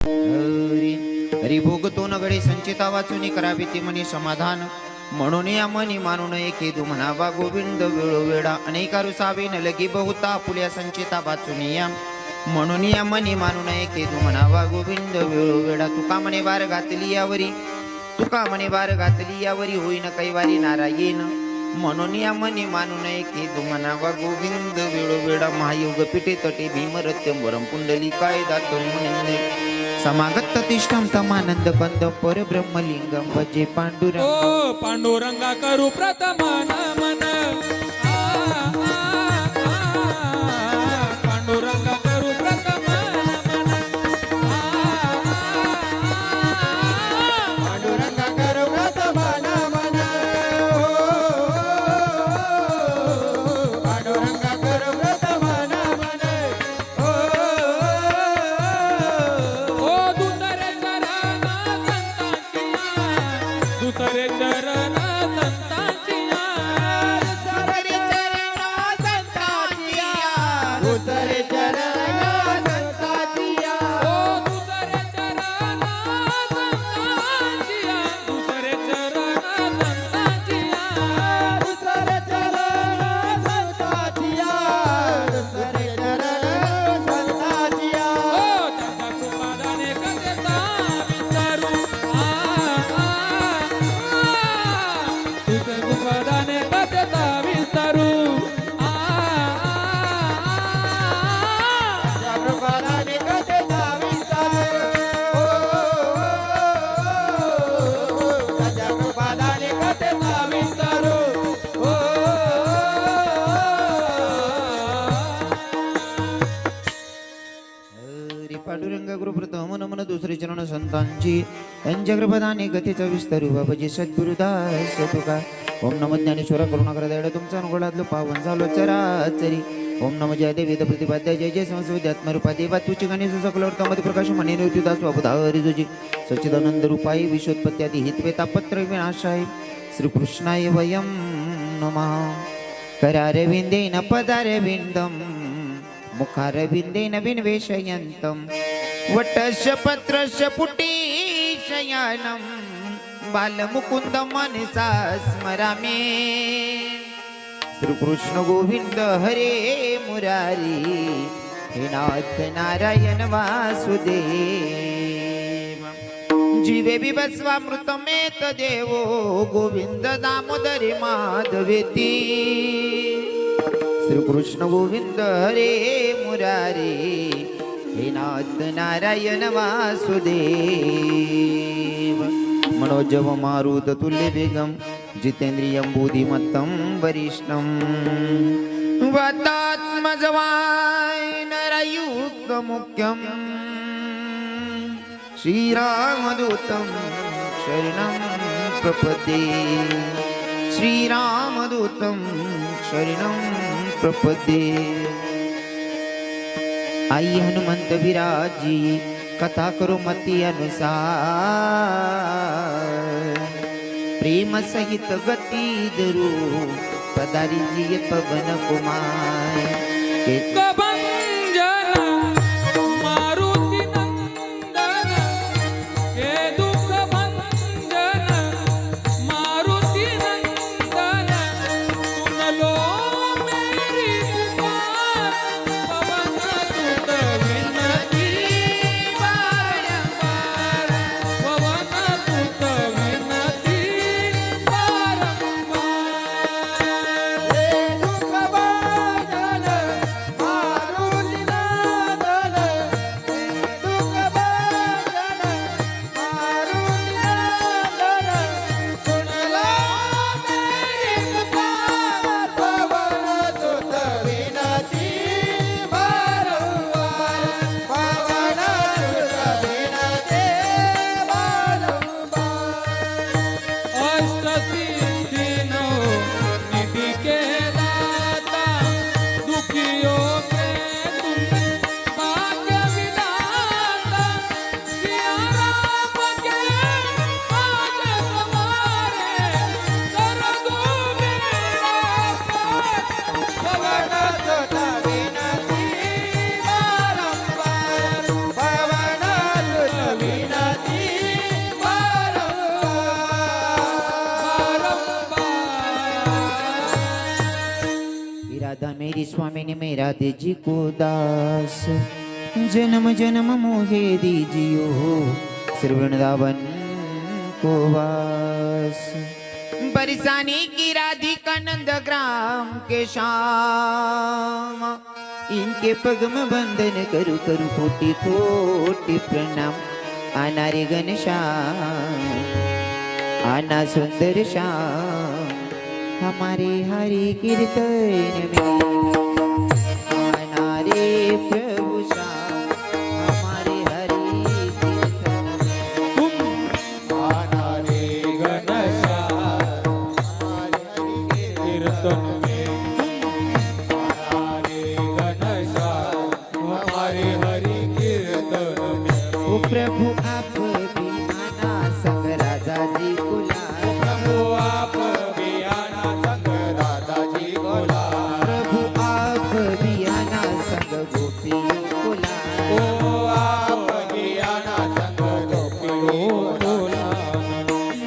हरी हरी भोगतो नगडे संचिता वाचून करावी ती मनी समाधान म्हणून या मनी मानून एके दु म्हणावा गोविंद वेळोवेळा अनेका रुसावे न लगी बहुता पुल्या संचिता वाचून या म्हणून या मनी मानून एके दु म्हणावा गोविंद वेळोवेळा तुका म्हणे बार घातली यावरी तुका म्हणे बार घातली यावरी होईन कैवारी नारायण म्हणून या मनी मानून एके दु म्हणावा गोविंद वेळोवेळा महायोग पिठे तटे भीमरत्यम वरम पुंडली काय दातो मुनिंदे समागत तिष्ठम तमानंद कंद परब्रह्मलिंगम भजे पांडुरंग ओ पांडुरंगा करू प्रथम नमन पांडुरंगा करू प्रथम नमन पांडुरंगा करू प्रथम नमन पांडुरंगा करू प्रथम नमन ओ दुसरे चरण संतांची दुसरे चरण संतांची दुसरे चरण संतांची दुसरे चरण संतांची ओ दुसरे चरण संतांची दुसरे चरण संतांची दुसरे चरण संतांची दुसरे चरण संतांची ओ त्यांच्या कृपादाने कथेचा विचारू तुझे कृपादाने कथेचा विचारू त्या प्रकाराने कथेचा विचार त्या प्रकाराने कथेचा विचार हरी पांडुरंग गुरुप्रथम नमन दुसरे चरण संतांची त्यांच्या कृपदाने गतीचा विस्तारू बाबाजी सद्गुरुदास तुका ओम नम ज्ञानेश्वरा करुणाकर दयाळ तुमचा अनुगुणातलं पावन झालो चराचरी ओम नम जय देवी वेद प्रतिपाद्य जय जय संस्कृती आत्मरूपा देवा तुची गणेश सकलवर्तमध्ये प्रकाश म्हणे नव्हती स्वबुधा हरिजुजी सच्चिदानंद रूपाई विश्वोत्पत्ती आदी हितवे तापत्र विनाशाय श्रीकृष्णाय वयम नमः करारविंदेन पदारविंदम मुखारविंदेन विन्वेषयन्तम् वटस्य पत्रस्य पुटी शयानं बालमुकुन्द मनसा स्मरामि श्रीकृष्ण गोविंद हरे मुरारी हे नाथ नारायण वासुदेव जीवे बिभस्वामृतमेत देवो गोविंद दामोदरी माधवेती श्रीकृष्ण गोविंद हरे मुरारी हे नाथ नारायण वासुदेव मनोजव मारुत तुल्य वेगम जितेंद्रियं बुद्धिमत्तं वरिष्ठं वातात्मजवाय नरयुक्तमुख्यं श्रीरामदूतं शरणं प्रपद्ये श्रीरामदूतं शरणं प्रपद्ये आई हनुमंत विराजी कथा करो मती अनुसार प्रेम सहित गती धरू पदारी जी पवन कुमार भंजन मारुती नंदन हे दुःख भंजन मारुती नंदन सुनलो मेरी पुकार पवन सुत विनती बारंबार पवन सुत विनती बारंबार हे दुःख भाजन मेरी स्वामिनी मेरा तेजी को दास जन्म जन्म मोहे दीजियो श्री वृंदावन को वास बरसाने की राधिका नंद ग्राम के श्याम इनके पग में बंधन करू करू कोटि कोटि प्रणाम आना रे घनश्याम आना सुंदर श्याम हमारे हरि कीर्तन में आना रे प्रभु श्याम हमारे हरि कीर्तन में आना रे घनश्याम कीर्तन में आना रे घनश्याम हमारे हरि कीर्तन में ओ प्रभु आप भी आना संग राजा जी को लाए प्रभु आप भी आना संग राधा जी बोला प्रभु आप भी आना संग गोपियों को लाए ओ आप की आना संग गोपियों बोला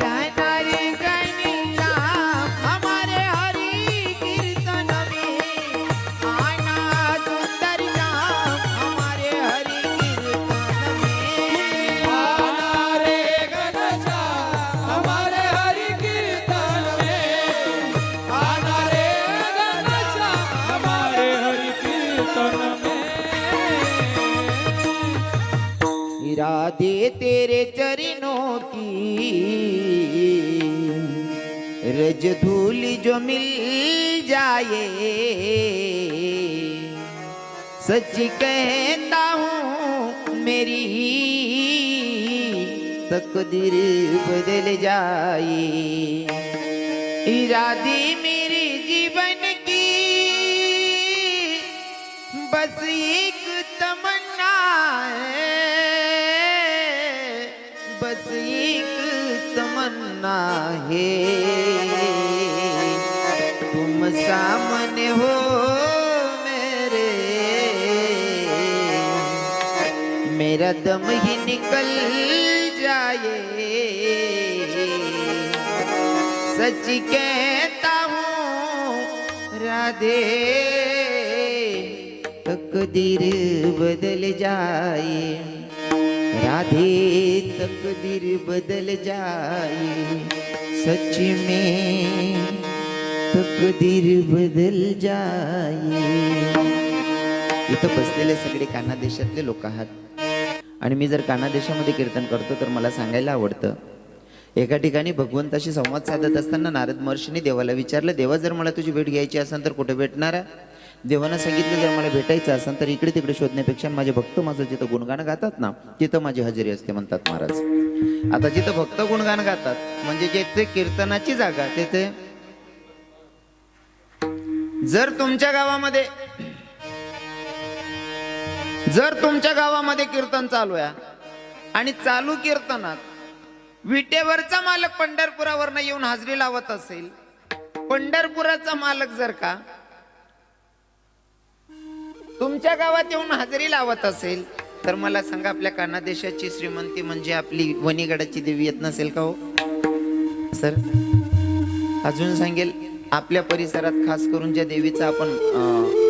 लाना रे घनश्याम हमारे हरि कीर्तन में आना सुंदर श्याम हमारे हरि कीर्तन में आना रे घनश्याम हमारे हरि कीर्तन में आना रे घनश्याम हमारे हरि कीर्तन में राधे तेरे चरणों की रज धूल जो मिल जाए सच कहता हूँ मेरी तकदीर बदल जाए इरादे मेरे जीवन की बस एक तमन्ना है बस एक तमन्ना है तुम सामने हो मेरे मेरा दम ही निकल जाए सच कहता हूँ राधे तकदीर बदल जाए राधे तकदीर बदल जाए सच में तकदीर बदल जाए इथं बसलेले सगळे कान्हा देशातले लोक आहात आणि मी जर कान्हा देशामध्ये कीर्तन करतो तर मला सांगायला आवडतं एका ठिकाणी भगवंताशी संवाद साधत असताना नारद महर्षीने देवाला विचारलं देवा जर मला तुझी भेट घ्यायची असेल तर कुठे भेटणार आहे देवानं सांगितलं जर मला भेटायचं असेल तर इकडे तिकडे शोधण्यापेक्षा माझे भक्त माझं जिथं गुणगान गातात ना तिथं माझी हजेरी असते म्हणतात महाराज आता जिथं भक्त गुणगान गातात म्हणजे जिथे कीर्तनाची जागा तिथे जर तुमच्या गावामध्ये कीर्तन चालू आहे आणि चालू कीर्तनात विटेवरचा मालक पंढरपुरावरनं येऊन हाजरी लावत असेल पंढरपुराचा मालक जर का तुमच्या गावात येऊन हाजरी लावत असेल तर मला सांगा आपल्या कान्हा देशाची श्रीमंती म्हणजे आपली वणीगडाची देवी येत नसेल का हो सर अजून सांगेल आपल्या परिसरात खास करून ज्या देवीचं आपण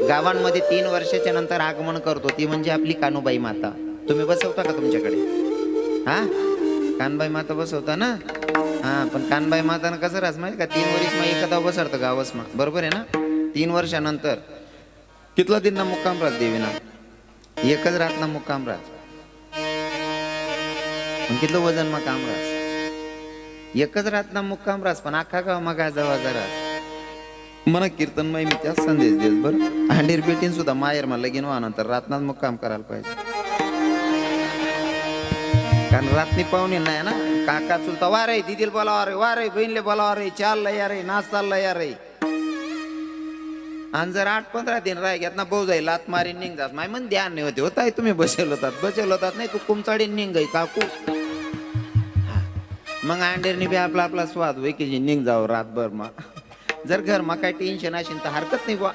गावांमध्ये 3 वर्षाच्या नंतर आगमन करतो ती म्हणजे आपली कान्होबाई माता तुम्ही बसवता का तुमच्याकडे हा कानबाई माता बसवता ना हा पण कानबाई मातानं कसं राहत माहिती का 3 वर्ष मग एखादा बसरतं गावस मग बरोबर आहे ना 3 वर्षानंतर कितला दिन ना मुक्काम राहत देवीना एकच राहत ना मुक्काम राहत कितलं वजन मग काम राहत एकच राहत ना मुक्काम राहत पण अख्खा गाव मग जवळ जरा मला कीर्तनमय मी त्याच संदेश देत बरं अंडीर बेटीन सुद्धा माहेर मला लगीन व्हानंतर रातनाच मुक्काम करायला पाहिजे कारण रात्री पाहुणे नाही ना काका चुलता वा रे दिदीला बोलावा रे वा रे बहिणीला बोलावा रे चालला या रे नाच चालला या रे आणि जर 8-15 दिन राह घेत ना भाऊ जाईल लात मारी निघ जात माय मन ध्यान नाही होते होताय तुम्ही बसेल होतात नाही तू कुमचाडी निघ काकू मग अंडेरनी बी आपला आपला स्वाद होय की निघ जाव रातभर मग जर घर मग काय टेन्शन असेल तर हरकत नाही बा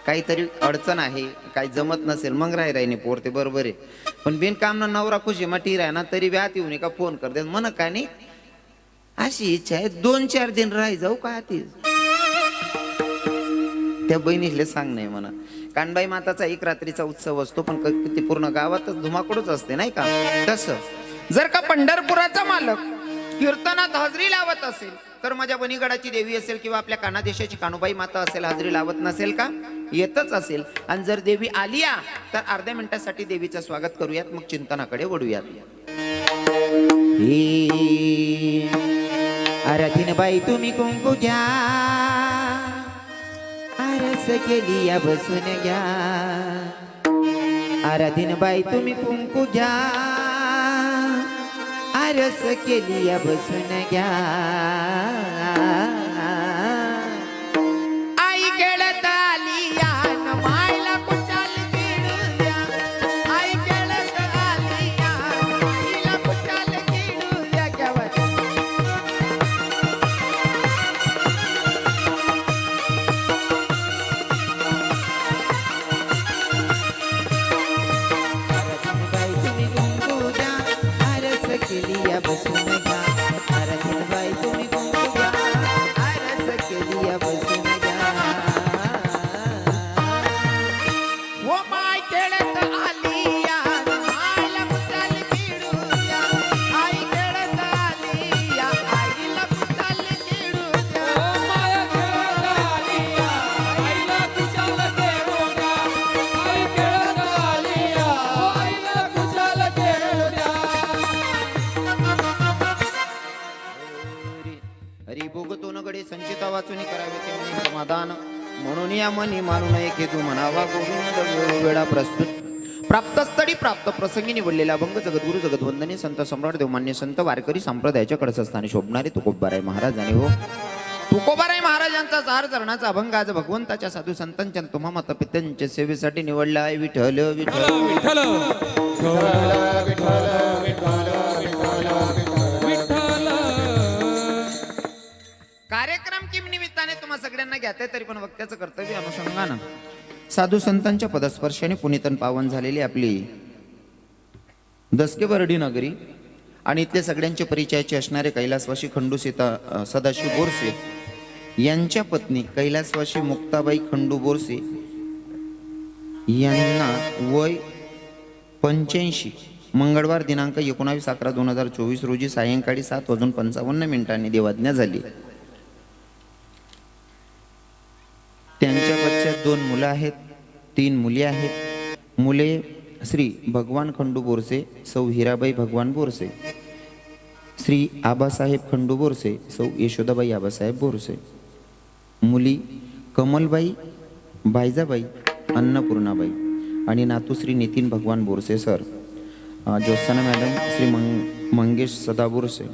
काहीतरी अडचण आहे काही जमत नसेल मग राही नाही पोरते बरोबर आहे पण बिनकाम ना नवरा खुशी मग ठी राह ना तरी बी आत येऊ नये का फोन करते मन काय नाही अशी इच्छा आहे 2-4 दिन राही जाऊ का आती त्या बहिणीले सांग नाही म्हणा. कानबाई माताचा एक रात्रीचा उत्सव असतो, पण ते पूर्ण गावातच धुमाकूळच असते नाही का. तसं जर का पंढरपुराचा मालक कीर्तनात हजरी लावत असेल तर माझ्या बनीगडाची देवी असेल किंवा आपल्या कानादेशाची कानुबाई माता असेल, हजरी लावत नसेल का, येतच असेल. आणि जर देवी आली तर अर्ध्या मिनिटासाठी देवीचं स्वागत करूयात, मग चिंतनाकडे वळूयात. आराधीन बाई तुम्ही कुंकू घ्या, आरस केली या बसून घ्या. आराधीन बाई तुम्ही कुंकू घ्या, आरस केली या बसून घ्या. आई खेळत आली या न मायला कुशाल खेळू द्या. आई खेळत आली या तिला कुशाल खेळू द्या. बाई तुम्ही कुंकू द्या, आरस केली या बसून घ्या. आराधीन बाई तुम्ही कुंकू द्या, आरस केली या बसून घ्या. ओ माय खेळत आली या आईला कुशाल खेळू द्या. आई खेळत आली या आईला कुशाल खेळू द्या. ओ माया खेळत आली या, आईला कुशाल खेळू द्या. आई खेळत आली या, ओ आईला कुशाल खेळू द्या. हरी भोगतो न गडे संचिता वाचून करावे ते मनी समाधान. म्हणून या मनी मानू नये की तू म्हणावा गोविंद. वेळा प्रस्तुत प्राप्तस्थळी प्राप्त प्रसंगी निवडलेला अभंग जगद्गुरु जगद्वंदनी संत सम्राट देवमान्य संत वारकरी संप्रदायाच्या कडस्थानी शोभणारे तुकोबाराय महाराज. आणि हो, तुकोबाराय महाराजांचा 4 चरणाचा अभंग आज भगवंताच्या साधू संतांच्या तुम्हा मातापित्यांच्या सेवेसाठी निवडला आहे. विठ्ठल विठ्ठल विठ्ठल विठ्ठल विठ्ठल विठ्ठल विठ्ठल. कार्यक्रम किम निमित्ताने तुम्हा सगळ्यांना घ्यायचंय, तरी पण वक्त्याचं कर्तव्य अनुषंगानं साधू संतांच्या पदस्पर्शाने पुनीतन पावन झालेली आपली दसके बर्डी नगरी आणि इथले सगळ्यांचे परिचयाचे असणारे कैलासवासी खंडू सीता सदाशिव बोरसे यांच्या पत्नी कैलासवासी मुक्ताबाई खंडू बोरसे यांना वय 85, मंगळवार दिनांक 19/11/2024 रोजी सायंकाळी 7:55 देवाज्ञा झाली. त्यांच्या पश्चात 2 मुलं आहेत, 3 मुली आहेत. मुले श्री भगवान खंडू बोरसे, सौ हिराबाई भगवान बोरसे, श्री आबासाहेब खंडू बोरसे, सौ यशोदाबाई आबासाहेब बोरसे. मुली कमलबाई, बायजाबाई, अन्नपूर्णाबाई. आणि नातू श्री नितीन भगवान बोरसे सर, ज्योत्सना मॅडम श्री मंगेश सदा बोरसे,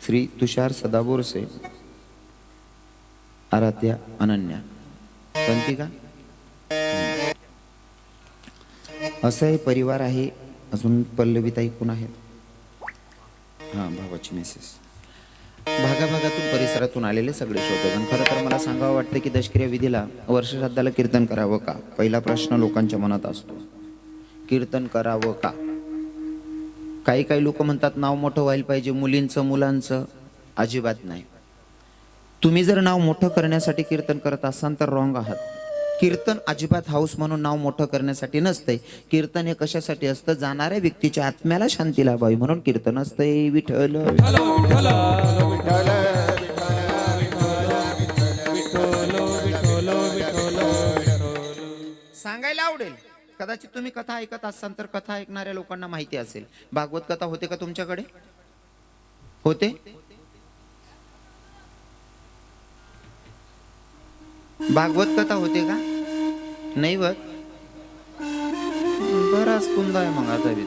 श्री तुषार सदा बोरसे, आराध्या अनन्या. कोणती का असं हे परिवार आहे. अजून पल्लवीताई कोण आहेत? हां, भावाची मेसेज. भागाभागातून परिसरातून आलेले सगळे श्रोतेगण, खरं तर मला सांगावं वाटतं की दशक्रिया विधीला वर्षश्राद्धाला कीर्तन करावं का? पहिला प्रश्न लोकांच्या मनात असतो, कीर्तन करावं का? काही काही लोक म्हणतात नाव मोठं व्हायला पाहिजे, मुलींचं मुलांचं. अजिबात नाही. तुम्ही जर नाव मोठं करण्यासाठी कीर्तन करत असाल तर रॉंग आहात. कीर्तन अजिबात हाऊस म्हणून नाव मोठं करण्यासाठी नसतंय. कीर्तन हे कशासाठी असतं? जाणाऱ्या व्यक्तीच्या आत्म्याला शांती लाभावी म्हणून कीर्तन असतंय. विठ्ठल विठ्ठल विठ्ठल विठ्ठल सांगायला आवडेल. कदाचित तुम्ही कथा ऐकत असाल तर कथा ऐकणाऱ्या लोकांना माहिती असेल. भागवत कथा होते का तुमच्याकडे? होते? भागवत कथा होते का? नाही होत. बराच कुंदा आहे मग आता बी.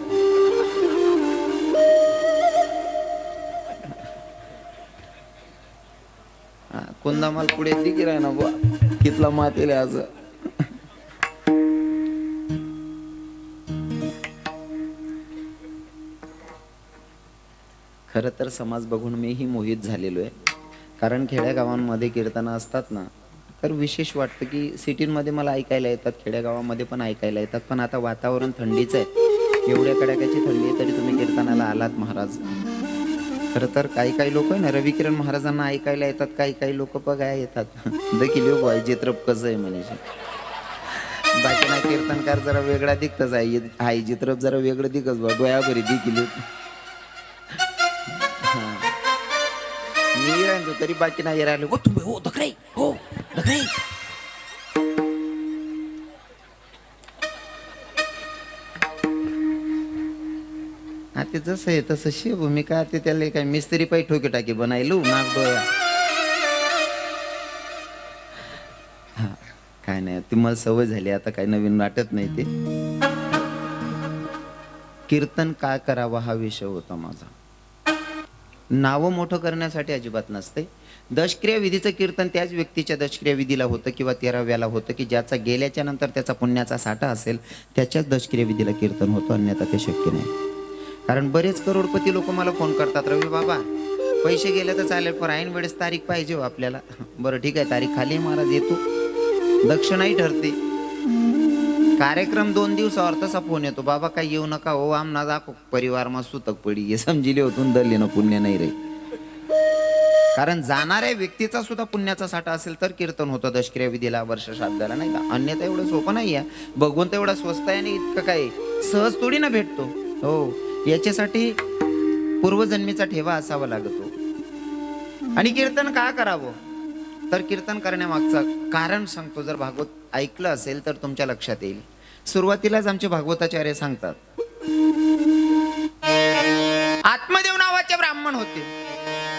कुंदा माल पुढे दिगी राय ना बुवा, कितला मातेले आज. खरं तर समाज बघून मीही मोहित झालेलो आहे. कारण खेड्यागावांमध्ये कीर्तनं असतात ना, तर विशेष वाटतं की सिटीमध्ये मला ऐकायला येतात, खेड्यागावामध्ये पण ऐकायला येतात. पण आता वातावरण थंडीचं आहे. एवढ्या कडाक्याची थंडी आहे तरी तुम्ही कीर्तनाला आलात महाराज. खरं तर काही लोक आहे ना रवी किरण महाराजांना ऐकायला येतात, काही लोक बघायला येतात देखील योग आहे चित्रप कसं आहे म्हणे. बाकी ना कीर्तनकार जरा वेगळा दिखतच आहे चित्रप जरा वेगळं दिखच बा डोयाभरी देखील मी राहतो तरी बाकी नाही राहिले. हो तुम्ही हो दखरे हो दखरे. हा ते जसं आहे तसं शिवभूमिका ते त्याला काय मिस्त्री पाय ठोके टाके बनायलो नाक डोया. हा काय नाही ती मला सवय झाली आता काही नवीन वाटत नाही ते. कीर्तन का करावा हा विषय होता माझा. नावं मोठं करण्यासाठी अजिबात नसते. दशक्रिया विधीचं कीर्तन त्याच व्यक्तीच्या दशक्रिया विधीला होतं किंवा 13व्याला होतं की ज्याचा गेल्याच्या नंतर त्याचा पुण्याचा साठा असेल त्याच्याच दशक्रिया विधीला कीर्तन होतं, अन्यथा ते शक्य नाही. कारण बरेच करोडपती लोक मला फोन करतात, रवी बाबा पैसे गेले तर चालेल पण ऐन वेळेस तारीख पाहिजे हो आपल्याला. बरं ठीक आहे तारीख खाली महाराज येतो, दक्षिणाही ठरते. कार्यक्रम 2 दिवसावर तसा फोन येतो, बाबा काही येऊ नका हो आमना दाखव परिवारमा सुतक पडी हे समजिले होतून दरले ना पुण्य नाही रे. कारण जाणाऱ्या व्यक्तीचा सुद्धा पुण्याचा साठा असेल तर कीर्तन होतं दशक्रिया विधीला वर्ष श्राद्धाला, नाही का. अन्यथा एवढं सोपं नाही आहे. भगवंत एवढा स्वस्त आहे आणि इतकं काय सहज थोडी ना भेटतो. हो याच्यासाठी पूर्वजन्मीचा ठेवा असावा लागतो. आणि कीर्तन का करावं तर कीर्तन करण्यामागचं कारण सांगतो. जर भागवत ऐकलं असेल तर तुमच्या लक्षात येईल. सुरुवातीलाच आमचे भागवताचार्य सांगतात, आत्मदेव नावाचे ब्राह्मण होते.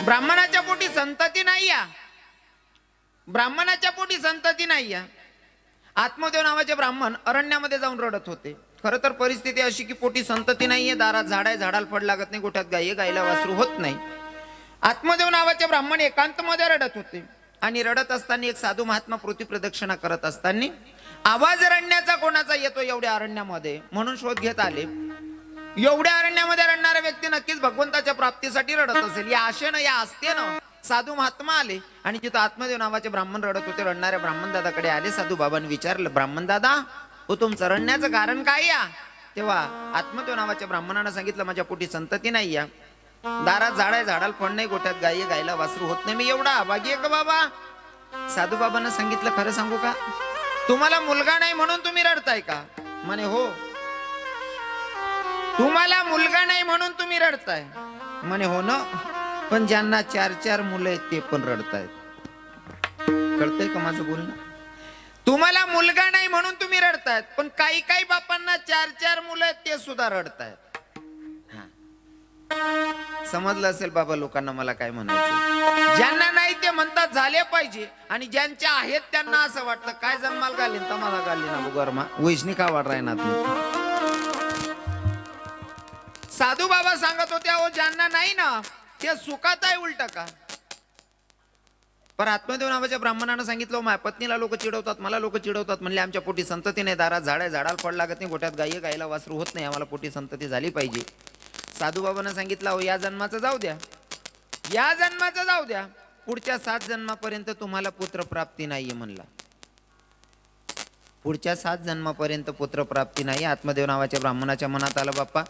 ब्राह्मणाच्या पोटी संतती नाही या, ब्राह्मणाच्या पोटी संतती नाही या. आत्मदेव नावाचे ब्राह्मण अरण्यामध्ये जाऊन रडत होते. खरं तर परिस्थिती अशी की पोटी संतती नाहीये, दारात झाड आहे, झाडाला फळ लागत नाही, गोठ्यात गायी गायला वासरू होत नाही. आत्मदेव नावाचे ब्राह्मण एकांतमध्ये रडत होते आणि रडत असताना एक साधू महात्मा पृथ्वी प्रदक्षिणा करत असताना आवाज रडण्याचा कोणाचा येतो एवढ्या अरण्यामध्ये म्हणून शोध घेत आले. एवढ्या अरण्यामध्ये रडणारा व्यक्ती नक्कीच भगवंताच्या प्राप्तीसाठी रडत असेल या आशेनं या आस्थेनं साधू महात्मा आले आणि तिथं आत्मदेव नावाचे ब्राह्मण रडत होते. रडणाऱ्या ब्राह्मण दादाकडे आले. साधू बाबांनी विचारलं, ब्राह्मण दादा हो तुमचं रडण्याचं कारण काय या. तेव्हा आत्मदेव नावाच्या ब्राह्मणानं सांगितलं, माझ्या पोटी संतती नाही या, दारात झाड आहे, झाडाला फळ नाही, गोठ्यात गायी गायला वासरू होत नाही, मी एवढा अभागी आहे का बाबा. साधू बाबांना सांगितलं, खरं सांगू का तुम्हाला मुलगा नाही म्हणून तुम्ही रडताय का. म्हणे हो. तुम्हाला मुलगा नाही म्हणून तुम्ही रडताय. म्हणे हो ना, पण ज्यांना 4 मुलं आहेत ते पण रडतायत. कळतंय का माझं बोलणं. तुम्हाला मुलगा नाही म्हणून तुम्ही रडतायत, पण काही बापांना 4 मुलं आहेत ते सुद्धा रडतायत. समजलं असेल बाबा लोकांना मला काय म्हणायचं. ज्यांना नाही ते म्हणतात झाले पाहिजे आणि ज्यांच्या आहेत त्यांना असं वाटतं काय जन्माला घालीन तमाला घालीन ना बुगरमा वैष्णी का वाट राहणार. साधू बाबा सांगत होते, अहो ज्यांना नाही ना ते सुखात आहे उलट का. पण आत्मदेव नावाच्या ब्राह्मणानं सांगितलं, माझ्या पत्नीला लोक चिडवतात, मला लोक चिडवतात, म्हणले आमच्या पोटी संतती नाही, दारात झाड आहे, झाडाला फळ लागत नाही, गोठ्यात गायी गायला वासरू होत नाही, आम्हाला पोटी संतती झाली पाहिजे. साधू बाबांना सांगितलं, अहो या जन्माचं जाऊ द्या, या जन्माचं जाऊ द्या, पुढच्या 7 जन्मापर्यंत तुम्हाला पुत्रप्राप्ती नाहीये म्हणला. पुढच्या 7 जन्मापर्यंत पुत्रप्राप्ती नाही. आत्मदेव नावाच्या ब्राह्मणाच्या मनात आलं, बाप्पा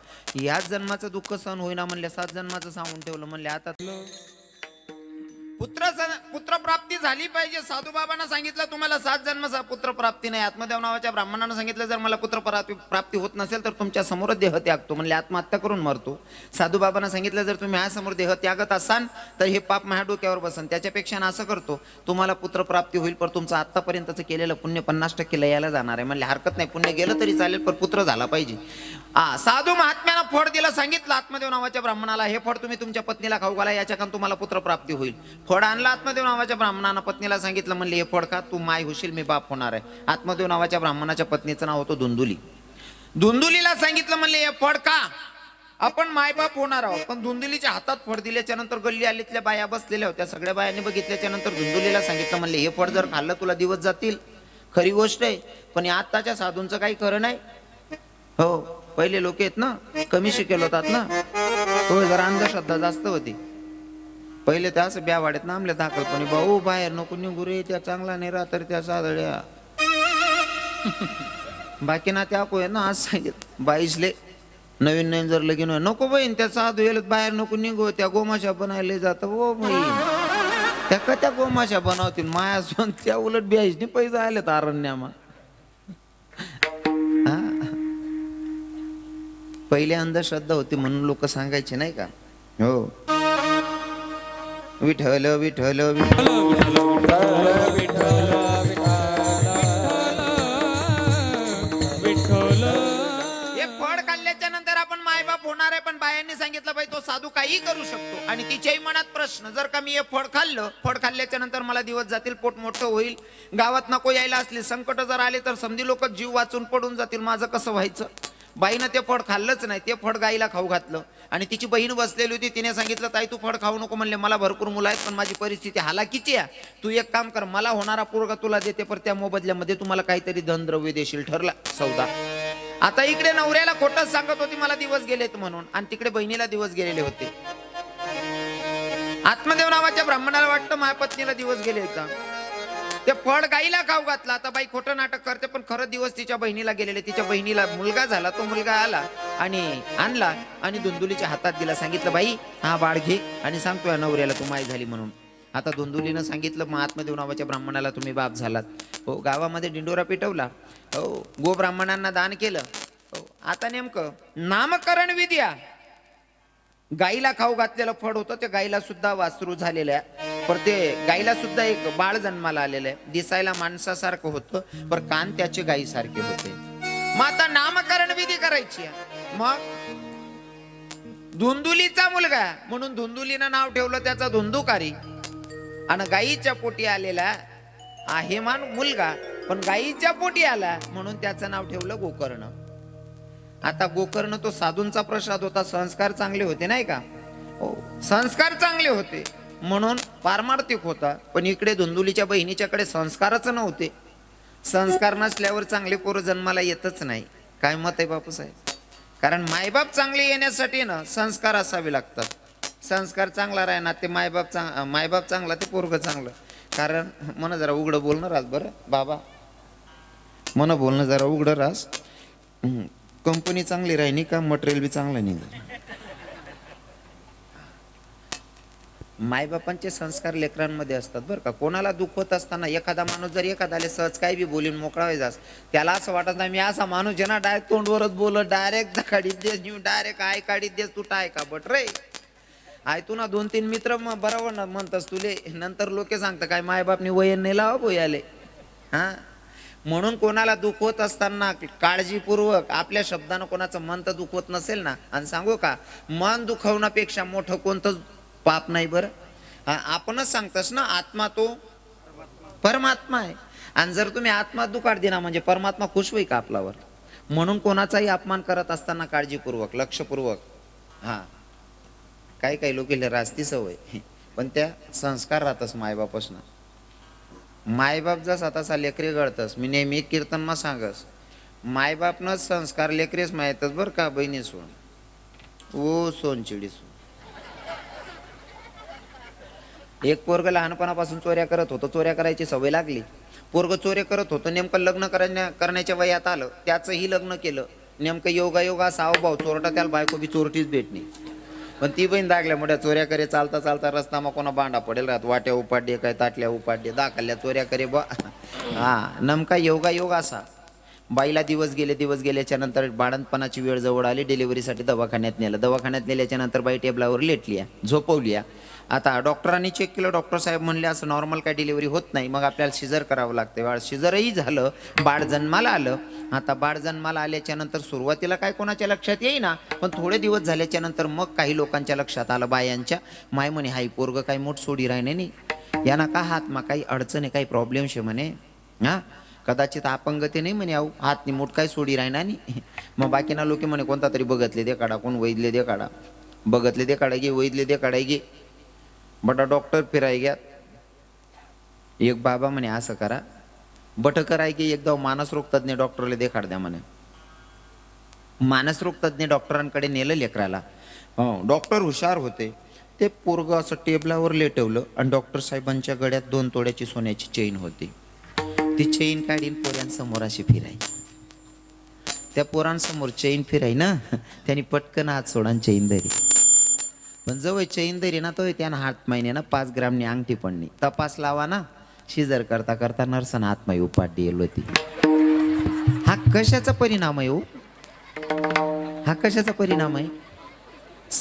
याच जन्माचं दुःख सहन होईना म्हणले, 7 जन्माचं सांगून ठेवलं. म्हणले आता पुत्रप्राप्ती झाली पाहिजे. साधू बाबांना सांगितलं, तुम्हाला 7 जन्म पुत्रप्राप्ती नाही. आत्मदेव नावाच्या ब्राह्मणानं सांगितलं, जर मला पुत्रप्राप्ती होत नसेल तर तुमच्या समोर देह त्यागतो. म्हणले आत्महत्या करून मरतो. साधू बाबांना सांगितलं, जर तुम्ही माझ्यासमोर देह त्यागत असाल तर हे पाप माझ्या डोक्यावर बसन. त्याच्यापेक्षा असं करतो, तुम्हाला पुत्रप्राप्ती होईल, पण तुमचं आतापर्यंतचं केलेलं पुण्य 50% लयाला जाणार आहे. म्हणले हरकत नाही, पुण्य गेलं तरी चालेल पण पुत्र झाला पाहिजे. साधू महात्म्यानं फळ दिलं. सांगितलं आत्मदेव नावाच्या ब्राह्मणाला, हे फळ तुम्ही तुमच्या पत्नीला खाऊ घाला, याच्याकडून तुम्हाला पुत्रप्राप्ती होईल. फळ आणलं आत्मदेव नावाच्या ब्राह्मणानं, पत्नीला सांगितलं, म्हणले हे फळ खा, तू माय होशील, मी बाप होणार आहे. आत्मदेव नावाच्या ब्राह्मणाच्या पत्नीचं नाव होतं धुंदुली. धुंदुलीला सांगितलं, म्हणले हे फळ खा, आपण मायबाप होणार आहोत. पण धुंदुलीच्या हातात फळ दिल्याच्या नंतर गल्ली आलीतल्या बाया बसलेल्या होत्या. सगळ्या बायांनी बघितल्याच्या नंतर धुंदुलीला सांगितलं, म्हणले हे फळ जर खाल्लं तुला दिवस जातील. खरी गोष्ट आहे, पण आताच्या साधूंचं काही खरं नाही. हो पहिले लोक आहेत ना कमी शिकेल होतात ना, तो जरा अंधश्रद्धा जास्त होती. पहिले त्या असं ब्यावाड्यात नामले दाखलपणे, भाऊ बाहेर नको निघू रे, त्या चांगला नाही राहत त्या साधड्या बाकी ना त्या कोय ना. आज सांगितलं 22ले नवीन नवीन जर लगीन व्हाय, नको बहीण त्या साधू येलत बाहेर नको निघू, त्या गोमाशा बनायला जातं हो बहीण. त्या गोमाशा बनवतील माया सोन, त्या उलट ब्याजने पैसे आलेत अरण्यामा. पहिले अंधश्रद्धा होती म्हणून लोक सांगायचे नाही का. हो विठ्ठल विठ्ठल विठ्ठल हे फळ खाल्ल्याच्या नंतर आपण मायबाप होणार आहे, पण बायांनी सांगितलं पाहिजे तो साधू काही करू शकतो. आणि तिच्याही मनात प्रश्न, जर का मी हे फळ खाल्लं, फळ खाल्ल्याच्या नंतर मला दिवस जातील, पोट मोठं होईल, गावात नको यायला असली संकट जर आले तर समधी लोक जीव वाचून पडून जातील, माझं कसं व्हायचं. बाईनं ते फळ खाल्लंच नाही, ते फळ गाईला खाऊ घातलं. आणि तिची बहीण बसलेली होती, तिने सांगितलं ताई तू फळ खाऊ नको. म्हणले मला भरपूर मुलं आहेत पण माझी परिस्थिती हालाकीची आहे, तू एक काम कर, मला होणारा पोरगा तुला देते, पण त्या मोबदल्यामध्ये तुम्हाला काहीतरी धनद्रव्य देशील. ठरला सौदा. आता इकडे नवऱ्याला खोटंच सांगत होती मला दिवस गेलेत म्हणून, आणि तिकडे बहिणीला दिवस गेलेले होते. आत्मदेव नावाच्या ब्राह्मणाला वाटतं माझ्या पत्नीला दिवस गेले होता, ते फळ गाईला खाऊ घातला. आता बाई खोटं नाटक करते, पण खरं दिवस तिच्या बहिणीला गेलेले. तिच्या बहिणीला मुलगा झाला, तो मुलगा आला आणि आणला आणि धुंदुलीच्या हातात दिला. सांगितलं बाई हा बाळ घे आणि सांगतोय नवऱ्याला तू माय झाली म्हणून. आता धुंदुलीनं सांगितलं मग आत्मदेव नावाच्या ब्राह्मणाला तुम्ही बाप झालात. हो गावामध्ये दिंडोरा पेटवला, हो गो ब्राह्मणांना दान केलं. हो आता नेमकं नामकरण विद्या, गाईला खाऊ घातलेलं फळ होतं, ते गाईला सुद्धा वासरू झालेलं आहे, पर ते गाईला सुद्धा एक बाळ जन्माला आलेलं आहे. दिसायला माणसासारखं होतं पर कान त्याचे गाईसारखे होते. मग आता नामकरण विधी करायची आहे. मग धुंदुलीचा मुलगा म्हणून धुंदुलीनं नाव ठेवलं त्याचा धुंदुकारी. आणि गाईच्या पोटी आलेला आहे मान मुलगा, पण गाईच्या पोटी आला म्हणून त्याचं नाव ठेवलं गोकर्ण. आता गोकर्ण तो साधूंचा प्रसाद होता, संस्कार चांगले होते नाही का. हो संस्कार चांगले होते म्हणून पारमार्थिक होता. पण इकडे धुंदुलीच्या बहिणीच्याकडे संस्कारच नव्हते. संस्कार नसल्यावर चांगले पोरं जन्माला येतच नाही. काय मत आहे बापूसाहेब. कारण मायबाप चांगले येण्यासाठी ना संस्कार असावे लागतात. संस्कार चांगला राहणार ते मायबाप चांगला ते पोरग चांगलं. कारण मन जरा उघडं बोलणं रास बरं बाबा, मन बोलणं जरा उघडं रास. कंपनी चांगली राहिनी का मटेरियल बी चांगलं नाही. मायबापांचे संस्कार लेकरांमध्ये असतात बरं का. कोणाला दुखवत असताना एखादा माणूस जर एखाद्याला सहज काही बी बोलून मोकळा व्हायचास, त्याला असं वाटत नाही मी असा माणूस आहे ना डायरेक्ट तोंडवरच बोलत, डायरेक्ट काढीत देस, डायरेक्ट आय काढीत देस, तू टाय का बट रे आय तू ना 2-3 मित्र बरोबर म्हणतस तुले, नंतर लोक सांगतात काय मायबापनी वयन नाही लावा बोयाले. हा म्हणून कोणाला दुखवत असताना काळजीपूर्वक आपल्या शब्दानं कोणाचं मन तर दुखवत नसेल ना. आणि सांगू का मन दुखवण्यापेक्षा मोठं कोणतं पाप नाही बरं. आपणच सांगतस ना आत्मा तो परमात्मा आहे. आणि जर तुम्ही आत्मा दुखाड दिना म्हणजे परमात्मा खुश होईल का आपल्यावर. म्हणून कोणाचाही अपमान करत असताना काळजीपूर्वक लक्षपूर्वक. हा काही काही लोक राजती सवय, पण त्या संस्कार राहतस मायबापासून. मायबाप जस आता लेकरे गळतस. मी नेहमी कीर्तन मा सांगस मायबापनच संस्कार लेकरेच माहितच बर का. बहिणी सोन ओ सोनचिडी सोन. एक पोरग लहानपणापासून चोऱ्या करत होतं, चोऱ्या करायची सवय लागली. पोरग चोऱ्या करत होतं, नेमकं लग्न करण्याच्या वयात आलं, त्याचंही लग्न केलं. नेमकं योगा साव भाऊ चोरटा, त्याला बायको बी चोरटीच भेटणी. पण ती बहीण दागल्या मोठ्या चोऱ्या करे, चालता चालता रस्ता मग कोणा बांडा पडेल राहत, वाट्या उपाड्य काय ताटल्या उपाड्य दाखल्या चोऱ्या करे बा. हा नेमका योग असा. बाईला दिवस गेल्याच्या नंतर बाळंतपणाची वेळ जवळ आली. डिलिव्हरीसाठी दवाखान्यात नेलं. दवाखान्यात नेल्याच्या नंतर बाई टेबलावर लेटली, झोपवली. आता डॉक्टरांनी चेक केलं, डॉक्टर साहेब म्हणले असं नॉर्मल काय डिलिव्हरी होत नाही, मग आपल्याला शिजर करावं लागतं. बाळ शिजरही झालं, बाळ जन्माला आलं. आता बाळ जन्माला आल्याच्या नंतर सुरुवातीला काय कोणाच्या लक्षात येईना, पण थोडे दिवस झाल्याच्या नंतर मग काही लोकांच्या लक्षात आलं, बायांच्या. माय म्हणे हाई पोरग काही मोठ सोडी राहणे नाही, यांना का हातमा काही अडचण आहे, काही प्रॉब्लेम शे म्हणे. हा कदाचित अपंगते नाही म्हणे, आऊ हातनी मोठ काय सोडी राहणार नाही. मग बाकीना लोक म्हणे कोणता तरी बघतले दे काढा, कोण वैदले दे काढा, बघतले दे काढा गे, वैदले दे काढाय गे. बटा डॉक्टर फिराय घ्या. एक बाबा म्हणे असं करा, बट कराय की एकदा मानसरोग तज्ञ डॉक्टरला देखाड द्या म्हणे. मानसरोग तज्ञ डॉक्टरांकडे नेलं लेकराला. डॉक्टर हुशार होते. ते पोरग असं टेबलावर लेटवलं आणि डॉक्टर साहेबांच्या गळ्यात 2 तोळ्याची सोन्याची चेन होती. ती चेन काढीन पोऱ्यांसमोर अशी फिरायची. त्या पोरांसमोर चैन फिराय ना त्यांनी पटकन हात सोडान चैन धरी. पण जवळ चैन धरी ना तो त्यानं हात महिने ना 5 ग्रामनी अंगठी पडणी तपास लावा ना शिजर करता करता नरसन आत्माई उपाडी येलो होती. हा कशाचा परिणाम आहे हो? हा कशाचा परिणाम आहे?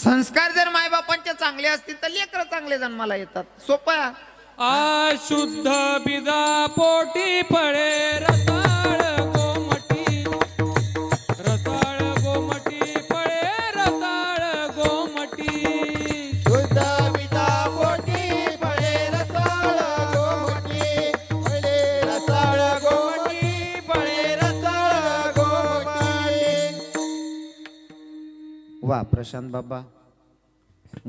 संस्कार जर मायबापांचे चांगले असतील तर लेकरं चांगले जन्माला येतात. सोपा. अशुद्ध बिजा पोटी फळे रताळ गोमटी, रताळ गोमटी फळे रताळ गोमटी. शुद्ध पिता पोटी फळे रसाळ गोमटी, फळे रसाळ गोमटी, फळे रसाळ गोमटी. वा प्रशांत बाबा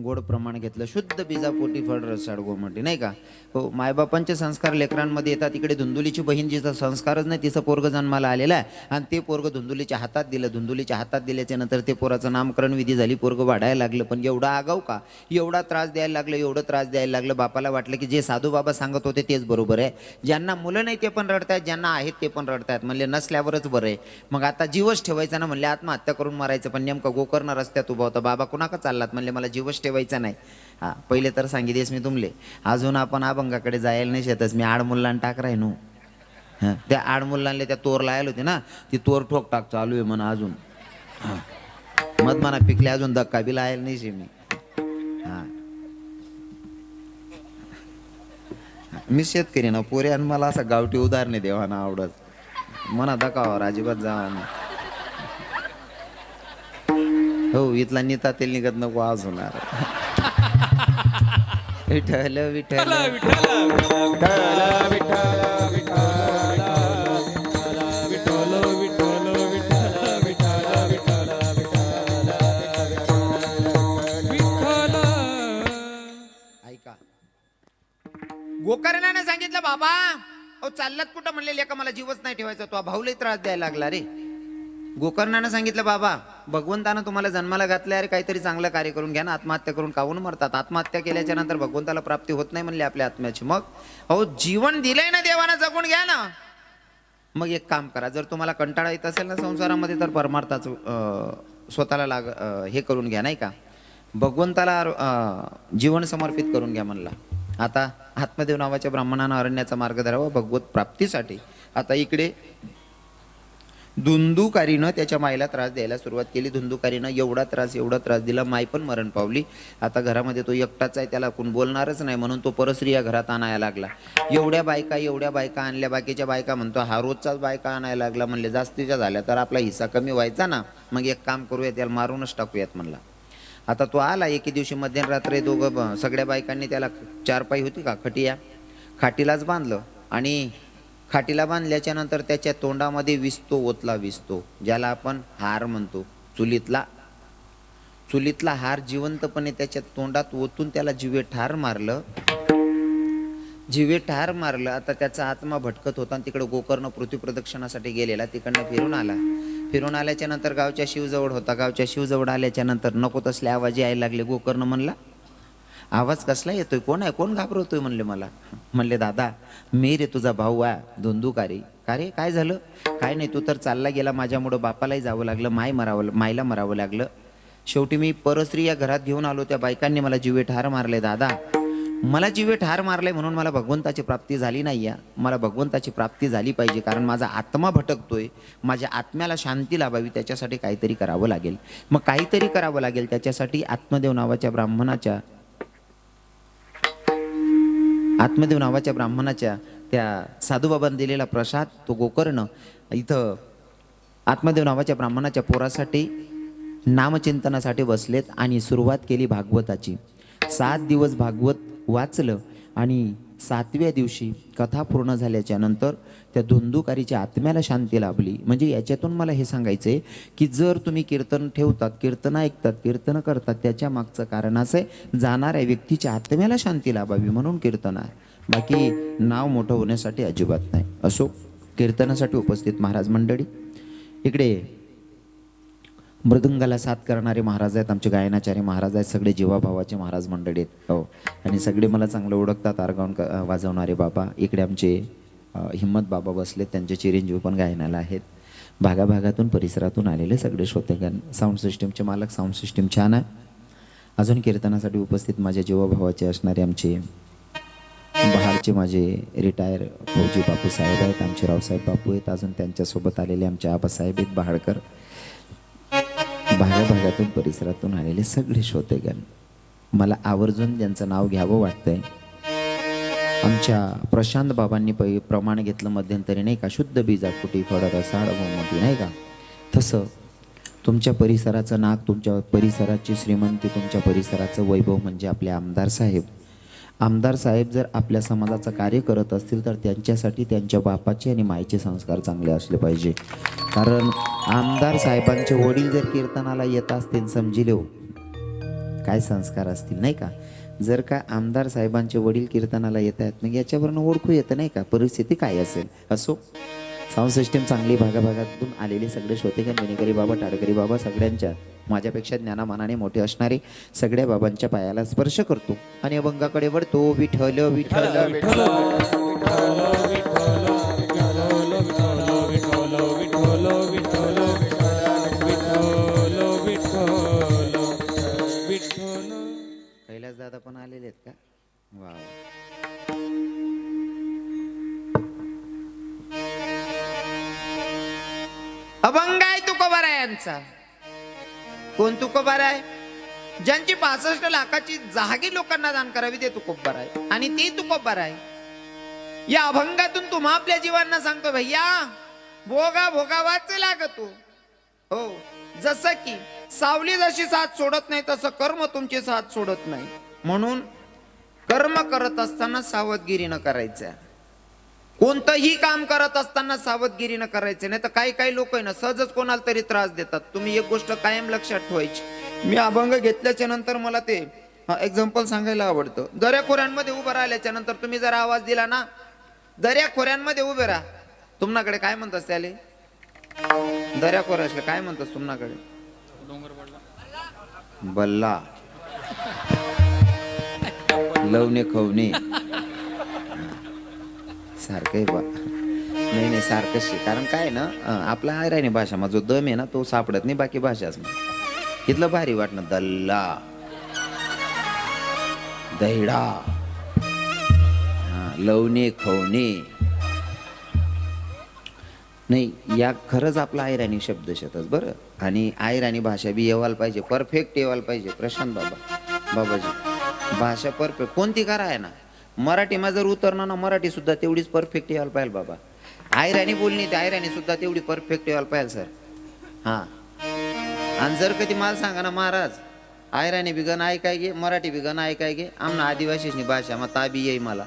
गोड प्रमाण घेतलं. शुद्ध बीजापोटी फळ रसाळ गोमटी नाही का? हो, मायबापांचे संस्कार लेकरांमध्ये येतात. इकडे धुंदुलीची बहीण जिचा संस्कारच नाही तिचं पोरग जन्माला आलेला आहे आणि ते पोरग धुंदुलीच्या हातात दिलं. धुंदुलीच्या हातात दिल्याच्या नंतर ते पोराचं नामकरण विधी झाली. पोरग वाढायला लागलं पण एवढा आगाऊ का? एवढा त्रास द्यायला लागलं, एवढं त्रास द्यायला लागलं. बापाला वाटलं की जे साधू बाबा सांगत होते तेच बरोबर आहे. ज्यांना मुलं नाही ते पण रडतायत, ज्यांना आहेत ते पण रडतायत. म्हणले नसल्यावरच बरं आहे. मग आता जीवच ठेवायचा ना. म्हणले आत्महत्या करून मारायचं. पण नेमकं गोकर्ण रस्त्यात उभा होता. बाबा कुणाका चाललात? म्हणले मला जीवच ठेवायचा नाही. हा पहिले तर सांगितलेस मी तुमले. अजून आपण अभंगाकडे जायला नाही शेतच. मी आडमुल्लान टाक राही नो. हां त्या आडमुल्लांले त्या तोर लायला होती ना ती तोर ठोक टाक चालू आहे म्हणा अजून. हां मत म्हणा पिकले अजून धक्का बी लायला नाही शे मी. हां मी शेतकरी ना पोरे आणि मला असं गावठी उदाहरणे देवा ना आवडत. म्हणा धकावर अजिबात जावा ना. हो इथला नेता तेल निघत नको आज होणार. विठ्ठल विठ्ठल विठ्ठल विठ्ठल विठ्ठल विठ्ठल विठ्ठल विठ्ठल विठ्ठल विठ्ठल विठ्ठल. ऐका गोकर्णाने सांगितलं बाबा अहो चाललात कुठं? म्हणले लेका मला जीवच नाही ठेवायचा. तो भाऊलाही त्रास द्यायला लागला रे. गोकर्णानं सांगितलं बाबा भगवंतानं तुम्हाला जन्माला घातलं अरे काहीतरी चांगलं कार्य करून घ्या ना. आत्महत्या करून काहून मरतात? आत्महत्या केल्याच्या नंतर भगवंताला प्राप्ती होत नाही म्हणले आपल्या आत्म्याची. मग अहो जीवन दिलंय ना देवानं जगून घ्या ना. मग एक काम करा जर तुम्हाला कंटाळा येत असेल ना संसारामध्ये तर परमार्थाचं स्वतःला हे करून घ्या नाही का? भगवंताला जीवन समर्पित करून घ्या म्हणला. आता आत्मदेव नावाच्या ब्राह्मणानं अरण्याचा मार्ग धरावा भगवत प्राप्तीसाठी. आता इकडे धुंदुकारीनं त्याच्या माईला त्रास द्यायला सुरुवात केली. धुंदुकारीनं एवढा त्रास दिला. माई पण मरण पावली. आता घरामध्ये तो एकटाच आहे. त्याला कोण बोलणारच नाही म्हणून तो परस्त्री या घरात आणायला लागला. एवढ्या बायका आणल्या. बाकीच्या बायका म्हणतो हा रोजचाच बायका आणायला लागला. म्हणले जास्तीच्या झाल्या तर आपला हिस्सा कमी व्हायचा ना. मग एक काम करूया त्याला मारूनच टाकूयात म्हणला. आता तो आला एके दिवशी मध्यरात्री. दोघं सगळ्या बायकांनी त्याला 4 पाई होती का खटिया खाटीलाच बांधलं आणि खाटीला बांधल्याच्या नंतर त्याच्या तोंडामध्ये विस्तो ओतला. विस्तो ज्याला आपण हार म्हणतो. चुलीतला हार जिवंतपणे त्याच्या तोंडात ओतून त्याला जिवे ठार मारलं. आता त्याचा आत्मा भटकत होता आणि तिकडे गोकर्ण पृथ्वी प्रदक्षिणासाठी गेलेला. तिकडनं फिरून आल्याच्या नंतर गावच्या शिवजवळ होता. गावच्या शिवजवळ आल्याच्या नंतर नको तसले आवाज यायला लागले. गोकर्ण म्हणला आवाज कसला येतोय? कोण आहे? कोण घाबरवतोय? म्हणले मला. म्हणले दादा मी रे तुझा भाऊ आहे धुंदुकारी. का रे काय झालं? काय नाही तू तर चालला गेला माझ्यामुळं. बापालाही जावं लागलं, माईला मरावं लागलं. शेवटी मी परस्त्री या घरात घेऊन आलो. त्या बायकांनी मला जीवे ठार मारले. दादा मला जीवे ठार मारले म्हणून मला भगवंताची प्राप्ती झाली नाही या. मला भगवंताची प्राप्ती झाली पाहिजे कारण माझा आत्मा भटकतोय. माझ्या आत्म्याला शांती लाभावी त्याच्यासाठी काहीतरी करावं लागेल. मग काहीतरी करावं लागेल त्याच्यासाठी आत्मदेव नावाच्या ब्राह्मणाच्या त्या साधूबाबांनी दिलेला प्रसाद तो गोकर्ण इथं आत्मदेव नावाच्या ब्राह्मणाच्या पोरासाठी नामचिंतनासाठी बसलेत आणि सुरुवात केली भागवताची. 7 दिवस भागवत वाचलं आणि 7व्या दिवशी कथा पूर्ण झाल्याच्या नंतर त्या धुंदुकारीच्या आत्म्याला शांती लाभली. म्हणजे याच्यातून मला हे सांगायचं आहे की जर तुम्ही कीर्तन ठेवतात, कीर्तन ऐकतात, कीर्तन करतात त्याच्या मागचं कारण असं आहे जाणाऱ्या व्यक्तीच्या आत्म्याला शांती लाभावी म्हणून कीर्तन आहे. बाकी नाव मोठं होण्यासाठी अजिबात नाही. असो कीर्तनासाठी उपस्थित महाराज मंडळी. इकडे मृदुंगाला साथ करणारे महाराज आहेत. आमचे गायनाचार्य महाराज आहेत. सगळे जीवाभावाचे महाराज मंडळी आहेत. हो आणि सगळे मला चांगलं ओळखतात. आरगाऊन वाजवणारे बाबा. इकडे आमचे हिम्मत बाबा बसलेत. त्यांचे चिरंजीव पण गायनाला आहेत. भागाभागातून परिसरातून आलेले सगळे श्रोतेगण, साऊंड सिस्टीमचे मालक, साऊंड सिस्टीम छान आहे. अजून कीर्तनासाठी उपस्थित माझ्या जीवाभावाचे असणारे आमचे बहारचे माझे रिटायर फौजी बापू साहेब आहेत, आमचे रावसाहेब बापू आहेत. अजून त्यांच्यासोबत आलेले आमचे आबासाहेब आहेत बहाडकर. भागाभागातून परिसरातून आलेले सगळे श्रोतेगण, मला आवर्जून ज्यांचं नाव घ्यावं वाटतंय, आमच्या प्रशांत बाबांनी प्रमाण घेतलं मध्यंतरी नाही का, शुद्ध बीजा कुटी फळ रसाळ मोठी नाही का, तसं तुमच्या परिसराचं नाक, तुमच्या परिसराची श्रीमंती, तुमच्या परिसराचं वैभव म्हणजे आपले आमदार साहेब. आमदार साहेब जर आपल्या समाजाचं कार्य करत असतील तर त्यांच्यासाठी त्यांच्या बापाचे आणि मायेचे संस्कार चांगले असले पाहिजे. कारण आमदार साहेबांचे वडील जर कीर्तनाला येत असतील समजिले हो काय संस्कार असतील नाही का. जर का आमदार साहेबांचे वडील कीर्तनाला येत आहेत मग याच्यावरनं ओळखू येतं नाही का परिस्थिती काय असेल. असो, साऊंड सिस्टीम चांगली भागाभागातून आलेले सगळे श्रोतेगण, विनेकरी बाबा, टाडकरी बाबा, सगळ्यांच्या माझ्यापेक्षा ज्ञानामानाने मोठे असणारे सगळ्या बाबांच्या पायाला स्पर्श करतो आणि अभंगाकडे वळतो. विठ्ठल विठ्ठल विठ्ठल कैलास दादा पण आलेले आहेत का? वा, अभंग आहे तुकोबारा यांचा. कोण तुकोबारा आहे? ज्यांची 65 लाखाची जहागी लोकांना दान करावी ते तुकोबारा आहे. आणि ते तुकोबारा आहे. या अभंगातून तुम्हा आपल्या जीवांना सांगतो, भैया भोगा भोगावाच लागतो. हो, जसं की सावली जशी साथ सोडत नाही तसं कर्म तुमची साथ सोडत नाही. म्हणून कर्म करत असताना सावधगिरीनं करायचं. कोणतंही काम करत असताना सावधगिरीनं करायचं. नाही तर काही काही लोक आहे ना सहजच कोणाला तरी त्रास देतात. तुम्ही एक गोष्ट कायम लक्षात ठेवायची. मी अभंग घेतल्याच्या नंतर मला ते एक्झाम्पल सांगायला आवडतं. दर्याखोऱ्यांमध्ये उभं राहिल्याच्या नंतर तुम्ही जर आवाज दिला ना, दर्याखोऱ्यांमध्ये उभे राहा, तुम्हाकडे काय म्हणतात त्याले? दर्याखोऱ्याला काय म्हणतात तुम्हाकडे? बल्ला, लवणे खवणे सारखं आहे बा. नाही नाही सारखंच. कारण काय ना, आपला आयराणी भाषा जो दम आहे ना तो सापडत नाही बाकी भाषाच ना. इथलं भारी वाटणं दल्ला, दहिडा, लवणे खवणे. नाही, या खरंच आपला आयराणी शब्दशतच बरं. आणि आयराणी भाषा बी येवायला पाहिजे, परफेक्ट येवायला पाहिजे. प्रशांत बाबाजी भाषा परफेक्ट कोणती करा आहे ना. मराठीમાં जर उतरणार ना मराठी सुद्धा तेवढीच परफेक्ट यायला पाहिजे बाबा. आयराणी बोलणी ते आयराणी सुद्धा तेवढी परफेक्ट यायला पाहिजे सर. हां, आणि जर कधी मला सांगा ना महाराज आयराणी बिगन ऐकाय गे, मराठी बिगन ऐकाय गे, आमना आदिवासीची भाषा मग ताबी येई मला.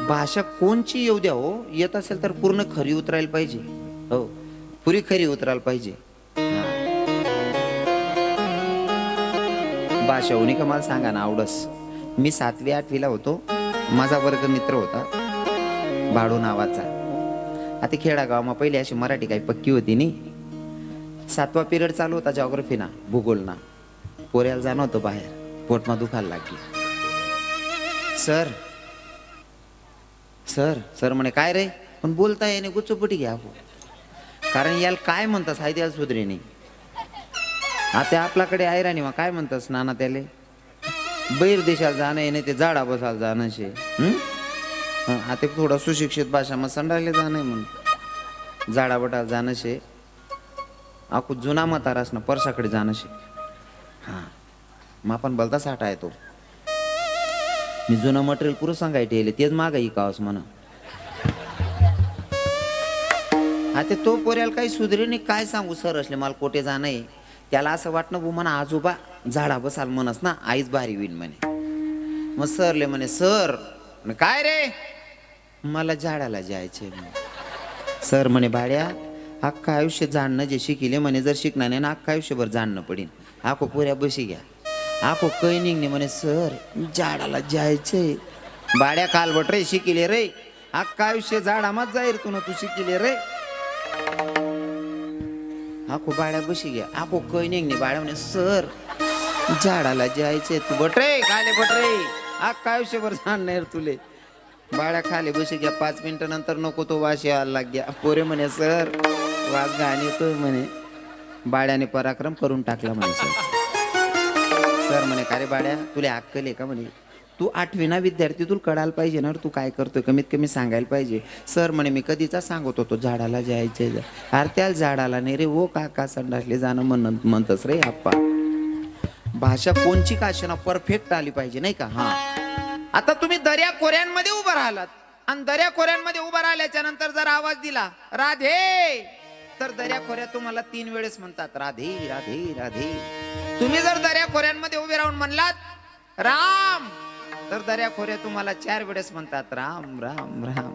भाषा कोणची येऊ द्या हो, येत असेल तर पूर्ण खरी उतरायला पाहिजे. हो, पुरी खरी उतरायला पाहिजे. भाषा होणी का मला सांगा ना आवडस. मी 7वी 8वीला होतो. माझा वर्ग मित्र होता भाडू नावाचा. आता खेडागावमा पहिले अशी मराठी काही पक्की होती नी. 7वा पिरियड चालू होता जॉग्रफीना, भूगोलना. पोऱ्याला जाणं होतं बाहेर, पोटमा दुखायला लागली. सर सर सर म्हणे काय रे, पण बोलता येणे गुच्चपुटी घ्या. कारण याला काय म्हणतात हाय त्याला सुधरे नाही. आता आपल्याकडे आयराणी मा काय म्हणतात नाना त्याले, बैर देशाला जाणं येणे ते जाडा बसायला जाणं शे. आता थोडं सुशिक्षित भाषा मग संडायला जाणं म्हणून जाडा बटाला जाणं शे. आखू जुना म्हातारा असणं परसाकडे जाणं शे. हां, मग आपण बोलता साठा आहे तो. मी जुनं मटेरियल पुरं सांगायचे येईल तेच मागाई कावस म्हणा. आता तो पोऱ्याला काही सुधरे नाही. काय सांगू सर असले मला कोठे जाणं आहे. त्याला असं वाटणं बू म्हणा आजोबा झाडा बसाल म्हणस ना आईच भारी होईल म्हणे. मग सरले म्हणे सर काय रे, मला झाडाला जायचे. सर म्हणे भाड्या अख्खा आयुष्य जाणणं जे शिकिले म्हणे जर शिकणार नाही ना अख्खा आयुष्यभर जाणणं पडीन. आखो पुऱ्या बशी घ्या. आखो कै निघणे म्हणे सर झाडाला जायचे. भाड्या कालबट रे शिकिले रे, अख्खा आयुष्य झाडामाच जाईल तू ना तू शिकिले रे. आखो बाळ्या बशी घ्या. आखो कै निघणे बाळ्या म्हणे सर झाडाला जायचे. तू बटरे काले बटरे अख्खा आयुष्यभर जाणणार तुले. बाळा खाली बशी घ्या 5 मिनिटं नंतर नको तो वास यायला लाग गया पोरे म्हणे सर वास घाण येतोय म्हणे बाळ्याने पराक्रम करून टाकला म्हणे सर म्हणे का रे बाळ्या तुला अक्कल आहे का म्हणे तू 8वी ना विद्यार्थी तुला कळायला पाहिजे ना तू काय करतोय कमीत कमी सांगायला पाहिजे सर म्हणे मी कधीचा सांगत होतो झाडाला जायचे अरे त्या झाडाला नाही रे ओ काका संडासले जाणं म्हणतस रे आप्पा भाषा कोणची का असेना परफेक्ट आली पाहिजे नाही का हा आता तुम्ही दर्या खोऱ्यांमध्ये उभं राहिलात आणि दर्या खोऱ्यांमध्ये उभं राहिल्याच्या नंतर जर आवाज दिला राधे तर दर्या खोऱ्यात तुम्हाला 3 वेळेस म्हणतात राधे राधे राधे तुम्ही जर दर्या खोऱ्यांमध्ये उभे राहून म्हणलात राम तर दर्या खोऱ्या तुम्हाला 4 वेळेस म्हणतात राम राम राम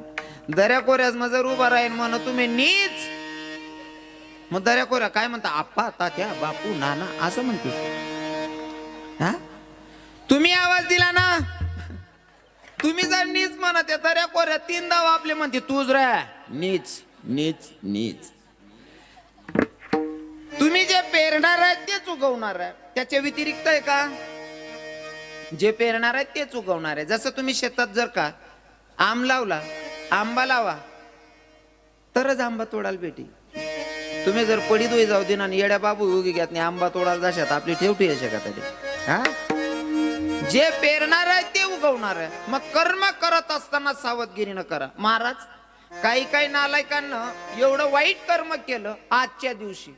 दर्या खोऱ्यात मग जर उभा राहील म्हण तुम्ही नीच मग दर्या खोऱ्या काय म्हणता आप्पा तात्या बापू नाना असं म्हणतेस हा तुम्ही आवाज दिला ना तुम्ही जर नीच म्हणत दर्या खोऱ्या 3दा आपले म्हणते तूच रे नीच नीच नीच तुम्ही जे पेरणार आहे तेच उगवणार आहे त्याच्या व्यतिरिक्त आहे का जे पेरणार आहे तेच उगवणार आहे जसं तुम्ही शेतात जर का आंब लावला आंबा लावा तरच आंबा तोडायला भेटी तुम्ही जर पडी दोई जाऊ दे ना येड्या बाबू उगी घेत नाही आंबा तोडायला जाशात आपली ठेवटी आहे का तरी हा जे पेरणार आहे ते उगवणार आहे मग कर्म करत असताना सावधगिरीनं करा महाराज काही नालायकांना एवढं वाईट कर्म केलं आजच्या दिवशी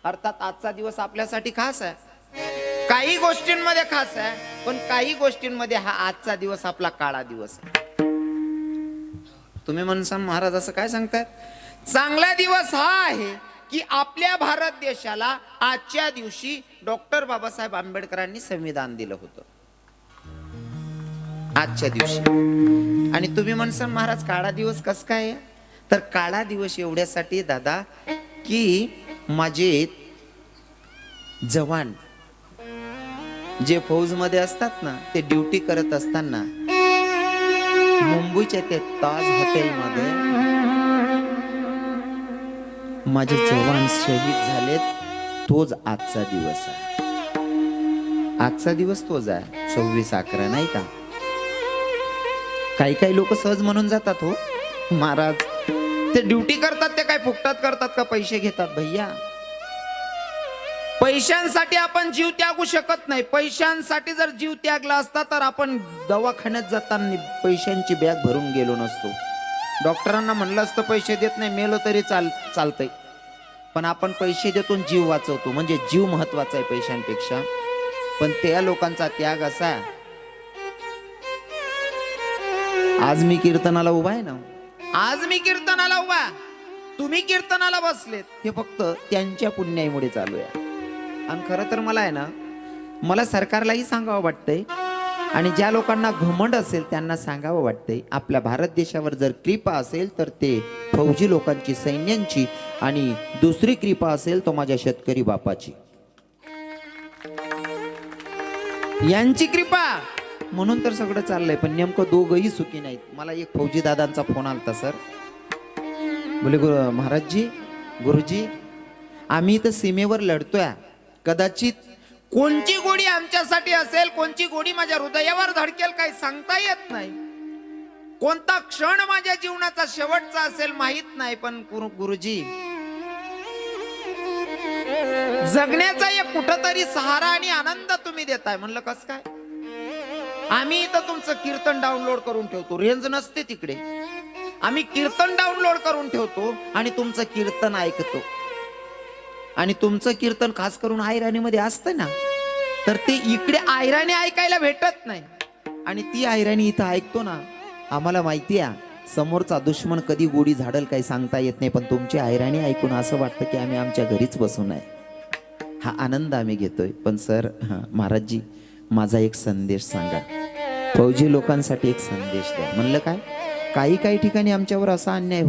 अर्थात आजचा दिवस आपल्यासाठी खास आहे काही गोष्टींमध्ये खास आहे पण काही गोष्टींमध्ये हा आजचा दिवस आपला काळा दिवस आहे तुम्ही म्हणसान महाराज असं काय सांगतायत चांगला दिवस हा आहे की आपल्या भारत देशाला आजच्या दिवशी डॉक्टर बाबासाहेब आंबेडकरांनी संविधान दिलं होतं आजच्या दिवशी आणि तुम्ही म्हणसान महाराज काळा दिवस कस काय तर काळा दिवस एवढ्यासाठी दादा की माझे जवान जे फौज मध्ये असतात ना ते ड्युटी करत असताना मुंबईच्या ते ताज हॉटेल मध्ये माझे जवान शहीद झालेत तोच आजचा दिवस आहे आजचा दिवस तोच आहे 26/11 नाही का काही लोक सहज म्हणून जातात हो महाराज ते ड्युटी करतात ते काय फुकटात करतात का पैसे घेतात भैया पैशांसाठी आपण जीव त्यागू शकत नाही पैशांसाठी जर जीव त्यागला असता तर आपण दवाखान्यात जाताना पैशांची बॅग भरून गेलो नसतो डॉक्टरांना म्हणलं असतं पैसे देत नाही मेलो तरी चालतंय पण आपण पैसे देतो जीव वाचवतो म्हणजे जीव महत्वाचा आहे पैशांपेक्षा पण त्या लोकांचा त्याग असा आज मी कीर्तनाला उभा आहे ना आज मी कीर्तनाला उभा तुम्ही कीर्तनाला बसलेत हे फक्त त्यांच्या पुण्याईमुळे चालू आहे आणि खरं तर मला आहे ना मला सरकारलाही सांगावं वाटतंय आणि ज्या लोकांना घमंड असेल त्यांना सांगावं वाटतंय आपल्या भारत देशावर जर कृपा असेल तर ते फौजी लोकांची सैन्यांची आणि दुसरी कृपा असेल तो माझ्या शेतकरी बापाची यांची कृपा म्हणून तर सगळं चाललंय पण नेमकं दोघंही सुखी नाहीत मला एक फौजी दादांचा फोन आलता सर बोले महाराजजी गुरुजी आम्ही तर सीमेवर लढतोय कदाचित कोणची गोडी आमच्यासाठी असेल कोणची गोडी माझ्या हृदयावर धडकेल काही सांगता येत नाही कोणता क्षण माझ्या जीवनाचा शेवटचा असेल माहित नाही पण गुरुजी जगण्याचा एक कुठंतरी सहारा आणि आनंद तुम्ही देताय म्हणलं कस काय आम्ही इथं तुमचं कीर्तन डाउनलोड करून ठेवतो रेंज नसते तिकडे आम्ही कीर्तन डाउनलोड करून ठेवतो आणि तुमचं कीर्तन ऐकतो आणि तुमचं कीर्तन खास करून आयराणीमध्ये असतं ना तर ते इकडे आयराणी ऐकायला भेटत नाही आणि ती आयराणी इथं ऐकतो ना आम्हाला माहिती आहे समोरचा दुश्मन कधी गोडी झाडल काही सांगता येत नाही पण तुमची आयराणी ऐकून असं वाटतं की आम्ही आमच्या घरीच बसून आहे हा आनंद आम्ही घेतोय पण सर महाराजजी माझा एक संदेश सांगा फौजी लोकांसाठी एक संदेश द्या म्हणलं काय काही ठिकाणी आमच्यावर असा अन्याय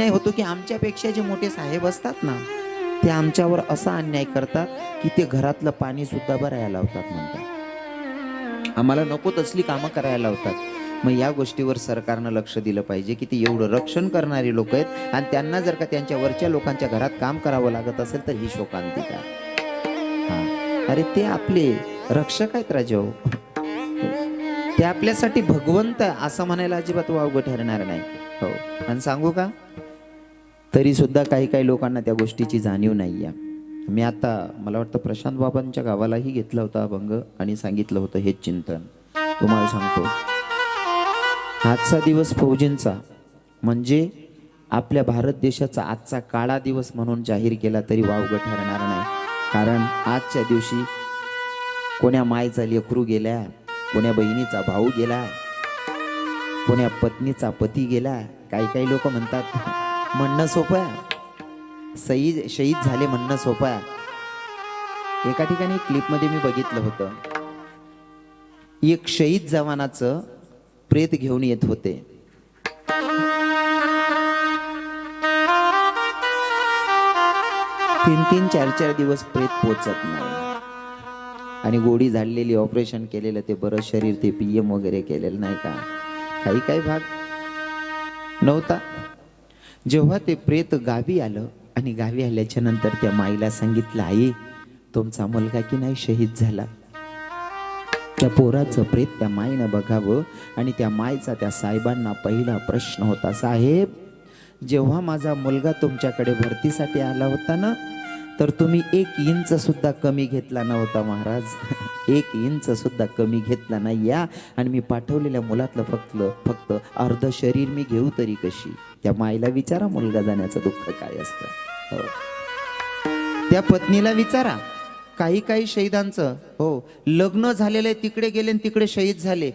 होतो की आमच्यापेक्षा जे मोठे साहेब असतात ना ते आमच्यावर असा अन्याय करतात की ते घरातलं पाणी सुद्धा भरायला लावतात म्हणतात आम्हाला नको तसली कामं करायला लावतात मग या गोष्टीवर सरकारनं लक्ष दिलं पाहिजे की ती एवढं रक्षण करणारी लोक आहेत आणि त्यांना जर का त्यांच्या वरच्या लोकांच्या घरात काम करावं लागत असेल तर ही शोकांतिका हा अरे ते आपले रक्षक आहेत राजाओ ते आपल्यासाठी भगवंत असं म्हणायला अजिबात वावगं ठरणार नाही. हो, आणि सांगू का, तरी सुद्धा काही काही लोकांना त्या गोष्टीची जाणीव नाही आहे. मी आता मला वाटतं प्रशांत बाबांच्या गावालाही घेतला होता अभंग आणि सांगितलं होतं हेच चिंतन. तुम्हाला सांगतो, आजचा दिवस फौजींचा म्हणजे आपल्या भारत देशाचा आजचा काळा दिवस म्हणून जाहीर केला तरी वावगं ठरणार नाही. कारण आजच्या दिवशी कोण्या मायचा लेकरू गेल्या, कोण्या बहिणीचा भाऊ गेला, कोण्या पत्नीचा पती गेला. काही काही लोक म्हणतात म्हणणं सोपं आहे, शहीद झाले म्हणणं सोपं आहे. एका ठिकाणी क्लिपमध्ये मी बघितलं होतं, एक शहीद जवानाचं प्रेत घेऊन येत होते. तीन 4 दिवस प्रेत पोचत नाही आणि गोडी झाडलेली, ऑपरेशन केलेलं ते बरं शरीर, ते PM वगैरे केलेलं नाही का, काही काही भाग नव्हता. जेव्हा ते प्रेत गावी आलं आणि गावी आल्याच्या नंतर त्या माईला सांगितलं, आई तुमचा मुलगा की नाही शहीद झाला. त्या पोराचं प्रेत त्या माईनं बघावं आणि त्या माईचा त्या साहेबांना पहिला प्रश्न होता, साहेब जेव्हा माझा मुलगा तुमच्याकडे भरतीसाठी आला होता ना, तर तुम्ही 1 इंच सुद्धा कमी घेतला नव्हता महाराज. 1 इंच सुद्धा कमी घेतला नाही या, आणि मी पाठवलेल्या मुलातलं फक्त अर्ध शरीर मी घेऊ तरी कशी. त्या माईला विचारा मुलगा जाण्याचं दुःख काय असतं. हो, त्या पत्नीला विचारा. काही काही शहीदांचं हो लग्न झालेलं आहे, तिकडे गेले आणि तिकडे शहीद झाले.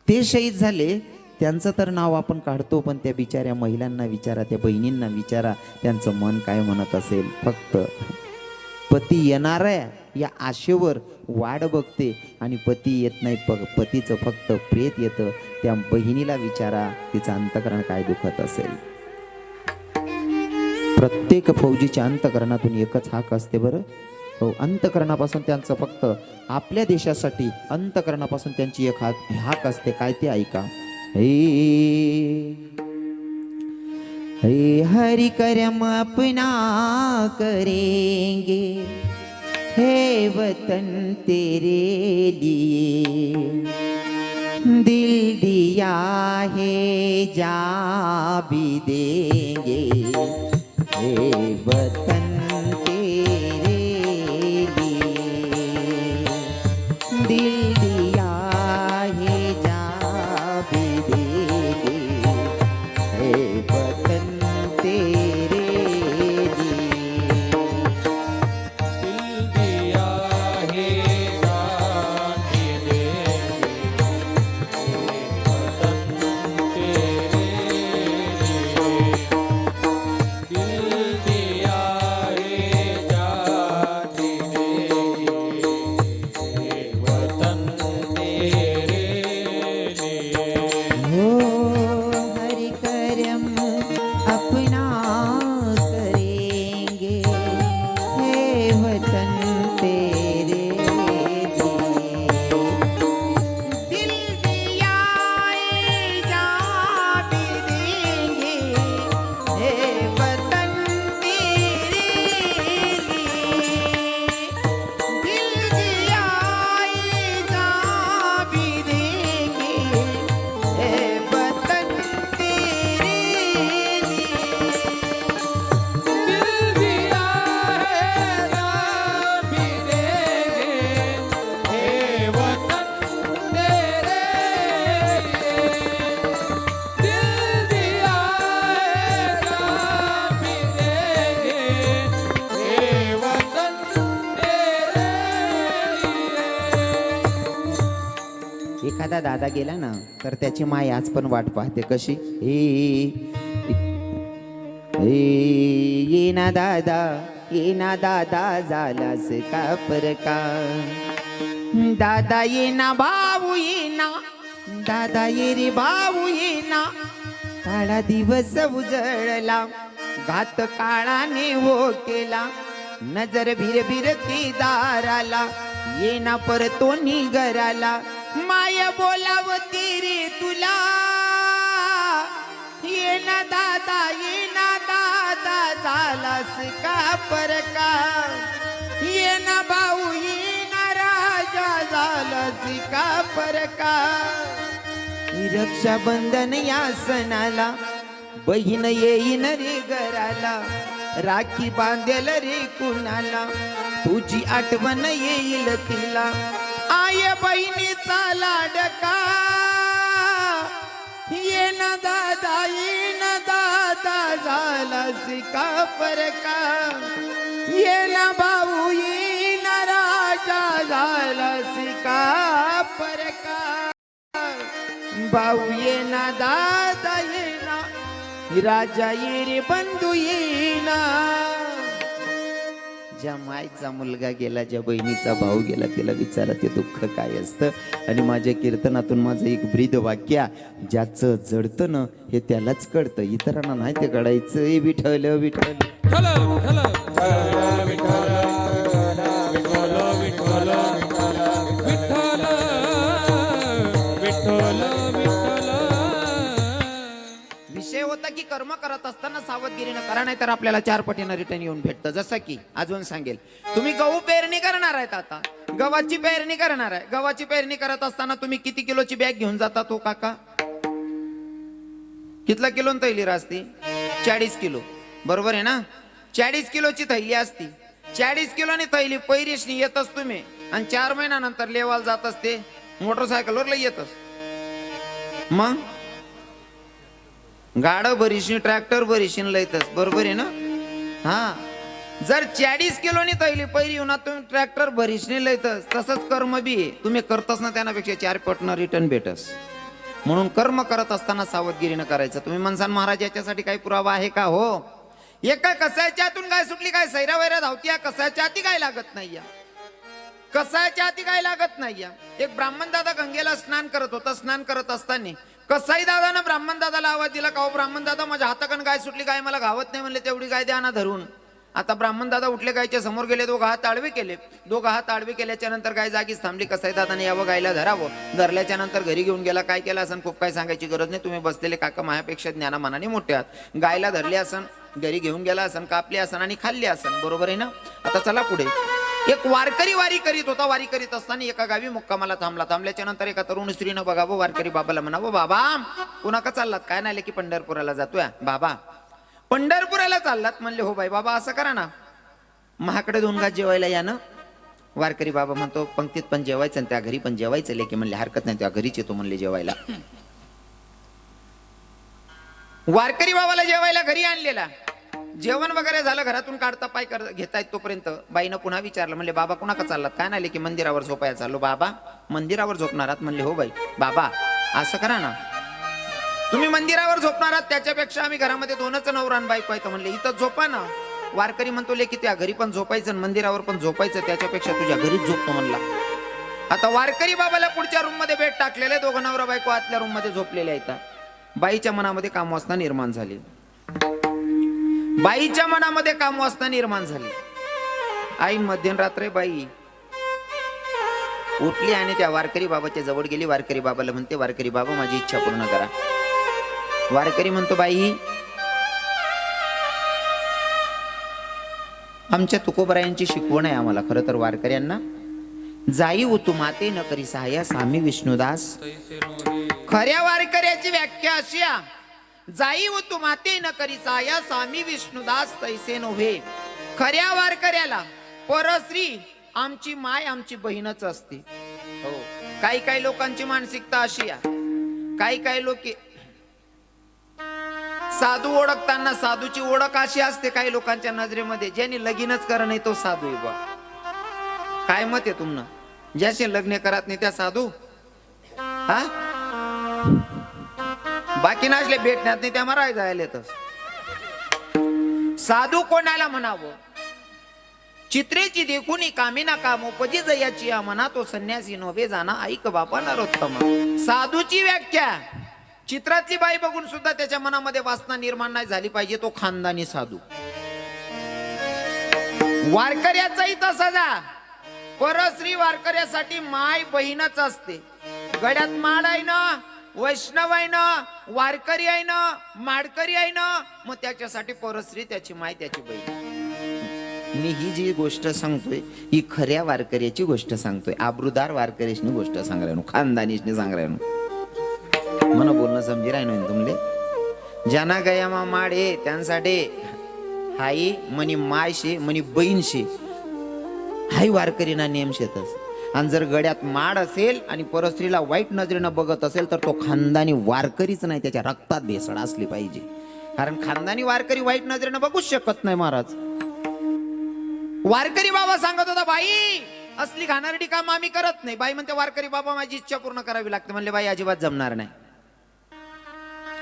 ते शहीद झाले त्यांचं तर नाव आपण काढतो, पण त्या बिचाऱ्या महिलांना विचारा, त्या बहिणींना विचारा, त्यांचं मन काय म्हणत असेल. फक्त पती येणार आहे या आशेवर वाट बघते आणि पती येत नाही, पतीचं फक्त प्रेत येतं. त्या बहिणीला विचारा तिचं अंतकरण काय दुखत असेल. प्रत्येक फौजीच्या अंतकरणातून एकच हाक असते बरं. हो, अंतकरणापासून त्यांचं फक्त आपल्या देशासाठी अंतकरणापासून त्यांची एक हाक असते. काय ते ऐका. हे हरि करम अपना करेंगे, हे वतन तेरे लिए दिल दिया है जा भी देंगे, हे वतन तेरे लिए दिल दिया है जा भी देंगे, हे वतन तेरे लिए. दिल दिया है जान भी देंगे, वतन तेरे लिए. दिल दिया है जान भी देंगे, वतन तेरे लिए. हो हरि करम अपना करेंगे, हे वतन तेरे लिए दिल दिया है जा भी देंगे, हे वतन तेरे लिए दिल दिया है जा भी देंगे, हे वतन तेरे लिए. दिल दिया है जान भी देंगे, हे वतन तेरे लिए. दिल दिया है जान भी देंगे, हे वतन तेरे लिए. एखादा दादा गेला ना तर त्याची माय आज पण वाट पाहते. कशी ये ना दादा झालास का परका, दादा ये ना भाऊ ये ना, दादा ये रे भाऊ ये ना. काळा दिवस उजळला, घात काळाने हो केला, नजर भिरभिरती दाराला, ये ना परतोनी घराला. माया बोलावती रे तुला, ये ना दादा झालास का परका, ये ना भाऊ ये ना राजा झाला सिका परका रक्षाबंधन या सणाला बहीण येईन रे घराला राखी बांधेल रे कुणाला तुझी आठवण येईल तिला आय बहिणीचा लाडका ये न दादा झाला सिका परका ये न भाऊ ये न राजा झाला सिका परका भाऊ ये ना दादा ये ना राजा ये रे बंधू ये ना ज्या मायचा मुलगा गेला ज्या बहिणीचा भाऊ गेला तिला विचारा ते दुःख काय असतं. आणि माझ्या कीर्तनातून माझं एक ब्रीद वाक्य ज्याचं जडतं ना हे त्यालाच कळतं इतरांना नाही ते कळायचं. ए विठ्ठल विठ्ठल विषय होता की कर्म करत असताना सावधगिरीनं करा नाही तर आपल्याला 4 पटीनं रिटर्न येऊन भेटतं. जसं की अजून सांगेल तुम्ही गहू पेरणी करणार आहेत आता गव्हाची पेरणी करणार आहे. गव्हाची पेरणी करत असताना तुम्ही किती किलोची बॅग घेऊन जाता तो काका कितला किलो थैली असती 40 किलो बरोबर आहे ना 40 किलोची थैली असती 40 किलोनी थैली पैरीशनी येतच तुम्ही आणि 4 महिन्यानंतर लेवाल जात असते मोटरसायकलवर येतच मग गाडं भरीशी ट्रॅक्टर भरीशीन लयतस बरोबर आहे ना. हा जर 40 किलोनी थैली पैरी येऊन तुम्ही ट्रॅक्टर भरीशने लयतस तसंच कर्म बी आहे. तुम्ही करतस ना त्यापेक्षा 4 पटनं रिटर्न भेटस. म्हणून कर्म करत असताना सावधगिरीनं करायचं. तुम्ही म्हणसान महाराज याच्यासाठी काही पुरावा आहे का हो एका कसायच्या आतून काय सुटली काय सैरा वैरा धावती कसायच्या आती काय लागत नाही कसायच्या आती काय लागत नाही. एक ब्राह्मण दादा गंगेला स्नान करत होता. स्नान करत असताना कसाई दादानं ब्राह्मण दादाला आवाज दिला का हो ब्राह्मण दादा माझ्या हाताकडून गाय सुटली गाय मला गावत नाही म्हणले तेवढी गाय द्या ना धरून. आता ब्राह्मण दादा उठले गायच्या समोर गेले 2 हात आडवे केले 2 हात आडवे केल्याच्या नंतर गाय जागीच थांबली. कसाई दादाने यावं गायला धरावं धरल्याच्या नंतर घरी घेऊन गेला. काय केलं असं खूप काय सांगायची गरज नाही. तुम्ही बसलेले काका माझ्यापेक्षा ज्ञानामानाने मोठे आहात. गायला धरले असन घरी घेऊन गेला असन कापले असन आणि खाल्ले असन बरोबर आहे ना. आता चला पुढे एक वारकरी वारी करीत होता. वारी करीत असताना एका गावी मुक्कामाला थांबला. थांबल्याच्या नंतर एका तरुण स्त्रीनं बघावं वारकरी बाबाला म्हणावं बाबा कुणाका चाललात काय नाही की पंढरपुराला जातोय बाबा पंढरपुराला चाललात म्हणले हो बाई बाबा असं करा ना महाकडे 2 घास जेवायला या ना. वारकरी बाबा म्हणतो पंक्तीत पण जेवायचं आणि त्या घरी पण जेवायचं लेकी म्हणले हरकत नाही त्या घरीच येतो म्हणले जेवायला. वारकरी बाबाला जेवायला घरी आणलेला जेवण वगैरे झालं घरातून काढता पाय घेतायत तोपर्यंत बाईनं पुन्हा विचारलं म्हणले बाबा कुणाका चाललात काय नाही की मंदिरावर झोपायला चाललो. बाबा मंदिरावर झोपणारात म्हणले हो बाई बाबा असं करा ना तुम्ही मंदिरावर झोपणार आहात त्याच्यापेक्षा आम्ही घरामध्ये 2च नवरा आणि बायको आहेत म्हणले इथं झोपा ना. वारकरी म्हणतो की त्या घरी पण झोपायचं मंदिरावर पण झोपायचं त्याच्यापेक्षा तुझ्या घरीच झोपतो म्हणला. आता वारकरी बाबाला पुढच्या रूम मध्ये बेड टाकलेले 2 नवरा बायको आतल्या रूम मध्ये झोपलेले आहेत. बाईच्या मनामध्ये कामवासना निर्माण झाली. बाईच्या मनामध्ये कामवासना निर्माण झाली. आई मध्यरात्री बाई उठली आणि त्या वारकरी बाबाच्या जवळ गेली. वारकरी बाबाला म्हणते वारकरी बाबा माझी इच्छा पूर्ण करा. वारकरी म्हणतो बाई आमच्या तुकोबरायांची शिकवण आहे आम्हाला खरं तर वारकऱ्यांना जाई उतू माते न करी सहाय्या स्वामी विष्णुदास. खऱ्या वारकऱ्याची व्याख्या अशी जाई उतू माते न करी सहाय्या स्वामी विष्णुदास तैसे नव्हे. खऱ्या वारकऱ्याला परश्री आमची माय आमची बहीणच असते. हो काही लोकांची मानसिकता अशी आहे काही लोक साधू ओळखताना साधूची ओळख अशी असते काही लोकांच्या नजरेमध्ये ज्यांनी लगीनच करा नाही तो साधू आहे बा. काय मत आहे तुमनं ज्याशी लग्न करत नाही त्या साधू हा बाकी नसले भेटण्यात नाही त्या मराय जायला येतच. साधू कोणाला म्हणावं चित्रेची देखून कामिना काम उपजी जयाची मना तो संन्यासी नव्हे जाना ऐक बापा नरोत्तम. साधूची व्याख्या चित्रातली बाई बघून सुद्धा त्याच्या मनामध्ये वासना निर्माण नाही झाली पाहिजे तो खानदानी साधू. वारकऱ्याचाही तसा जा परश्री वारकऱ्यासाठी माय बहीणच असते. गड्यात माड आहे ना वैष्णव आहे ना वारकरी आहे ना माडकरी आहे ना मग त्याच्यासाठी परश्री त्याची माय त्याची बहीण. मी ही जी गोष्ट सांगतोय ही खऱ्या वारकऱ्याची गोष्ट सांगतोय. आबरूदार वारकऱ्याची गोष्ट सांग राहिनो, खानदानीशने सांग राहिनो. मला बोलणं समजी राहिनो तुमले. ज्यांना गयामा माडे त्यांसाठी हाई मनी माय शे मनी बहीण शे, हाई वारकरीना नेम शेतस. आणि जर गड्यात माड असेल आणि परस्त्रीला वाईट नजरेनं बघत असेल तर तो खानदानी वारकरीच नाही, त्याच्या रक्तात भेसळ असली पाहिजे. कारण खानदानी वारकरी वाईट नजरेनं बघूच शकत नाही महाराज. वारकरी बाबा सांगत होता, बाई असली घाणेरडी काम आम्ही करत नाही. बाई म्हणते, वारकरी बाबा माझी इच्छा पूर्ण करावी लागते. म्हणले, बाई अजिबात जमणार नाही.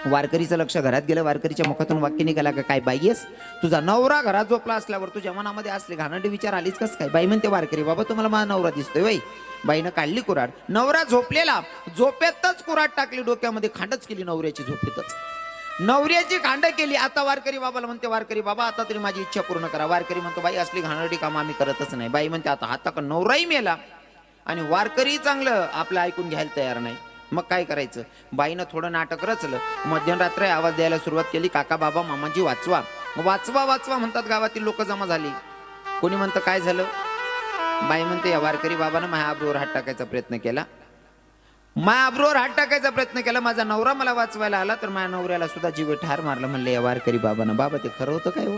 वारकरीचं लक्ष घरात गेलं. वारकरीच्या मुखातून वाक्य निघाला का, काय बाई आहेस, तुझा नवरा घरात झोपला असल्यावर तुझ्या मनामध्ये असले घाणेरडे विचार आलीच कस काय. बाई म्हणते, वारकरी बाबा तुम्हाला माझा नवरा दिसतोय. बाई बाईनं काढली कुऱ्हाड. नवरा झोपलेला, झोपेतच कुऱ्हाड टाकली डोक्यामध्ये, खांडच केली नवऱ्याची झोपेतच. नवऱ्याची खांड केली. आता वारकरी बाबाला म्हणते, वारकरी बाबा आता तरी माझी इच्छा पूर्ण करा. वारकरी म्हणतो, बाई असली घाणेरडी काम आम्ही करतच नाही. बाई म्हणते, आता हाता का नवराही मेला आणि वारकरी चांगलं आपलं ऐकून घ्यायला तयार नाही. मग काय करायचं. बाईनं थोडं नाटक रचलं. मध्यरात्री आवाज द्यायला सुरुवात केली, काका बाबा मामाजी वाचवा. वाचवा वाचवा म्हणतात. गावातील लोक जमा झाली. कोणी म्हणतं काय झालं. बाई म्हणते, या वारकरी बाबानं माझ्या आबरूवर हात टाकायचा प्रयत्न केला. माझ्या आबरूवर हात टाकायचा प्रयत्न केला. माझा नवरा मला वाचवायला आला तर माझ्या नवऱ्याला सुद्धा जीव ठार मारलं. म्हणले या वारकरी बाबानं. बाबा ते खरं होतं काय हो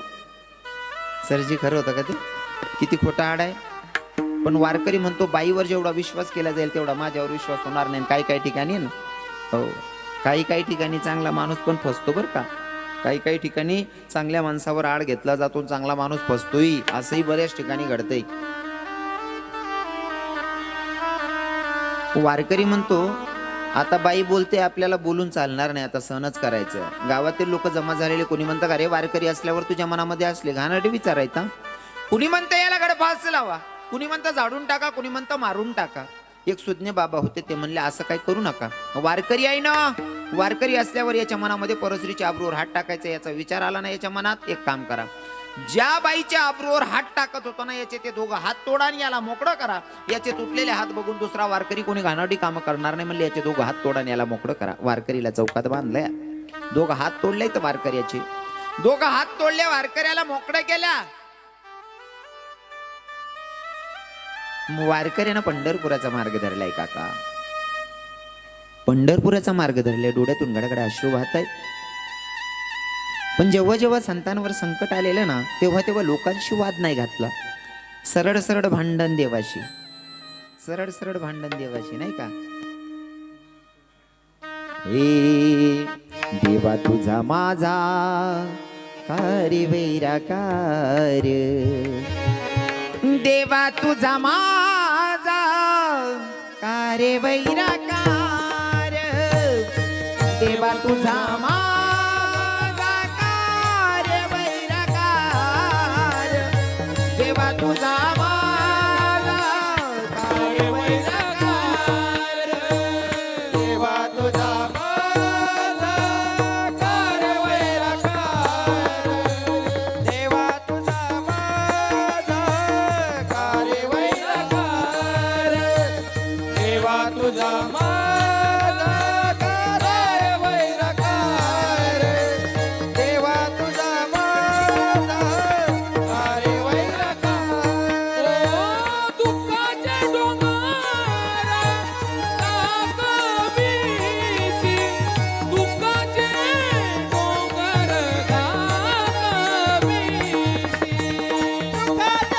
सरजी, खरं होतं का ते. किती खोटा आड आहे. पण वारकरी म्हणतो, बाईवर जेवढा विश्वास केला जाईल तेवढा माझ्यावर विश्वास होणार नाही. काही काही ठिकाणी ना, हो काही काही ठिकाणी चांगला माणूस पण फसतो बरं का. काही काही ठिकाणी चांगल्या माणसावर आड घेतला जातो, चांगला माणूस फसतोय. असंही बऱ्याच ठिकाणी घडतंय. वारकरी म्हणतो, आता बाई बोलते आपल्याला बोलून चालणार नाही, आता सहनच करायचं. गावातील लोक जमा झालेले. कोणी म्हणतं, अरे वारकरी असल्यावर तुझ्या मनामध्ये असले घाणेरडे विचारायचा. कुणी म्हणतं याला गडफास लावा, कुणी म्हणतं झाडून टाका, कुणी म्हणतं मारून टाका. एक सुज्ञ बाबा होते, ते म्हणले असं काही करू नका. वारकरी आहे ना, वारकरी असल्यावर याच्या मनामध्ये परस्त्रीच्या आबरूवर हात टाकायचा याचा विचार आला ना याच्या मनात, एक काम करा. ज्या बाईच्या आबरूवर हात टाकत होता ना याचे ते दोघं हात तोडा आणि याला मोकळं करा. याचे तुटलेले हात बघून दुसरा वारकरी कोणी घाणेरडी कामं करणार नाही. म्हणले याचे दोघं हात तोडा आणि याला मोकळं करा. वारकरीला चौकात बांधलंय. दोघं हात तोडले तर वारकऱ्याचे दोघं हात तोडले, वारकऱ्याला मोकळं केल्या. वारकऱ्यानं पंढरपुराचा मार्ग धरलाय काका. पंढरपुराचा मार्ग धरलाय. डोळ्यातून गडगड अश्रू वाहत आहेत. पण जेव्हा जेव्हा संतांवर संकट आलेलं ना तेव्हा तेव्हा लोकांशी वाद नाही घातला. सरळ सरळ भांडण देवाशी, सरळ सरळ भांडण देवाशी, नाही का. हे देवा तुझा माझा कारी वैराकार, देवा तुझा माझा कारे वैराकार, देवा तुझा माझा कारे वैराकार, देवा तुझा माझा कारे वैराकार, देवा तुझा माझा कार्य वैराकार, देवा तुझा माझा कार्य वैराकार, देवा तुझा माझा कार्य वैराकार, देवा तुझा माझा कार्य वैराकार. दुःखाचे डोंगर गागविसी, दुःखाचे डोंगर गागविसी, दुःखाच्या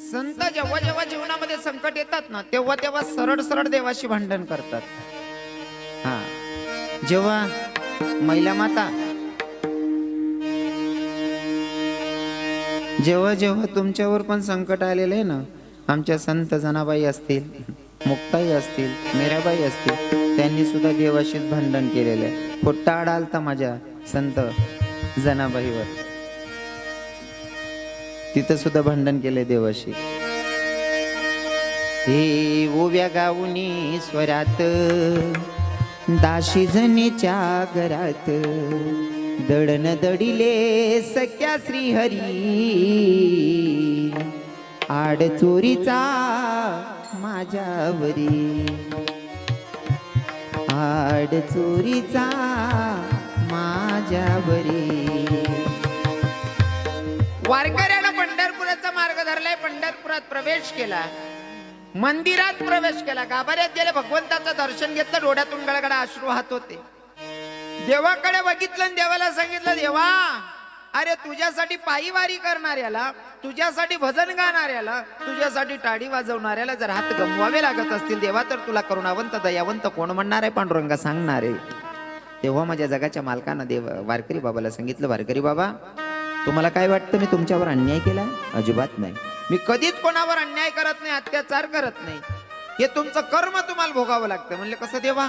संत जेव्हा जेव्हा जीवनामध्ये संकट येतात ना तेव्हा तेव्हा सरळ सरळ देवाशी भांडण करतात. हा, जेव्हा महिला माता जेव्हा जेव्हा तुमच्यावर पण संकट आलेलं आहे ना, आमच्या संत जनाबाई असतील, मुक्ताई असतील, मीराबाई असतील, त्यांनी सुद्धा देवाशीच भांडण केलेलं आहे. खोटा आडा आलता माझ्या संत जनाबाईवर, तिथं सुद्धा भांडण केलंय देवाशी. हे ओव्या गाऊनी स्वरात दाशी जनीच्या घरात दडन दडिले सख्या श्रीहरी आड चोरीचा माझ्यावरी आड चोरीचा माझ्यावरी. वारकऱ्यानं पंढरपुराचा मार्ग धरलाय, पंढरपुरात प्रवेश केला, मंदिरात प्रवेश केला, गाभाऱ्यात गेले, भगवंताचं दर्शन घेतलं, डोळ्यातून गळगळा अश्रू वाहत होते. देवाकडे बघितलं आणि देवाला सांगितलं, देवा अरे तुझ्यासाठी पायी वारी करणाऱ्याला, तुझ्यासाठी भजन गाणाऱ्याला, तुझ्यासाठी टाळी वाजवणाऱ्याला जर हात गमवावे लागत असतील देवा, तर तुला करुणावंत दयावंत कोण म्हणणार आहे पांडुरंगा सांगणार आहे. तेव्हा माझ्या जगाच्या मालकानं देव वारकरी बाबाला सांगितलं, वारकरी बाबा तुम्हाला काय वाटतं मी तुमच्यावर अन्याय केला? अजिबात नाही, मी कधीच कोणावर अन्याय करत नाही, अत्याचार करत नाही, हे तुमचं कर्म तुम्हाला भोगावं लागतं. म्हणले कसं देवा?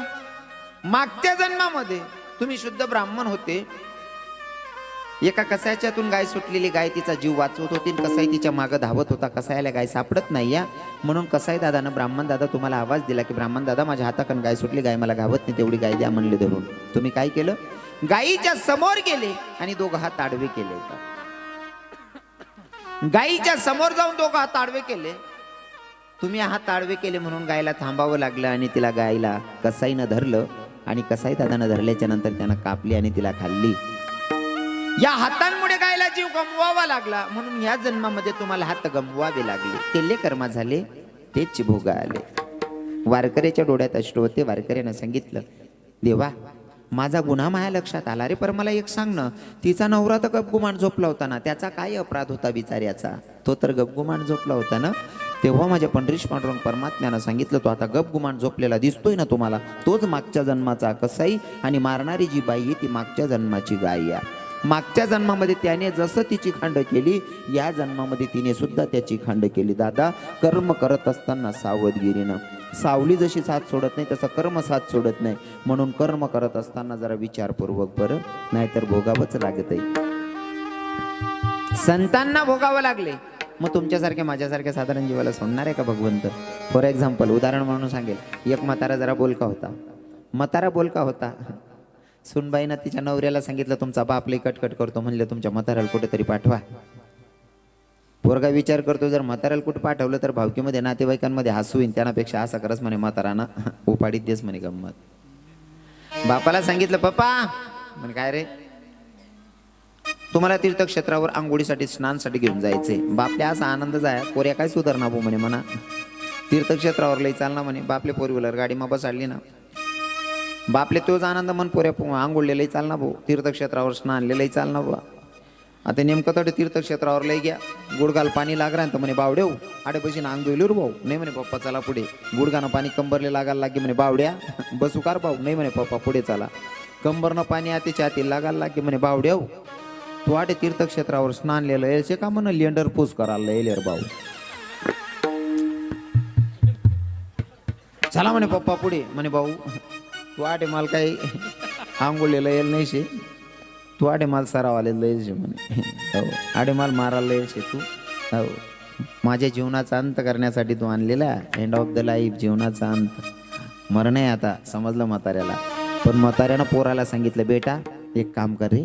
मागच्या जन्मामध्ये तुम्ही शुद्ध ब्राह्मण होते, एका कसायच्यातून गाय सुटलेली गाय तिचा जीव वाचवत होती, कसाई तिच्या मागं धावत होता, कसायला गाय सापडत नाही या, म्हणून कसाई दादानं ब्राह्मण दादा तुम्हाला आवाज दिला की ब्राह्मण दादा माझ्या हाताकडून गाय सुटली, गाय मला गावत नाही, तेवढी गाय द्या म्हणले धरून. तुम्ही काय केलं? गायीच्या समोर गेले आणि दोघं हात आडवे केले. गायीच्या समोर जाऊन दोघं हात आडवे केले. तुम्ही हात आडवे केले म्हणून गायला थांबावं लागलं आणि तिला गायला कसाईनं धरलं आणि कसाई दादानं धरल्याच्या नंतर त्यानं कापली आणि तिला खाल्ली. या हातांमुळे गायला जीव गमवावा लागला, म्हणून या जन्मामध्ये तुम्हाला हात गमवावे लागले. केले कर्म झाले तेच भोग आले. वारकऱ्याच्या डोळ्यात अश्रू होते. वारकऱ्यानं सांगितलं, देवा माझा गुन्हा माझ्या लक्षात आला रे, पर मला एक सांग ना, तिचा नवरा तर गपगुमान झोपला होता ना, त्याचा काय अपराध होता बिचाऱ्याचा? तो तर गपगुमान झोपला होता ना. तेव्हा माझ्या पंढरीश पांडुरंग परमात्म्यानं सांगितलं, तो आता गपगुमान झोपलेला दिसतोय ना तुम्हाला, तोच मागच्या जन्माचा कसाई आणि मारणारी जी बाई आहे ती मागच्या जन्माची गाय आहे. मागच्या जन्मामध्ये त्याने जसं तिची खांड केली, या जन्मामध्ये तिने सुद्धा त्याची खांड केली. दादा कर्म करत असताना सावधगिरीनं, सावली जशी साथ सोडत नाही तसं कर्म साथ सोडत नाही, म्हणून कर्म करत असताना जरा विचारपूर्वक बरं, नाहीतर भोगावंच लागत आहे. संतांना भोगावं लागले, मग तुमच्यासारख्या माझ्यासारख्या साधारण जीवाला सोडणार आहे का भगवंत? फॉर एक्झाम्पल उदाहरण म्हणून सांगेल, एक म्हातारा जरा बोलका होता. म्हातारा बोलका होता, सुनबाईनं तिच्या नवऱ्याला सांगितलं तुमचा बाप लई कटकट करतो, म्हणले तुमच्या म्हाताऱ्याला कुठेतरी पाठवा. पोरगा विचार करतो, जर म्हाताऱ्याला कुठे पाठवलं तर भावकीमध्ये नातेवाईकांमध्ये हसू येईन, त्यापेक्षा असं करच म्हणे म्हातारानं उपाडीत देस म्हणे गंमत. बापाला सांगितलं, पप्पा म्हणे काय रे, तुम्हाला तीर्थक्षेत्रावर आंघोळीसाठी स्नानसाठी घेऊन जायचे. बापले असा आनंद जाय, पोऱ्या काय सुधारणा भाऊ म्हणे म्हणा, तीर्थक्षेत्रावर लई चालना म्हणे. बापले फोर व्हीलर गाडी मग बसाडली ना, बापले तोच आनंद मन पोऱ्या आंघोळलेलंही चालना भाऊ, तीर्थक्षेत्रावर स्नानलेलंही चालना बा. आता नेमकं तडे तीर्थक्षेत्रावर लई घ्या, गुडघाल पाणी लागला तर म्हणे बावड्या आडे बशी अंग धुईल भाऊ. नाही म्हणे पप्पा चला पुढे, गुडघानं पाणी कंबरले लागायला लागे म्हणे बावड्या, बसू कार भाऊ. नाही म्हणे पप्पा पुढे चला, कंबरनं पाणी आतीच्या हाती लागायला लागे म्हणे बावड्या तू आडे तीर्थक्षेत्रावर स्नानलेलं यायचे का म्हणे लिंडर पूस करायला येईल भाऊ. चला म्हणे पप्पा पुढे, म्हणे भाऊ तू आडे माल काही आंघोळलेलं येईल नाही शे, तू आडे माल सरावालेलं येईल म्हणे. हो आडे माल मारायला येईल शे तू. हो माझ्या जीवनाचा अंत करण्यासाठी तू आणलेला, एंड ऑफ द लाईफ, जीवनाचा अंत, मरण आहे आता, समजलं म्हाताऱ्याला. पण म्हाताऱ्यानं पोराला सांगितलं, बेटा एक काम कर रे.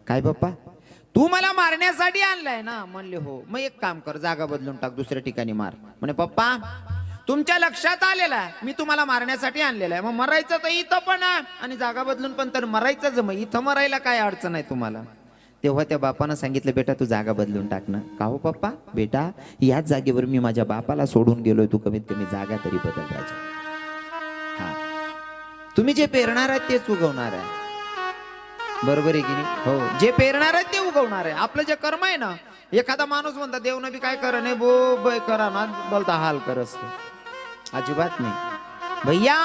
काय पप्पा? तू मला मारण्यासाठी आणलाय ना? म्हणले हो. मग एक काम कर, जागा बदलून टाक, दुसऱ्या ठिकाणी मार. म्हणे पप्पा तुमच्या लक्षात आलेला आहे मी तुम्हाला मारण्यासाठी आणलेला आहे, मग मरायचं तर इथं पण आहे आणि जागा बदलून पण तर मरायचंच, मग इथं मरायला काय अडचण आहे तुम्हाला? तेव्हा त्या बापानं सांगितलं, बेटा तू जागा बदलून टाक ना. का हो पप्पा? बेटा याच जागेवर मी माझ्या बापाला सोडून गेलोय, तू कमीत कमी जागा तरी बदल राजा. हा तुम्ही जे पेरणार आहे तेच उगवणार आहे, बरोबर आहे की नाही? हो जे पेरणार आहे ते उगवणार आहे. आपलं जे कर्म आहे ना एखादा माणूस म्हणता देव नबी काय करा नाही बो बै करा ना बोलता हाल करस अजिबात नाही भैया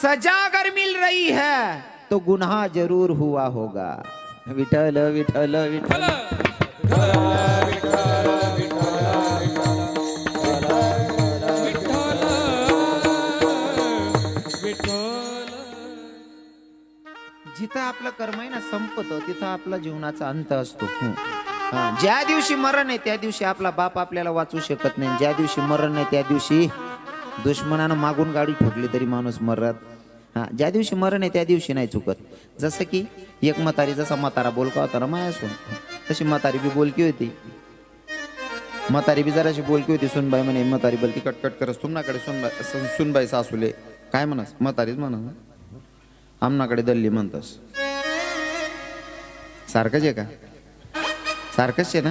सजा अगर मिल रही है तो गुनाह जरूर हुआ होगा विठल विठल विठल जिथं आपलं कर्म आहे ना संपतं तिथं आपला जीवनाचा अंत असतो ज्या दिवशी मरण आहे त्या दिवशी आपला बाप आपल्याला वाचू शकत नाही ज्या दिवशी मरण नाही त्या दिवशी दुश्मनानं मागून गाडी ठोकली तरी माणूस मरत ज्या दिवशी मरण आहे त्या दिवशी नाही चुकत जसं की एक म्हातारी जसा म्हातारा बोलका होता ना मायासून तशी म्हातारी बी बोलकी होती म्हातारी बी जराशी बोलकी होती सुनबाई म्हणे म्हातारी बोलती कटकट करस तुम्हाकडे सुनबाई सासूले काय म्हणस म्हातारीच म्हणा आमनाकडे दल्ली म्हणतस सारखंच आहे का सारखंच आहे ना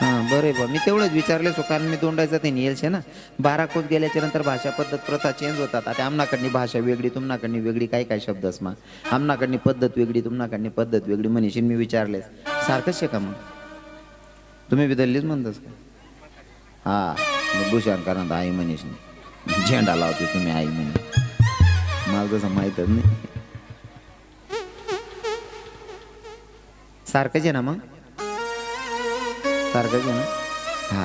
हां बरे बा मी तेवढंच विचारले सो कारण मी दोंडायचा ते नियल्स आहे ना 12 कोस गेल्याच्या नंतर भाषा पद्धत प्रथा चेंज होतात आता आमनाकडनी भाषा वेगळी तुम्हाकडनी वेगळी काय काय शब्द असमा आमनाकडनी पद्धत वेगळी तुम्हाकडनी पद्धत वेगळी म्हणशील मी विचारले सारखंच आहे का मग तुम्ही बी दल्लीच म्हणतस का हा मग भूषण कारण आई म्हणीश झेंडा लावते तुम्ही आई म्हणे मला तसं माहीतच नाही सारखंच आहे ना मग सारखंच आहे ना हा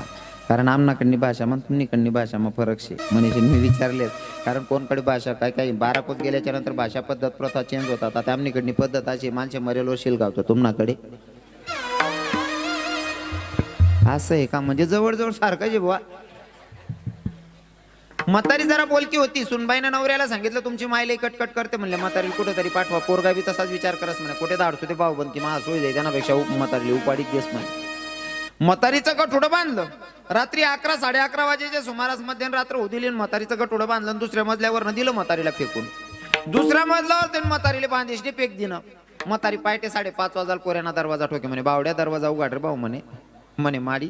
कारण आमनाकडनी भाषा मग तुम्हीकडनी भाषा मग फरक शे म्हणेशी मी विचारले कारण कोणकडे भाषा काय काय 12 कोस गेल्याच्या नंतर भाषा पद्धत प्रथा चेंज होतात आता आमनीकडनी पद्धत अशी माणसे मरेलो शिलगावतो तुम्हाकडे असं आहे का म्हणजे जवळजवळ सारखंच आहे बुवा म्हातारी जरा बोलकी होती सुनबाईनं नवऱ्याला सांगितलं तुमची मायला कटकट करते म्हणले म्हातारी कुठेतरी पाठवा पोरगा बी तसाच विचार करस म्हणे कुठे दाडसू ते भाऊ बनती मा सोय जाई त्यापेक्षा म्हातारी उपाडीत देस म्हणे म्हातारीचं गठुडं बांधलं रात्री 11 11:30 वाजेच्या सुमारास मध्यरात्र होती म्हातारीचं गठुडं बांधलं आणि दुसऱ्या मजल्यावर दिलं म्हातारीला फेकून दुसऱ्या मजल्यावर त्यांनी म्हातारीला बांधीशने फेक दिनं म्हातारी पायटे 5:30 वाजाल कोऱ्याना दरवाजा ठोके म्हणे बावड्या दरवाजा उघाड रे भाऊ म्हणे म्हणे माडी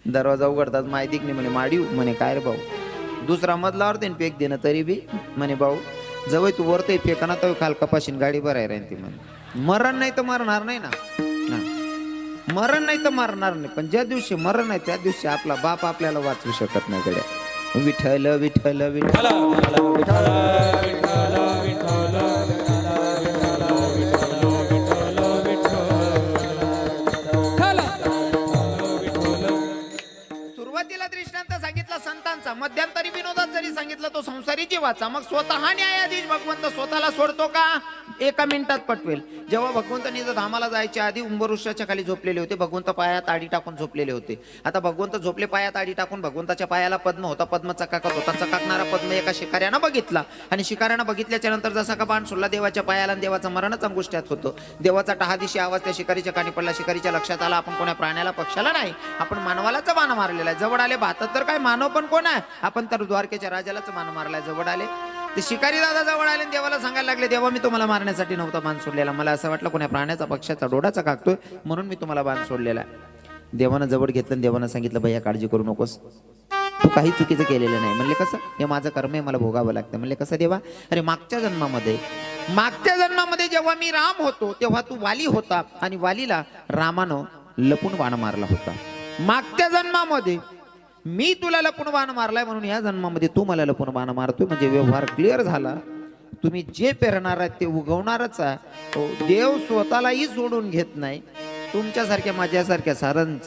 दरवाजा उघडतात माहिती नाही म्हणे माडी म्हणे काय रे भाऊ दुसरा मजलावर त्यांनी फेक देणं तरी बी म्हणे भाऊ जवळ तू वरते फेकना तर खाल कपाशीन गाडी भराय राहील ती म्हणे मरण नाही तर मरणार नाही ना मरण नाही तर मरणार नाही पण ज्या दिवशी मरण आहे त्या दिवशी आपला बाप आपल्याला वाचवू शकत नाही गड्या विठ्ठल विठ्ठल विठ्ठल सुरुवातीला दृष्टांत सांगितला संतांचा मध्यंतरी विनोदात जरी सांगितलं तो संसारी जीवाचा मग स्वतः न्यायाधीश भगवंत स्वतःला सोडतो का 1 मिनिटात पटवेल जेव्हा भगवंत निज धामाला जायच्या आधी उंबरवृक्षाच्या खाली झोपलेले होते भगवंत पायात आडी टाकून झोपलेले होते आता भगवंत झोपले पायात आडी टाकून भगवंताच्या पायाला पद्म होता पद्म चकाकत होता चकाकणारा पद्म एका शिकाऱ्यानं बघितला आणि शिकाऱ्यानं बघितल्याच्या नंतर जसा का बाण सोडला देवाच्या पायाला आणि देवाचं मरणच अंगुष्ट्यात होतं देवाचा टहादिशी आवाज त्या शिकारीच्या कानी पडला शिकारीच्या लक्षात आला आपण कोणा प्राण्याला पक्षाला नाही आपण मानवालाच बाण मारलेला आहे जवळ आले भातात तर काय मानव पण कोण आहे आपण तर द्वारकेच्या राजालाच बाण मारलाय जवळ आले ते शिकारी दादा जवळ आले देवाला सांगायला लागले देवा मी तुम्हाला मारण्यासाठी नव्हता बाण सोडलेला मला असं वाटलं कोणा प्राण्याचा पक्षाचा डोडाचा काकतोय म्हणून मी तुम्हाला बाण सोडलेला देवानं जवळ घेतलं आणि देवानं सांगितलं भैया काळजी करू नकोस तू काही चुकीचं केलेलं नाही म्हणले कसं हे माझं कर्म आहे मला भोगावं लागतं म्हणले कसं देवा अरे मागच्या जन्मामध्ये जेव्हा मी राम होतो तेव्हा तू वाली होता आणि वालीला रामानं लपून बाण मारला होता मागच्या जन्मामध्ये मी तुला लपून बाण मारलाय म्हणून या जन्मामध्ये तू मला लपून बाण मारतोय म्हणजे व्यवहार क्लिअर झाला तुम्ही जे पेरणार आहेत ते उगवणारच आहे देव स्वतःलाही सोडून घेत नाही तुमच्यासारख्या माझ्यासारख्या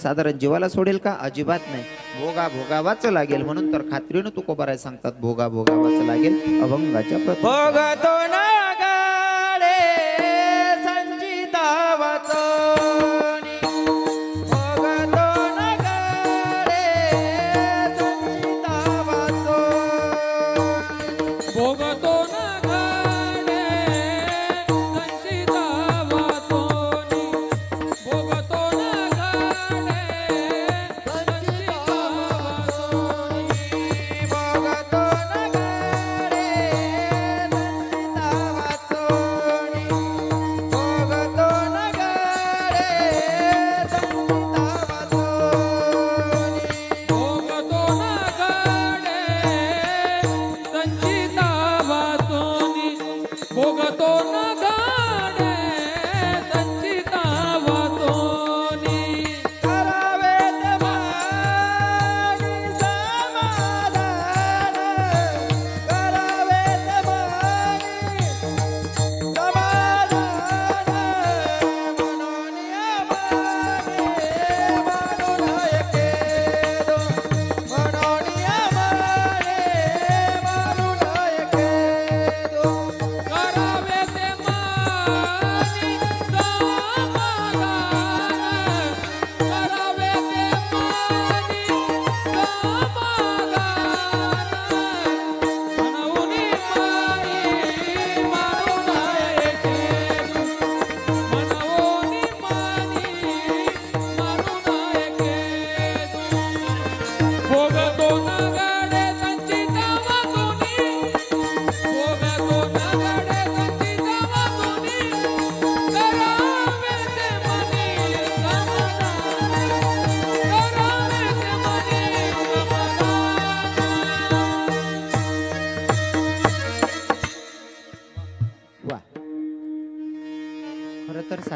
साधारण जीवाला सोडेल का अजिबात नाही भोगावाच लागेल म्हणून तर खात्रीनं तुकोबाराय सांगतात भोगावाच लागेल अभंगाच्या भोगतो ना गाडे संचिता वाचोनी भोगतो ना गाडे संचिता वाचोनी भोगतो ना गाडे संचिता वाचोनी भोगतो ना गाडे संचिता वाचोनी भोगतो ना गाडे संचिता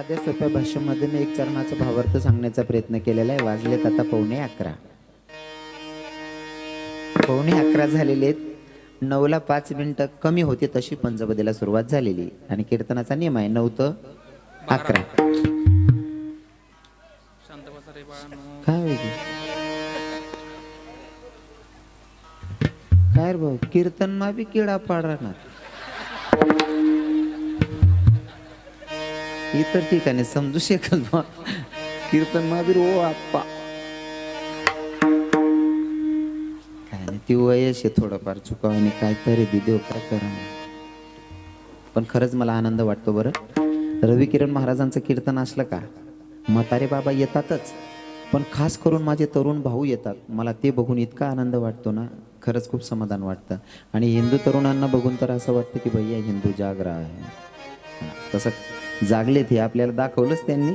साध्या सोप्या भाषेमध्ये मी एक चरणाचा भावार्थ सांगण्याचा प्रयत्न केलेला आहे. वाजलेत आता 11:15. 11:15 झालेले आहेत. 9ला 5 मिनिटं कमी होते तशी पंचपदीला सुरुवात झालेली आणि कीर्तनाचा नियम आहे 9 ते 11. शांत बसा रे बाळांनो. काय होईल काय रे भाऊ, कीर्तन मा बी किडा पाड राहणार. इतर ठिकाणी समजू शकल बा, कीर्तन मा बी ओ आप्पा काय नाही, ती वयस आहे थोडंफार चुकावणे काय तरी देव काय करा. पण खरंच मला आनंद वाटतो बरं. रवी किरण महाराजांचं कीर्तन असलं का म्हातारे बाबा येतातच, पण खास करून माझे तरुण भाऊ येतात. मला ते बघून इतका आनंद वाटतो ना, खरंच खूप समाधान वाटतं. आणि हिंदू तरुणांना बघून तर असं वाटतं की भैया हिंदू जाग रहा आहे. तसं जागलेत हे आपल्याला दाखवलंच त्यांनी.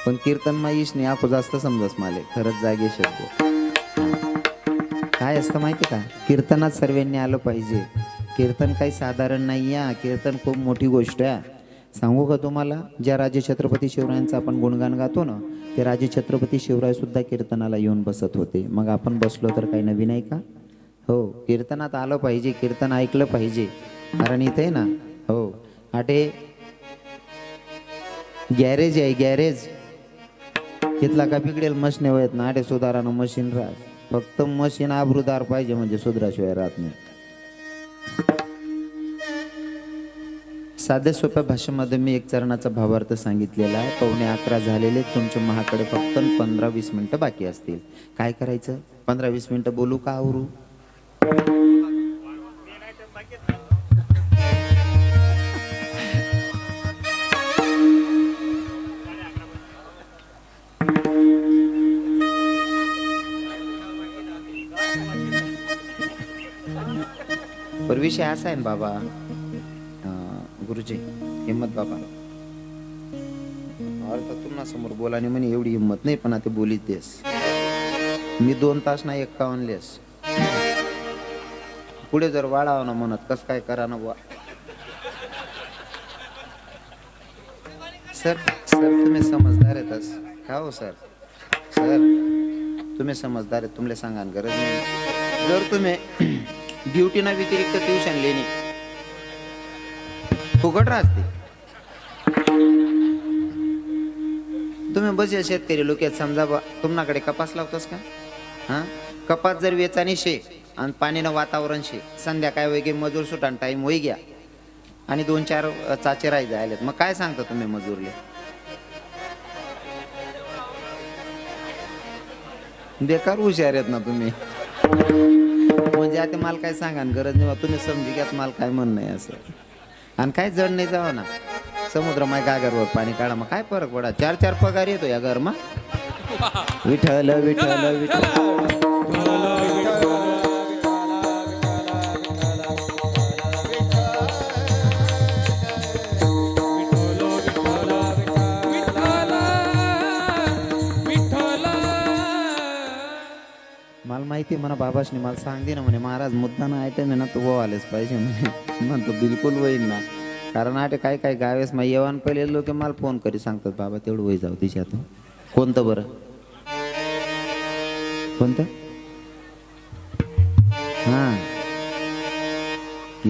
पण कीर्तन माईश नाही आपण जास्त समजस माले खरंच जागे शब्द. काय असतं माहिती का, कीर्तनात सर्वांनी आलं पाहिजे. कीर्तन काही साधारण नाही आहे, कीर्तन खूप मोठी गोष्ट आहे. सांगू का तुम्हाला, ज्या राजे छत्रपती शिवरायांचं आपण गुणगान गातो ना, ते राजे छत्रपती शिवराय सुद्धा कीर्तनाला येऊन बसत होते. मग आपण बसलो तर काही नवीन आहे का? हो, कीर्तनात आलं पाहिजे, कीर्तन ऐकलं पाहिजे. कारण इथे ना हो आटे गॅरेज आहे, गॅरेज तिथला का बिघडेल मशीन वयत ना आटे सुधारानं मशीन राहत. फक्त मशीन आबरूदार पाहिजे म्हणजे सुधाराशिवाय राहत नाही. साध्या सोप्या भाषेमध्ये मी एक चरणाचा भावार्थ सांगितलेला आहे. 11:15 झालेले, तुमच्या महाकडे फक्त 15-20 मिनिटं बाकी असतील. काय करायचं, 15-20 मिनिटं बोलू का आवरू? पण विषय असा आहे ना बाबा, गुरुजी हिम्मत बाबा तुमना समोर बोलाने म्हणे एवढी हिंमत नाही, पण आता बोलीत देस. मी 2 तास नाही 51 लेस पुढे जर वाढाव ना म्हणत कस काय करा ना बुवा. सर तुम्ही समजदार आहेतच का हो सर? सर तुम्ही समजदार आहेत, तुमले सांगान गरज नाही. जर तुम्ही ड्युटीना व्यतिरिक्त ट्युशन लेणे फुकट राहते, तुम्ही बसेल शेतकरी लोक आहेत समजा बा, तुमनाकडे कपास लावतोस का? हां, कपास जर वेचानी शे आणि पाणीनं वातावरण शे, संध्याकाळ वगे मजूर सुटान टाईम होई घ्या आणि 2-4 चाचे राही जायलेत, मग काय सांगता तुम्ही मजूरले? बेकार हुशार आहेत ना तुम्ही. म्हणजे आता मला काय सांगा गरज नाही, तुम्ही समजी घ्यात मला काय म्हणणं आहे असं. आणि काय जड नाही जावं ना, समुद्र माय गागरवर पाणी काढा, मग काय फरक पडा. 4-4 पगार येतो या घरमा. विठ्ठल विठ्ठल विठ्ठल मला माहिती म्हणा बाबाशनी मला सांगते ना म्हणे महाराज मुद्दाना आयटम आहे ना तो वो आलेच पाहिजे म्हणे. म्हणतो बिलकुल होईल ना, कारण आटे काय काय गावेस मग येवान पहिले लोक मला फोन करी सांगतात बाबा तेवढं वय जाऊ तिच्यातून. कोणतं बरं कोणतं? हां,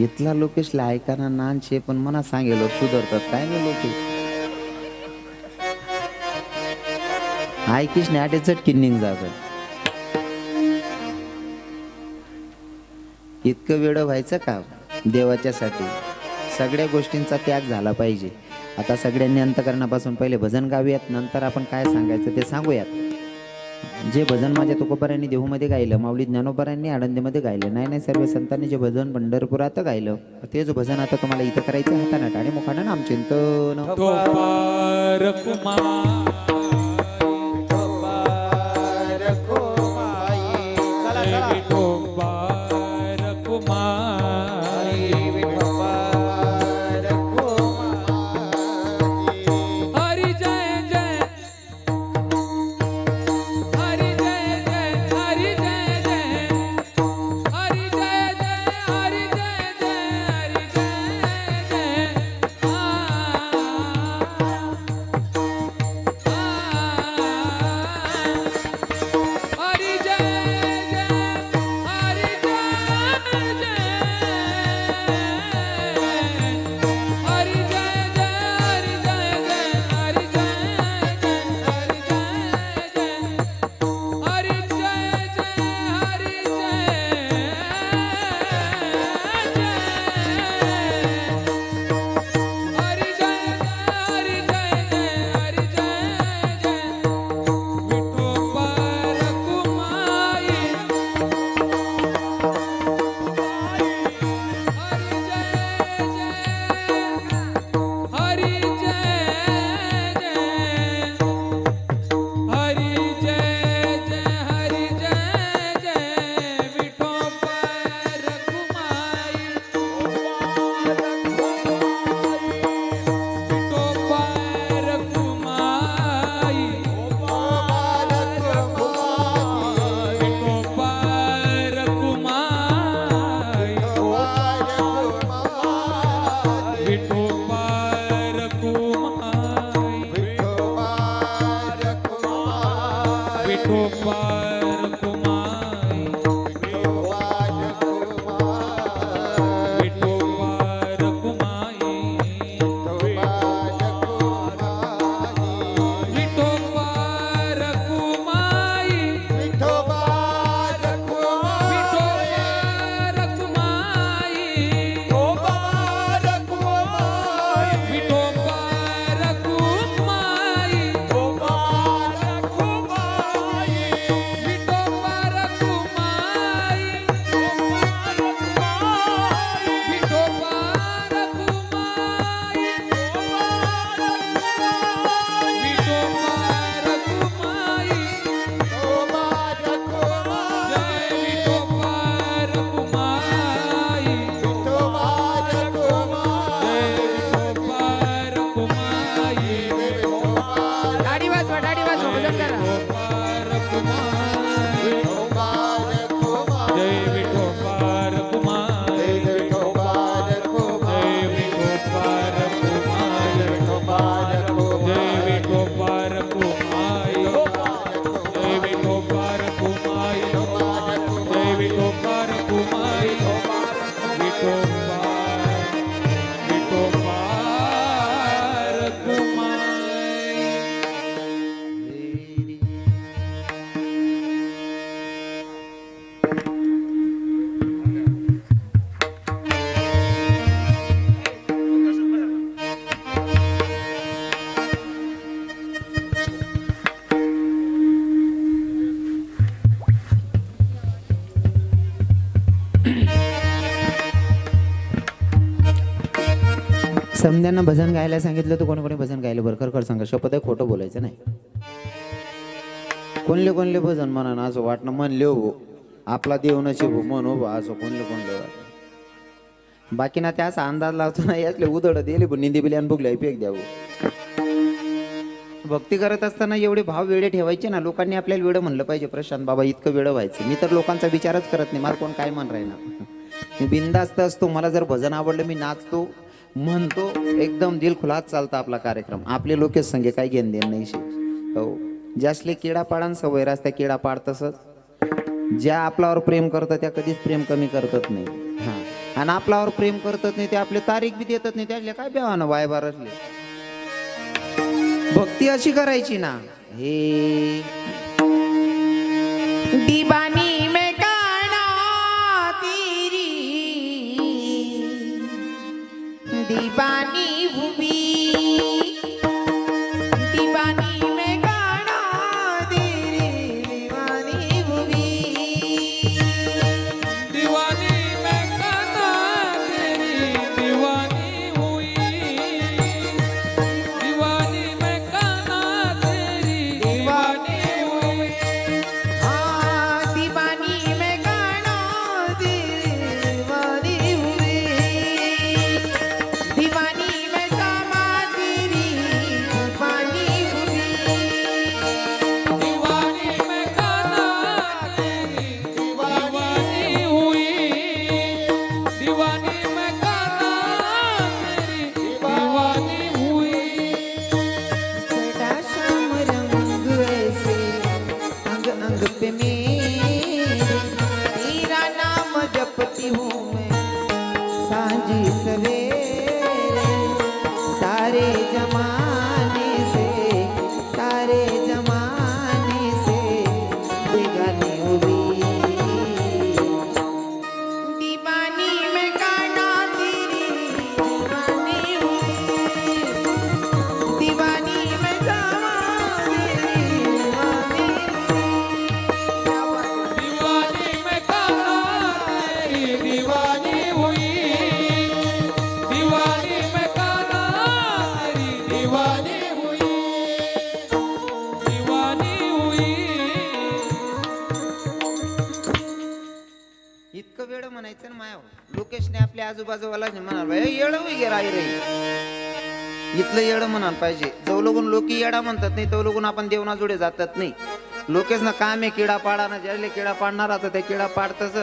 इथला लोकेशला ऐकाना नानशे पण मना सांगेल सुधरतात काय नाही लोक. ऐकीश नाही आटे चटकीन निघ जातात. इतकं वेळ व्हायचं का देवाच्यासाठी? सगळ्या गोष्टींचा त्याग झाला पाहिजे. आता सगळ्यांनी अंतकरणापासून पहिले भजन गाऊयात, नंतर आपण काय सांगायचं ते सांगूयात. जे भजन माझ्या तुकोबारांनी देहूमध्ये गायलं, माऊली ज्ञानोबारांनी आळंदीमध्ये गायलं, नाही सर्व संतांनी जे भजन पंढरपुरात गायलं, तेच भजन आता तुम्हाला इथं करायचं. हाताना टाळे मुखाना नामचिंतन. विठोबार कुमाई विठोबार कुमाई विठोबार कुमाई विठोबार कुमाई विठोबार कुमाई दाढी वाजवा भजन करा. जय विठोबार कुमाई जय विठोबार कुमाई जय विठोबार कुमाई जय विठोबार कुमाई जय विठोबार कुमाई विठोबार कुमाई. समध्यांना भजन गायला सांगितलं तर कोणी कोणी भजन गायलं बरं खरं सांगा शपथ आहे खोटं बोलायचं नाही. कोणले कोणले भजन म्हणा ना असं वाटणं म्हणले हो आपला देव नशीब हो मन हो असं कोणले कोणले बाकी ना त्या असा अंदाज लावतो ना यातले उदड दिले पण निंदी बिल्यान भुगल्या पेक द्यावं. भक्ती करत असताना एवढे भाव वेळे ठेवायचे ना लोकांनी आपल्याला वेळ म्हणलं पाहिजे प्रशांत बाबा इतकं वेळ व्हायचं. मी तर लोकांचा विचारच करत नाही मला कोण काय म्हण राहिना मी बिंदास्त असतो. मला जर भजन आवडलं मी नाचतो म्हणतो एकदम दिल खुलात चालता आपला कार्यक्रम. आपले लोकच संगे काय घेण देण नाही शे हो. ज्यासले किडा पाडान सवय रस्त्या किडा पाड तसंच ज्या आपल्यावर प्रेम करतात त्या कधीच प्रेम कमी करतात नाही. हां आणि आपल्यावर प्रेम करतात नाही ते आपले तारीख बी देतात नाही त्यातले काय बेवानं वाय बारसले. भक्ती अशी करायची ना हे दीवानी में काना तेरी दीवानी भूमि दीवानी में काना तेरी दीवानी भूमि दीवानी में काना तेरी दीवानी हुई दीवानी में काना तेरी दीवानी हुई हाँ दीवानी में काना तेरी दीवानी भूमि दीवानी में कामा तेरी दीवानी भूमि दीवानी में काना तेरी दीवानी हुई दीवानी में काना तेरी दीवानी हुई सदा शाम रंग ऐसे अंग अंग पे मेरे तेरा नाम जपती हूँ मैं सांझी सवेरे सारे जमाने से बेगानी हुई दीवानी में काना तेरी दीवानी हुई दीवानी में काना तेरी दीवानी दीवानी में काना तेरी दीवानी हुई दीवानी में काना तेरी दीवानी हुई दीवानी हुई. इतकं वेळ म्हणायचं ना माया लोकेशने आपल्या आजूबाजूला म्हणाल येड वगैरे आई रे इथलं येडं म्हणाल पाहिजे. जो लोगून लोक येडा म्हणतात नाही तो लोगून आपण देवनाजोडे जातात नाही. लोकेश ना काम आहे किडा पाडा ना ज्याला किडा पाडणार आता त्या किडा पाडतच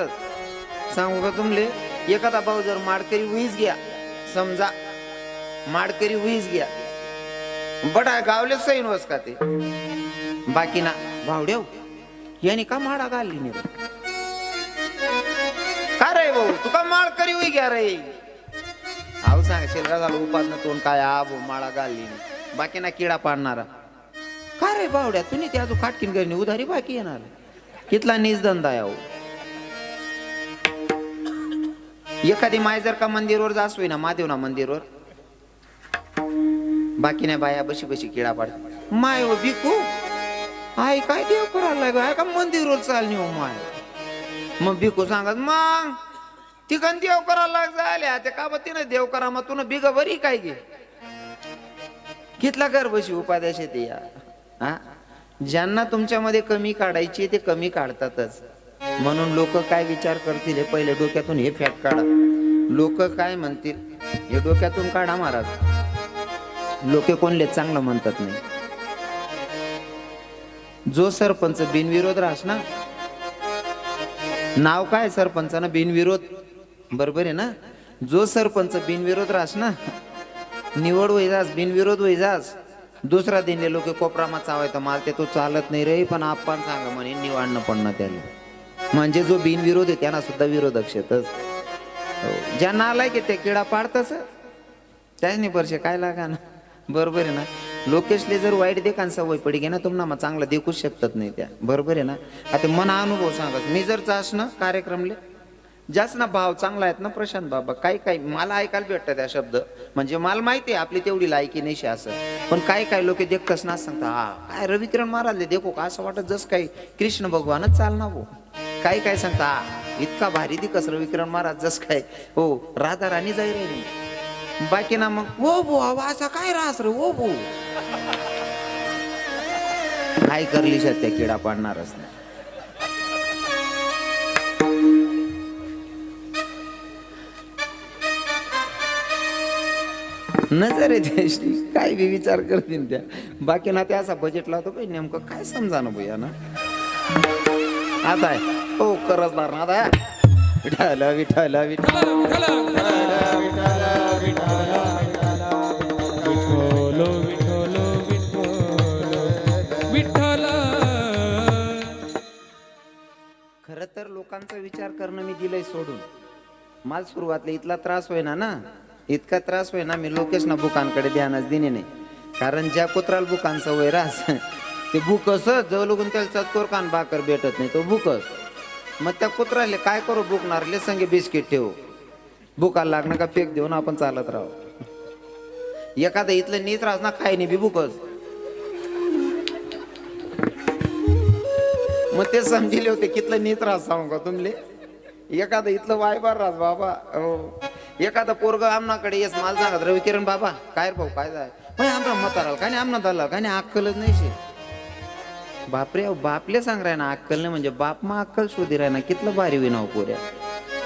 सांगू का तुमले. एखादा भाऊ जर माडकरी उईच घ्या समजा माडकरी उईच घ्या बट गावलेच सैन वस का ते बाकी ना भावड्याव याने का माळा घालली नाही रे? का रे भाऊ तू का माळ करी होई घ्या रे? अहो सांग शेलगा झालं उपासना तोंड काय भाऊ माळा घालली नाही बाकी ना किडा पाडणारा. का रे बावड्या तुम्ही त्या अजून खाटकीन करणे उधारी बाकी येणार कितला नीच धंदा आहे अहो. एखादी माय जर का मंदिरवर जासोय ना महादेवना मंदिरवर बाकी नाही बाया बशी बशी किडा पाड माय हो भिकू आई काय देव करायला लागलाय का मंदिरवर चालणी हो माय. मग भिकू सांगत मग तिकन देव करायला लाग झाल्या ते का तिनं देव करा मग तुला बिग बरी काय घे घेतला घर बशी उपाध्याश ते या. हा ज्यांना तुमच्यामध्ये कमी काढायची ते कमी काढतातच. म्हणून लोक काय विचार करतील हे पहिले डोक्यातून हे फॅट काढा. लोक काय म्हणतील हे डोक्यातून काढा महाराज. लोक कोणले चांगलं म्हणतात नाही. जो सरपंच बिनविरोध राहस ना नाव काय सरपंचानं बिनविरोध बरोबर आहे ना. जो सरपंच बिनविरोध राहस ना निवड होई जास बिनविरोध होई जास दुसरा दिनले लोक कोपरामा चावायचं माल ते तो चालत नाही रे पण आपण सांगा म्हणे निवाडणं पण ना त्याला. म्हणजे जो बिनविरोध आहे त्यांना सुद्धा विरोधक शेतच. ज्यांना आलाय की ते किडा पाडतच त्याने वर्षे काय लागा ना बरोबर आहे ना. लोकेशले जर वाईट देखान सवय पडी गे ना तुम्हाला मग चांगलं देखूच शकतात नाही त्या बरोबर आहे ना. आता मना अनुभव सांगत मी जर चास ना कार्यक्रमले जास्त ना भाव चांगला आहेत ना प्रशांत बाबा काही काही मला ऐकायला भेटतं त्या शब्द म्हणजे मला माहिती आहे आपली तेवढी लायकी नाही असं. पण काय काय लोक देखतच ना सांगता हा काय रविकिरण महाराजले देखो का असं वाटत जस काही कृष्ण भगवानच चालना भाऊ. काय काय सांगता हा इतका भारी दिकस रविकिरण महाराज जस काय हो राधा राणी जाई राहिली बाकी ना मग ओ भो असा काय राहस रे ओ भो काय करली त्या किडा पाडणारच नाही. नजर आहे त्याशी काय बी विचार करतील त्या बाकी ना त्या असा बजेट लावतो बाई नेमकं काय समजा ना भैया ना. आता आहे हो करजदार ना आता विठाला विठाला विठाला खर तर लोकांचा विचार करणं मी दिलंय सोडून. मला सुरुवातला इथला त्रास होईना ना इतका त्रास होईना मी लोकेश ना बुकांकडे ध्यानच दिने नाही. कारण ज्या कुत्राला बुकांचं वय रास ते बुकस जवळ लगून त्याला चतकोर कान भाकर भेटत नाही तो बुकस. मग त्या कुत्राले काय करू बुकणारले संगे बिस्किट ठेवू बुकाला लागणं का फेक देऊन आपण चालत राहू. एखादा इथलं नीच रास ना खाय नाही बी बुकस. मग ते समजिले होते कितलं नीच रास सांगू का तुमले. एखादं इथलं वायबार रास बाबा हो. एखादा पोरग आमनाकडे येस माल सांगत रविकिरण बाबा काय भाऊ काय जाय आमचा म्हाताराला काय नाही आमना दल्ला काय नाही अक्कलच नाही शे. बापरे बापले सांग राय ना अक्कल नाही म्हणजे बाप मा अक्कल शोधी राय ना कितलं भारी विनाव पोऱ्या.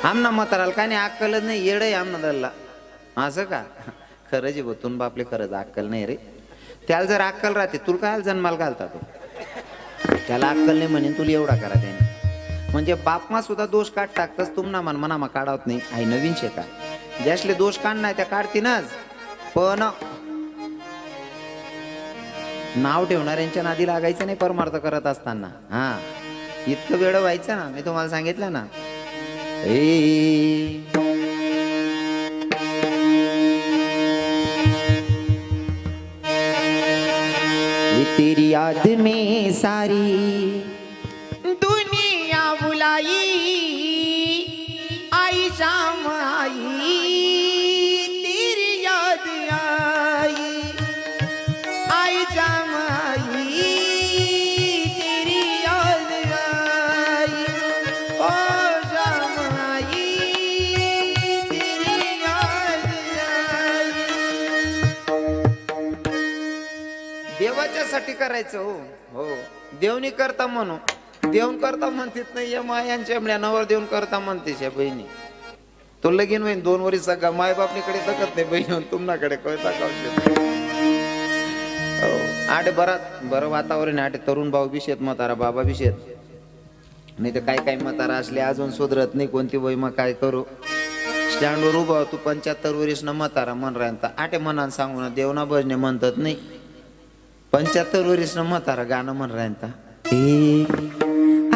आमना म्हाताराला काय नाही अक्कलच नाही येड आहे आमना दल्ला असं का. खरंच आहे बतून बापले खरंच अक्कल नाही रे. त्याला जर अक्कल राहते तुला काय जन्माला घालता तो. त्याला अक्कल नाही म्हणेन तुला एवढा करा त्याने. म्हणजे बापमा सुद्धा दोष काढ टाकतस तुमना मन मनामा काढावत नाही आई नवीन शे का ज्यासले दोष काढणार त्या काढतीनच. पण नाव ठेवणाऱ्यांच्या नादी लागायचं नाही परमार्थ करत असताना. हा इतकं वेळ व्हायचं ना मी तुम्हाला सांगितलं ना. तेरी याद में सारी दुनिया बुलाई आई शाम आई तेरी याद आई आई शाम आई तेरी याद आई ओ शाम आई तेरी याद आई. देवाच्यासाठी करायचं हो हो देवनी करता म्हणू देऊन करता म्हणतीत नाही मायांच्या नवर देऊन करता म्हणतेस या बहिणी. तो लगीन होईन 2 वर्ष सगळा माय बापनीकडे तकत नाही बहीण तुमनाकडे कळता हो. आठ बरं वातावरण आठ तरुण भाऊ बी शेत म्हातारा बाबा बी शेत नाही तर काय काय म्हातारा असले अजून सुधरत नाही कोणती वय मग काय करू. स्टँडवर उभा तू 75 वर्ष न म्हातारा मन राहता आठे मनान सांगू ना देवना भजने म्हणतात नाही 75 वर्ष न म्हातारा गाणं मन राहता.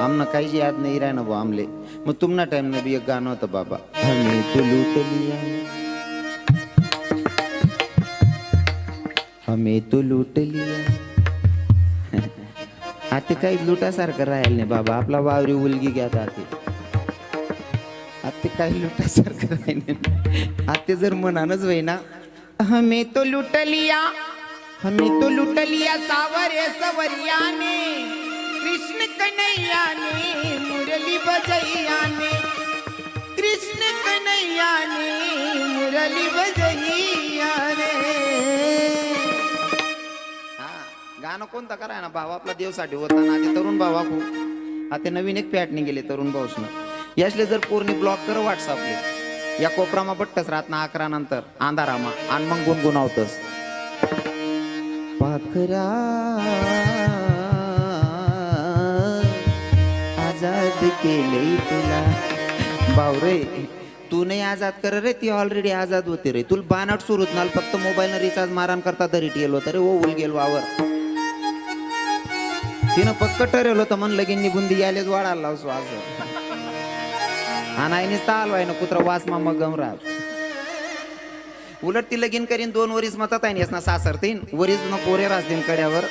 आमना काही जी याद नहीं रहा ना वो आमले मग तुमना टाइम में भी एक गाणं होतं बाबा हमें तो लूट लिया हमें तो लूट लिया आता काही लुटासारखं राहील नाही बाबा आपला वावरी उलगी घ्या जाते आता काही लुटासारखं राहील नाही आता जर मनानच होईना हमें तो लूट लिया सावरे सवरिया ने कृष्ण कन्हैया ने मुरली बजैया ने कृष्ण कन्हैया ने मुरली बजैया ने गाणं कोणतं करा ना भाव आपला देवसाठी होता ना ते तरुण भावा खूप आता नवीन एक पॅट निघेले तरुण भाऊसनं यासले जर पूर्ण ब्लॉक कर व्हॉट्सअपले या कोपरामा बट्टच राहत ना 11 नंतर अंधारामा आणि मग गुणगुणावतस पाखरा आजाद केले तुला बावरे तू नाही आजाद कर रे ती ऑलरेडी आजाद होते रे तुला बानट सुरूत नाल फक्त मोबाईल रिचार्ज मारान करता तरी टेल होता रे ओ उल गेल वावर तिनं पक्क ठरेल होतं मन लगीन निबुंदी यालेच वाढायला लावसो असं आणि चालवाय ना कुत्रा वास मामा गमराज उलट ती लगीन करीन 2 वरीस मतात आहे ना सासर तीन वरीस ना पोरे रास दिन कड्यावर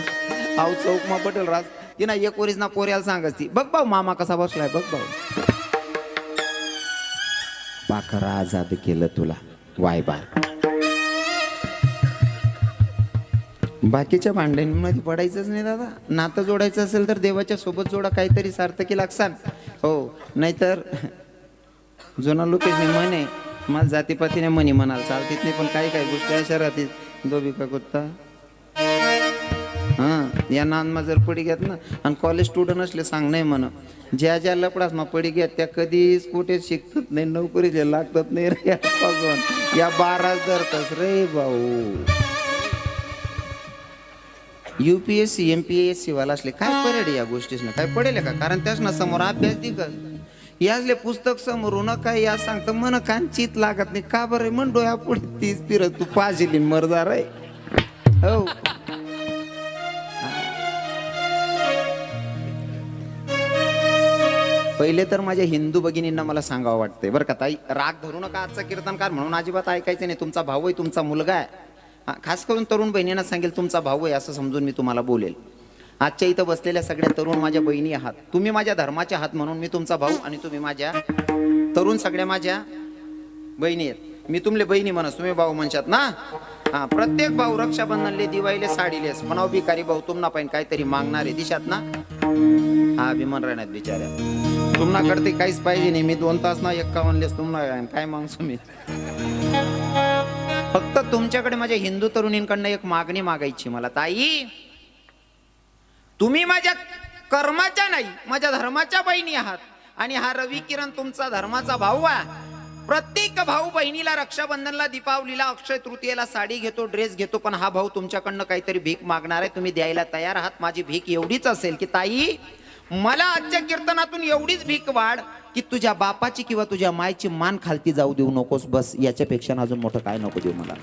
आऊ चौक मा पटेल रास तिना 1 वरीस ना पोऱ्याला सांगस ती बघ भाऊ मामा कसा बसलाय बघ भाऊ पाखरा आजाद केलं तुला वाय बाय बाकीच्या भांड्यांमध्ये पडायचंच नाही दादा नातं जोडायचं असेल तर देवाच्या सोबत जोडा काहीतरी सार्थकी लागसान हो नाहीतर जुना लोकेश म्हणे मला जातीपातीने म्हणी म्हणाल चालतीत नाही पण काही काही गोष्टी अशा राहतील दोबी का कुत्ता हां या नानमा जर पडी घेत ना आणि कॉलेज स्टुडंट असले सांग नाही म्हण ज्या ज्या लपडास मग पडी घेत त्या कधीच कुठे शिकतात नाही नोकरीचे लागतात नाही रे यापासून या 12 धरतस रे भाऊ UPSC MPSC वाला असले काय पडेल या गोष्टीस ना काय पडेल का कारण त्याच ना समोर अभ्यास दिगत यासले पुस्तक समोरून काय या सांगतं मन कान चित लागत नाही का बरं म्हण डोया पुढे तीच फिरत तू पाजिली मरदार आहे हो पहिले तर माझ्या हिंदू भगिनींना मला सांगावं वाटतंय बरं का ताई राग धरू नका आजचा कीर्तनकार म्हणून अजिबात ऐकायचं नाही तुमचा भाऊ आहे तुमचा मुलगा आहे खास करून तरुण बहिणींना सांगेल तुमचा भाऊ आहे असं समजून मी तुम्हाला बोलेल आजच्या इथं बसलेल्या सगळ्या तरुण माझ्या बहिणी आहात तुम्ही माझ्या धर्माचे आहात म्हणून मी तुमचा भाऊ आणि तुम्ही माझ्या तरुण सगळ्या माझ्या बहिणी आहेत मी तुमले बहिणी म्हणस तुम्ही भाऊ म्हणशात ना हा प्रत्येक भाऊ रक्षाबंधनले दिवाळीले साडीलेस म्हणाव भिकारी भाऊ तुम्हाला पण काहीतरी मागणारे दिशात ना हा अभिमान राहण्यात बिचाऱ्या तुम्हाला कडते काहीच पाहिजे नाही मी 2 तास ना 51 लेस तुम्हाला काय मागसो मी फक्त तुमच्याकडे माझ्या हिंदू तरुणींकडनं एक मागणी मागायची मला ताई तुम्ही माझ्या कर्माच्या नाही माझ्या धर्माच्या बहिणी आहात आणि हा रवी किरण तुमचा धर्माचा भाऊ आहे प्रत्येक भाऊ बहिणीला रक्षाबंधनला दीपावलीला अक्षय तृतीयेला साडी घेतो ड्रेस घेतो पण हा भाऊ तुमच्याकडनं काहीतरी भीक मागणार आहे तुम्ही द्यायला तयार आहात माझी भीक एवढीच असेल की ताई मला आजच्या कीर्तनातून एवढीच भीक वाढ की तुझ्या बापाची किंवा तुझ्या मायची मान खालती जाऊ देऊ नकोस बस याच्यापेक्षा अजून मोठं काय नको देऊ मला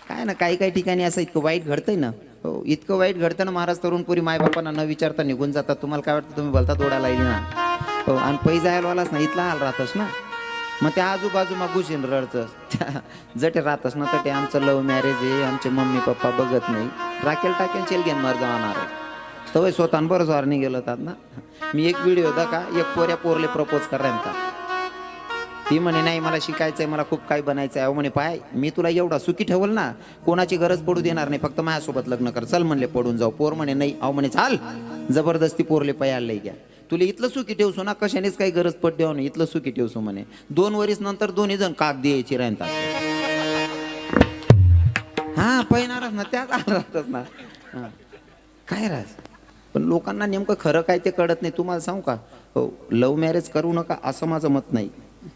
काय ना काही काही ठिकाणी असं इतकं वाईट घडतंय ना हो इतकं वाईट घडतं ना महाराज तरुणपुरी मायबापांना न विचारता निघून जातात तुम्हाला काय वाटतं तुम्ही बोलता तोडायला येईल ना हो आणि पै जायलाच ना इथला हाल राहतस ना मग त्या आजूबाजू मग घुशीन रडतस जटे राहतस ना तटे आमचं लव्ह मॅरेज आहे आमचे मम्मी पप्पा बघत नाही राखेल टाकेल चेल घेऊन मर जाणार तवय स्वतः बरंच वारणी गेलं होतात ना मी एक व्हिडिओ होता का एक पोरले प्रपोज करायला ती म्हणे नाही मला शिकायचंय मला खूप काही बनायचंय अहो म्हणे पाय मी तुला एवढा सुखी ठेवल ना कोणाची गरज पडू देणार नाही फक्त माझ्यासोबत लग्न कर चल म्हणले पडून जाऊ पोर म्हणे नाही अहो म्हणे चाल जबरदस्ती पोरले पयाला घ्या तुला इथलं सुखी ठेवसो ना कशानेच काही गरज पडते हो ना इथलं सुखी ठेवसो म्हणे 2 वर्ष नंतर 2 जण काग द्यायची राहतात हा पैनारच ना त्याच राहतात ना काय राहत पण लोकांना नेमकं खरं काय ते कळत नाही तुम्हाला सांगू का हो लव्ह मॅरेज करू नका असं माझं मत नाही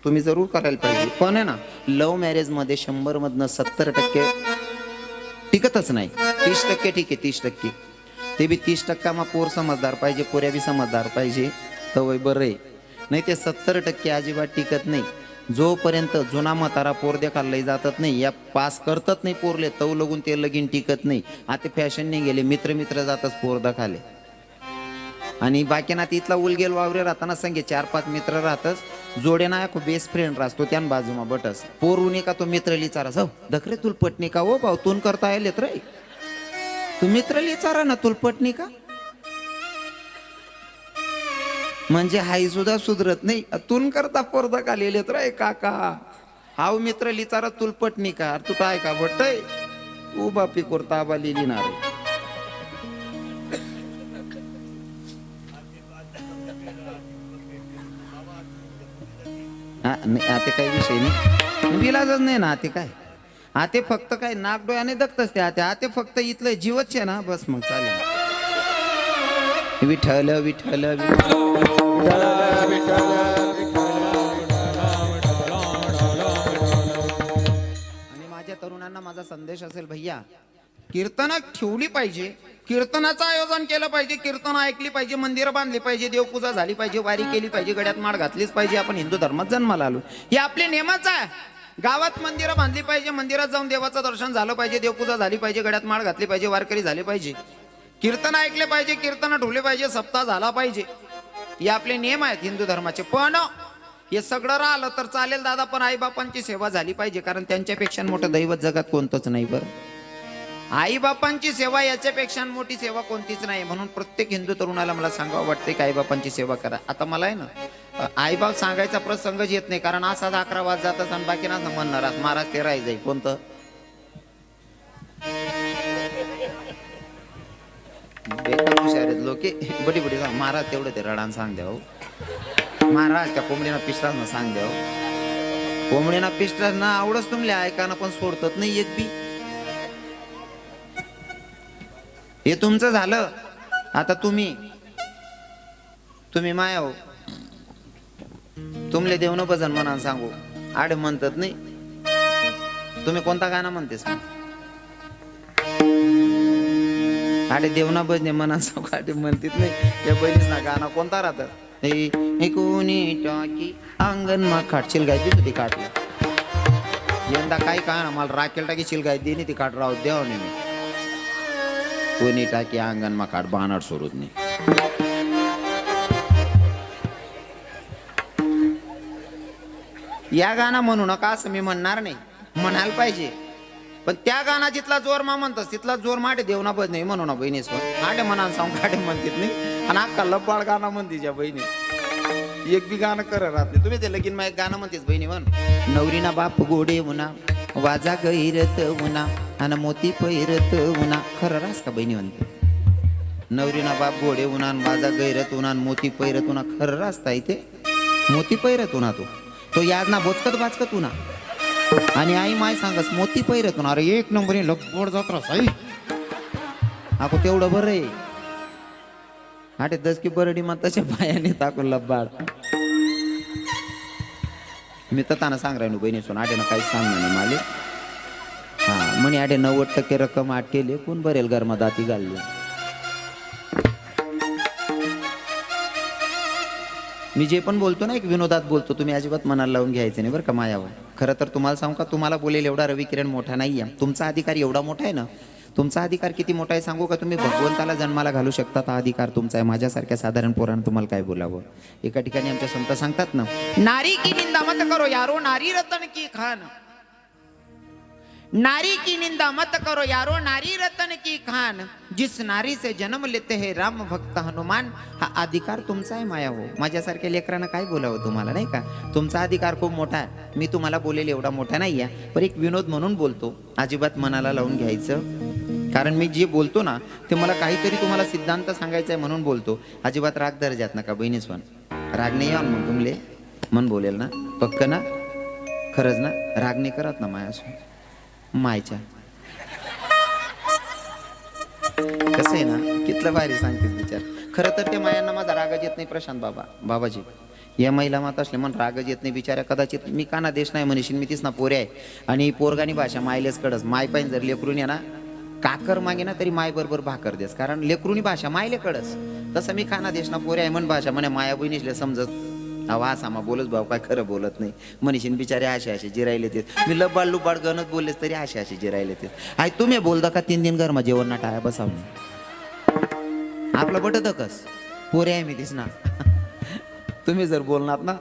तुम्ही जरूर करायला पाहिजे पण आहे ना लव्ह मॅरेज मध्ये 100 मधनं 70% टिकतच नाही 30% ठीक आहे 30% ते बी 30% मग पोर समजदार पाहिजे पोऱ्या बी समजदार पाहिजे तर बरं आहे नाही ते 70% अजिबात टिकत नाही जोपर्यंत जुना म्हातारा पोर देखायला जातात नाही या पास करतात नाही पोरले तव लगून ते लगीन टिकत नाही आता फॅशनने गेले मित्र जातच पोर दाखाले आणि बाकीना तिथला उलगेल वावरे राहताना संगे 4-5 मित्र राहतच जोडे ना खूप बेस्ट फ्रेंड राहतो त्यान बाजूमा बटस पोरुनी का तो मित्र लिचारा जाऊ दखरे तुल पटणी का हो भाऊ तून करता येत रे तू मित्र लिचारा ना तुल पटणी का म्हणजे हाई सुद्धा सुधरत नाही तून करता पोरदा का लिहिलेत रे काका हाव मित्र लिचारा तुल पटणी का तू काय का बटय तू बापी कोरता आबा लिहिणार आता काही विषय नाही विलाजच नाही ना आता काय आते फक्त काय नाक डोळ्याने दखतच ते आते फक्त इथलं जीवच आहे ना बस मग चालेल विठ्ठल विठ्ठल आणि माझ्या तरुणांना माझा संदेश असेल भैया कीर्तन ठेवली पाहिजे कीर्तनाचं आयोजन केलं पाहिजे कीर्तन ऐकली पाहिजे मंदिरं बांधली पाहिजे देवपूजा झाली पाहिजे वारी केली पाहिजे गड्यात माळ घातलीच पाहिजे आपण हिंदू धर्मात जन्माला आलो हे आपले नेमच आहे गावात मंदिरं बांधली पाहिजे मंदिरात जाऊन देवाचं दर्शन झालं पाहिजे देवपूजा झाली पाहिजे गड्यात माळ घातली पाहिजे वारकरी झाले पाहिजे कीर्तन ऐकले पाहिजे कीर्तन ठेवले पाहिजे सप्ताह झाला पाहिजे हे आपले नियम आहेत हिंदू धर्माचे पण हे सगळं राहिलं तर चालेल दादा पण आईबापांची सेवा झाली पाहिजे कारण त्यांच्यापेक्षा मोठं दैवत जगात कोणतंच नाही बरं आई बापांची सेवा याच्यापेक्षा मोठी सेवा कोणतीच नाही म्हणून प्रत्येक हिंदू तरुणाला मला सांगावं वाटते की आई बापांची सेवा करा आता मला आहे ना आई बाप सांगायचा प्रसंगच येत नाही कारण असाच 11 वाज जातात आणि बाकी ना म्हणणार महाराज ते राहायचंय कोणतं लोक बडी बडी सांग महाराज तेवढं ते रडान सांग द्या महाराज त्या कोंबडीना पिस्टांना सांग द्या कोंबडीना पिस्टांना आवडच तुमल्या ऐकाना पण सोडतात नाही एक बी हे तुमचं झालं आता तुम्ही माया हो तुमले देवनं भजन म्हणा सांगू आडे म्हणतात नाही तुम्ही कोणता गाणं म्हणतेस आडे देवना भजने म्हणा सांगू आडे म्हणतात नाही या बहिणीस ना गाणं कोणता राहतं हे कोणी टाकी अंगण मा खाटशील गाय ती काटलं यंदा काय का ना मला राखेल टाकी शिलगाय दे ती काट राहू देव नाही मी कोणी टाकी अंगण मा काट बाणाट सोडत नाही या गाणं म्हणू नका असं मी म्हणणार नाही म्हणायला पाहिजे पण त्या गाणं जिथला जोर मा म्हणतस तिथला जोर माटे देवना बज नाही म्हणू ना बहिणीसवर आटे म्हणा सांग काटे म्हणतात नाही आणि अक्का लब्बाळ गाणं म्हणते ज्या बहिणी एक बी गाणं कर राहत नाही तुम्ही ते लगीन मा एक गाणं म्हणतेस बहिणी म्हण नवरीना बाप गोडे उन्हा वाजा गैरत उन्हा आणि मोती पैरत उन्हा खरं रास का बहिणी म्हणते नवरीना बाप गोडे उन्हा वाजा गैरत उन्हा मोती पैरत उन्हा खरं रास्ता इथे मोती पैरत उन्हा तो याज ना बोचकत बाचकत उन्हा आणि आई माय सांगस मोती पैरत उन्हा अरे एक नंबर लब्बड जात राही ako तेवढं बरं आहे आटे 10 की बरडी मग तशा पायाने टाकून लब्बाड मी तर ताना सांग राहिलो बहिणी सोन आटे ना काही सांगणार नाही माले हा म्हणे आटे 90% रक्कम आट केले कोण बरेल घरमा दाती घालले मी जे पण बोलतो ना एक विनोदात बोलतो तुम्ही अजिबात मनाला लावून घ्यायचं नाही बरं का मायावर खरं तर तुम्हाला सांगू का तुम्हाला बोलेल एवढा रवी किरण मोठा नाही आहे तुमचा अधिकार एवढा मोठा आहे ना तुमचा अधिकार किती मोठा आहे सांगू का तुम्ही भगवंताला जन्माला घालू शकता हा अधिकार तुमचा आहे माझ्यासारख्या साधारण पोरानं तुम्हाला काय बोलावं एका ठिकाणी आमच्या संत सांगतात ना नारी की निंदा मत करो यारो नारी रतन की खान नारी की निंदा मत करो यारो नारी रतन की खान जिस नारी से जन्म लेते हैं राम भक्त हनुमान हा अधिकार तुमचा आहे माया हो माझ्यासारख्या लेकरांना काय बोलावं तुम्हाला नाही का तुमचा अधिकार खूप मोठा आहे मी तुम्हाला बोलेल एवढा मोठा नाही आहे पण एक विनोद म्हणून बोलतो अजिबात मनाला लावून घ्यायचं कारण मी जे बोलतो ना ते मला काहीतरी तुम्हाला सिद्धांत सांगायचा आहे म्हणून बोलतो अजिबात राग दर्जात नका बहिणीस्वन राग नाही यावं मग तुमले मन बोलेल ना पक्क ना खरंच ना राग नाही करत ना मायासून मायच्या कसं आहे ना कितलं भारी सांगतेस विचार खरं तर ते मायांना माझा रागच येत नाही प्रशांत बाबाजी या महिला माता असले मन रागच येत नाही बिचाऱ्या कदाचित मी काना देश नाही म्हणशील मी तीच ना पोरे आहे आणि पोरगानी भाषा मायलेच कडच माय पाहिजे जर लेकरून ना काकर मागे ना तरी माय बरोबर भाकर देस कारण लेकरुणी भाषा मायले कडच तसं मी खाना देश ना पोरे आहे म्हण भाषा म्हणे माया बहिणीसले समजत वासामा बोलच भाऊ काय खरं बोलत नाही म्हणशीन बिचारे असे जिरायले ते मी लब्बाड लुबाड गणत बोललेस तरी असे जिरायले ते आई तुम्ही बोलता का 3 दिन घरमा जेवण ना टाळ्या बसावून आपलं बटत कस पोरे आहे मी दिसणार. तुम्ही जर बोलणार ना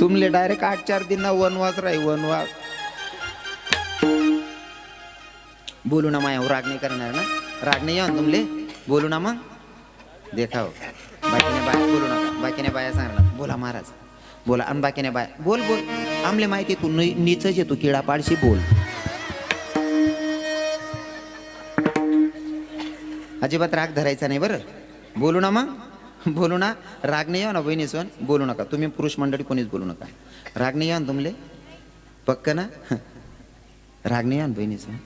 तुमले डायरेक्ट 8-4 दिन वनवास राही वनवास. बोलू ना माया राग नाही करणार ना. राग नाही या ना तुमले. बोलू ना मग देखाव. बाकीने बाया बोलू नका. बाकीने बाया सांगणार बोला महाराज बोला. आणि बाकीने बाया बोल बोल. आमले माहिती तू नीचच येतो किडा पाडशी बोल. अजिबात राग धरायचा नाही बरं. बोलू ना मग बोलू ना. राग नाही या ना बहिणी सोन. बोलू नका तुम्ही पुरुष मंडळी कोणीच बोलू नका. राग नाही या ना तुमले पक्क ना. राग नाही या ना बहिणी सोन.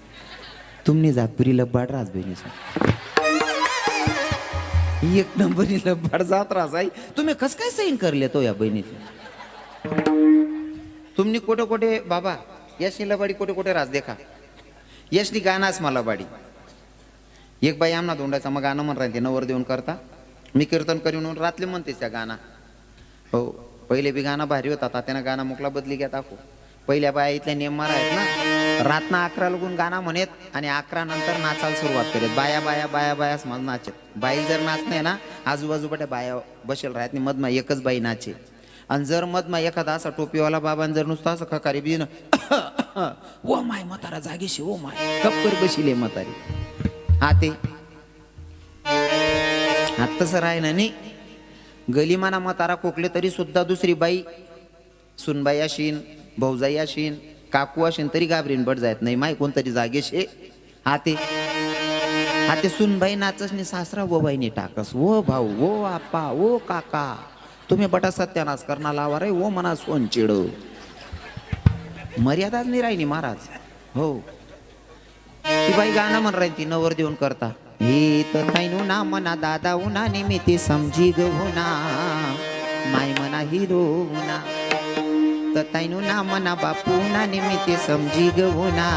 तुमने जातपुरी लब्बाड राज बहिणी सोन. एक नंबरनी लब्बाड जात राज आई. तुम्ही कस काय सैन करले तो या बहिणीचे. तुमनी कोटे कोटे बाबा यशनी लबाडी कोटे कोटे राज देखा. यशनी गाणाच मला बाडी. एक बाई आमना धोंडाचा मग गाणं म्हण राहते नवर देऊन करता. मी कीर्तन करी म्हणून रातले म्हणतेस त्या गाणं. हो पहिले बी गाणं भारी होता. त्यानं गाणं मोकला बदली घ्या टाकू. पहिल्या बाया इथल्या नेम मारा आहेत ना. रातना 11 लगून गाणं म्हणत आणि 11 नंतर नाचायला सुरुवात करत. बाया बाया बाया बायाच मग नाचत. बाई जर नाचणे ना आजूबाजूपट्या बाया बसेल राहत नाही. मधमा एकच बाई नाचे. आणि जर मधमा एखादा असा टोपीवाला बाबान जर नुसतं असं खकारी बिन ओ माय म्हातारा जागेशी ओ माय कप्पर बशिले म्हातारी. हा ते आता तसं राही ना नाही. गलीमाना म्हातारा कोकले तरी सुद्धा दुसरी बाई सुनबाई अशीन भाऊजाई अशीन काकू अशीन तरी घाबरीन बड जायत नाही. माय कोणतरी जागेशे हाते हाते सुनबाई नाचस नि सासरा वो बाईने टाकस. वो भाऊ वो आपा वो काका तुम्ही बटा सत्यानाश करणार लावा रे वो मना सोन चिड. मर्यादाच नाही राहिली महाराज. हो ती बाई गाणं म्हण राहील ती नवर देऊन करता. हे तर ताईनु ना मना दादा उना निमित्ती समजी गहुना माय मना हिरो उना. तर ताईनु ना मना बापू ना निमित्ती समजी गहुना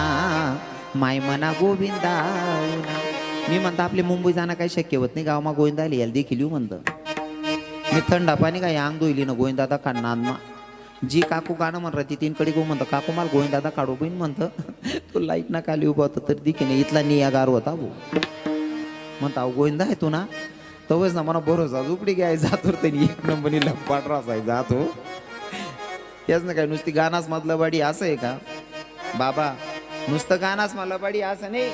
माय मना गोविंदा उना. मी म्हणतो आपले मुंबई जाणं काही शक्य होत नाही. गावमा गोविंदा आली याला देखील येऊ म्हणतं. मी थंडा पाणी काय अंग धुईली ना गोविंदादा काढणार. जी काकू गाणं म्हण राहते तीन कडे गो म्हणतं काकू मला गोविंदादा काढू बहीण म्हणतं. तो लाईट ना खाली उभा होता तर दिखे इथला नियागार होता भाऊ. म्हणता गोविंदा आहे तू ना तवच ना मला भरोसा झुपडी घ्याय जातो. त्यांनी एक नंबरनी लपाट रासाय जातो. याच ना काय नुसती गाणाच मधलं बाडी असं आहे का बाबा. नुसतं गाणाच मला बाडी असं नाही.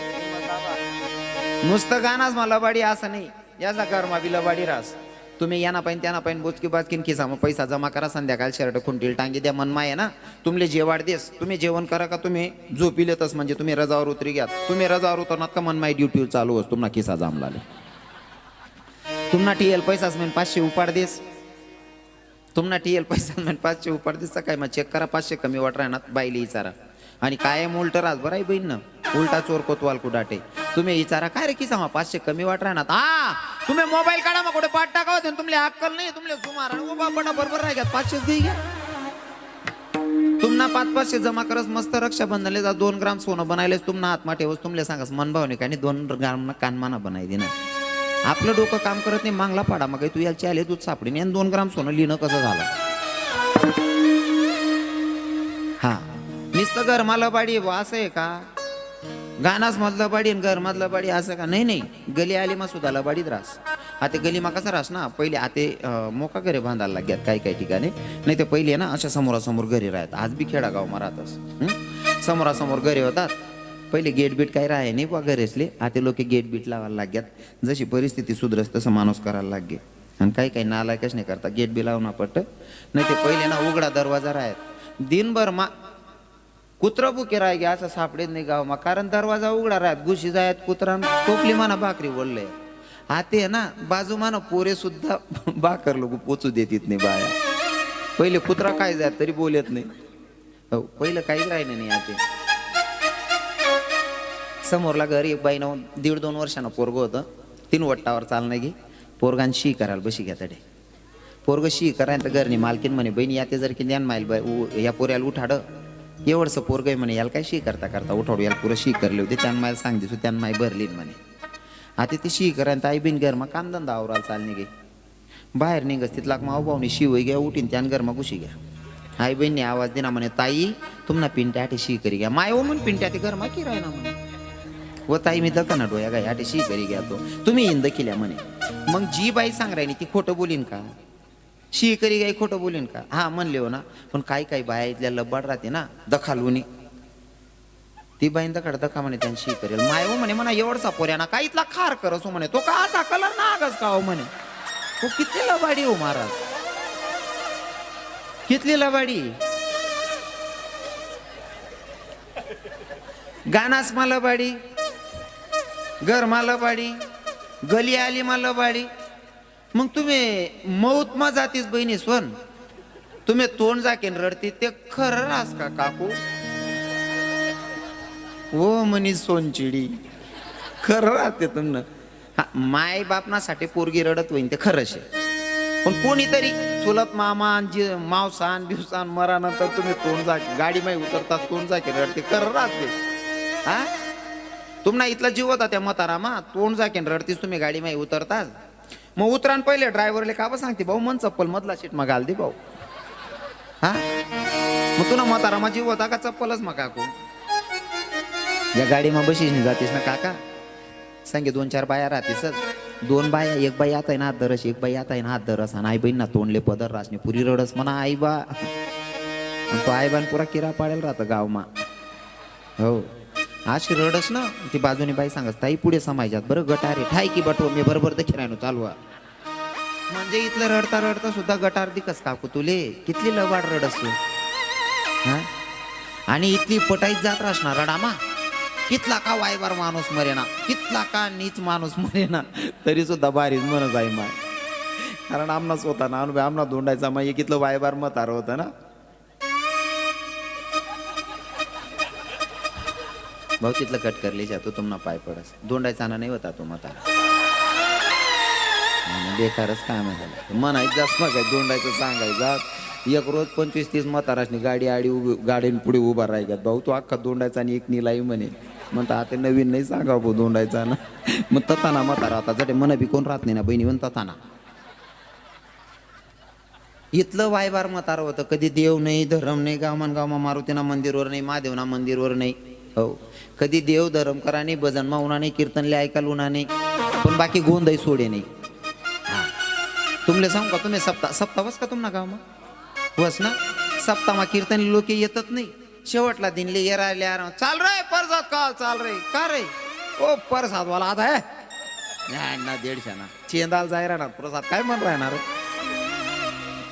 नुसतं गाणाच मला बाडी असं नाही. याचा कर्मा बिला बाडी रास. तुम्ही यांना पाहिजे त्यांना पाहिजे बोचकी बाचकीन खिसा मग पैसा जमा करा. संध्याकाळ शर्ट खुंटील टांगी द्या मन माय ना. तुमले जेवाड देस तुम्ही जेवण करा का तुम्ही झोपिलेतच म्हणजे तुम्ही रजावर उतरी घ्या. तुम्ही रजावर उतरणार का मन माय ड्युटीवर चालू होस तुम्हाला खिसा जामला. तुम्हाला टीएल पैसाच म्हणजे 500 उपाड देस. तुम्हाला टीएल पैसा म्हणजे 500 उपाड देस. काय मग चेक करा 500 कमी वाट राहणार बाईले विचारा. आणि काय उलट राज बरं आहे बहीण ना. उलटा चोर कोतवाल कुडाटे. तुम्ही विचारा काय रे किसा मग 500 कमी वाट राहणार. हा तुम्ही मोबाईल काढा मग कुठे पाठ टाका होते. तुमले अक्कल नाही तुमले सुमार बाबा बरोबर राह घ्या 500 दे घ्या. तुम्हाला 500 जमा करस मस्त रक्षाबंधनले जा 2 ग्राम सोनं बनायलेस तुमना हातमा ठेवस. तुमले सांगास मन भावने काय 2 ग्राम कानमाना बनाय दे ना. आपलं डोकं काम करत नाही. मागला पाडा मग तू याला चाले दूध सापडी आणि 2 ग्राम सोनं लिहिणं कसं झालं. हा नुसतं घर मला बाडी असं आहे का. गाणाच मधलं बाडी घर मधलं बाडी असं का. नाही नाही गली आली मग सुद्धा लबाडी रास. आता गली मा कसा रास ना पहिले आता मोका घरे बांधायला लागल्यात काही काही ठिकाणी. नाही ते पहिले ना अशा समोरासमोर घरी राहत. आज बी खेडागाव मा राहतस समोरासमोर घरे होतात. पहिले गेट बीट काही राहे नाही बा घरेसले. आता लोक गेट बीट लावायला लागल्यात. जशी परिस्थिती सुधरस तसं माणूस करायला लागले. आणि काही काही नालायकच नाही करता गेट बी लावणं पट्ट. नाही ते पहिले ना उघडा दरवाजा राहत. दिनभर मा कुत्रा बुके राह गे असं सापडेत नाही गाव मा. कारण दरवाजा उघडा राहत घुशी जायत कुत्रा टोपली माना भाकरी बोलले. आते ना बाजू माना पोरे सुद्धा भाकर लोक पोचू देत नाही बाया. पहिले कुत्रा काय जात तरी बोलत नाही. हो पहिलं काहीच राहिलं नाही. आते समोरला घरी एक बाईनं 1.5-2 वर्षानं पोरग होतं. 3 वट्टावर चालणं गे पोरगान शी करायला बशी घ्या तडे. पोरग शी करायला तर घरनी मालकीन म्हणे बहिणी याते जर की ज्ञान माईल या पोऱ्याला उठाड एवढंसं पोरग आहे म्हणे. याला काय शी करता करता उठाडू याला पुरं शी करले होते. त्यान मायला सांग दिसू त्यान माय भरली म्हणे. आता ती शी करायला आई बिन घरमा कामधंदा आवराला चालणे गे. बाहेर निघस तिथला माऊ भाऊनी शिवई घ्या उठीन त्यान घरमा घुशी घ्या. आई बहिणी आवाज दिना म्हणे ताई तुम्हाला पिंट्या आठी शी करी घ्या. माय हो म्हण पिंट्या ते घरमा की राही ना म्हणे. व ताई मी दका डोया गाय आटे शी करी घ्या तो तुम्ही इंद केल्या म्हणे. मग जी बाई सांग राहिली ती खोटं बोलीन का? शी करी गाय खोटं बोलीन का? हा म्हणले हो ना. पण काही बाया इथल्या लब्बाड राहते ना दखालुनी, ती बाईन दखाड दखा म्हणे त्यांनी शी करेल. माय हो म्हणे म्हणा एवढसा पोऱ्या ना काही इथला खार करस हो म्हणे. तो का असा कलर ना आगच का हो म्हणे. तो किती लबाडी हो महाराज, कितली लबाडी. गानास मा लबाडी, घर मा लबाडी, गली आली मा लबाडी. मग तुम्ही मौत मा जातीस बहिणी सोन, तुम्ही तोंड जाकेन रडती ते खरं रास का काकू? हो म्हणी सोनचिडी खरं राहते तुम्ही. माय बापनासाठी पोरगी रडत होईन ते खरंच आहे. पण कोणीतरी चुलत मामान जे मावसान बिवसान मरानंतर तुम्ही तोंड जा गाडी माई उतरतात तोंड जाके रडते खरं राहते. हा तुम्हाला इथला जीव होता त्या म्हातारामा तोंड जाकेन रडतीस तुम्ही गाडी माई उतरतात. मग उतरान पहिले ड्रायव्हरले का बा सांगते भाऊ मन चप्पल मधला सीट मग घाल दे भाऊ. हा मग तुला म्हातारामा जीव होता का चप्पलच मग काकू? या गाडीमा बशीस नाही जातीस ना काका. सांगे 2-4 बाया राहतीसच. 2 बाया, एक बाई आता आहे ना हात धरस, एक बाई आता आहे ना हात धरस. आणि आई बहीण ना तोंडले पदर रासने पुरी रडस म्हणा आई बा. तो आई बान पुरा किरा पाडेल राहतं गावमा. हो अशी रडस ना. ती बाजूने बाई सांगस ताई पुढे समाजात बरं गटारे ठाय की बटव मी बरोबर दखिरायनो चालवा. म्हणजे इथलं रडता रडता सुद्धा गटार दिकस काकू तुले कितली लबाड रडस. हा आणि इथली पटाईत जात रास ना रडामा. कितला का वायबार माणूस मरेना, कितला का नीच माणूस मरेना, तरी सुद्धा बारीच म्हणत आहे माय. कारण आमनाच होता ना अनुभव आमना धोंडायचा मग कितलं वायबार मतार होतं ना. भाऊ तिथलं कट करले जातो तुम्हाला पाय पडस धोंडायचा नाही होता तो म्हातारा. बेकारच काय म्हणाला म्हणायचं जास्त मग काय धोंडायचं सांगायचं. एक रोज 25-30 म्हातारासनी गाडी आडी गाडीन पुढे उभा राहिल्यात. भाऊ तो अख्खा धोंडायचा आणि एक निलाई म्हणे. म्हणता आता नवीन नाही सांगा भाऊ धोंडायचा ना. मग तताना म्हातारा आता जटे मन बी कोण राहत नाही ना बहिणी म्हण तताना. इथलं वायबार म्हातारा होतं. कधी देव नाही धर्म नाही. गावमा मारुतीना मंदिरवर नाही, महादेवना मंदिरवर नाही. हो कधी देव धर्म करा नाही, भजन मा उन्हा नाही, कीर्तनले ऐकायला उन्हा नाही. पण बाकी गोंधई सोडे नाही. तुमले सांगू का तुम्ही सप्ताह वस का तुम्हाला गावमा वस ना. सप्ताहमा कीर्तन लोक येतच नाही. शेवटला दिनले ये राहिले चाल रे परसाद का चाल रे का रे ओ परसाद वाला आता आहे ना 150 ना चेंदाल जाय राहणार प्रसाद काय म्हण राहणार.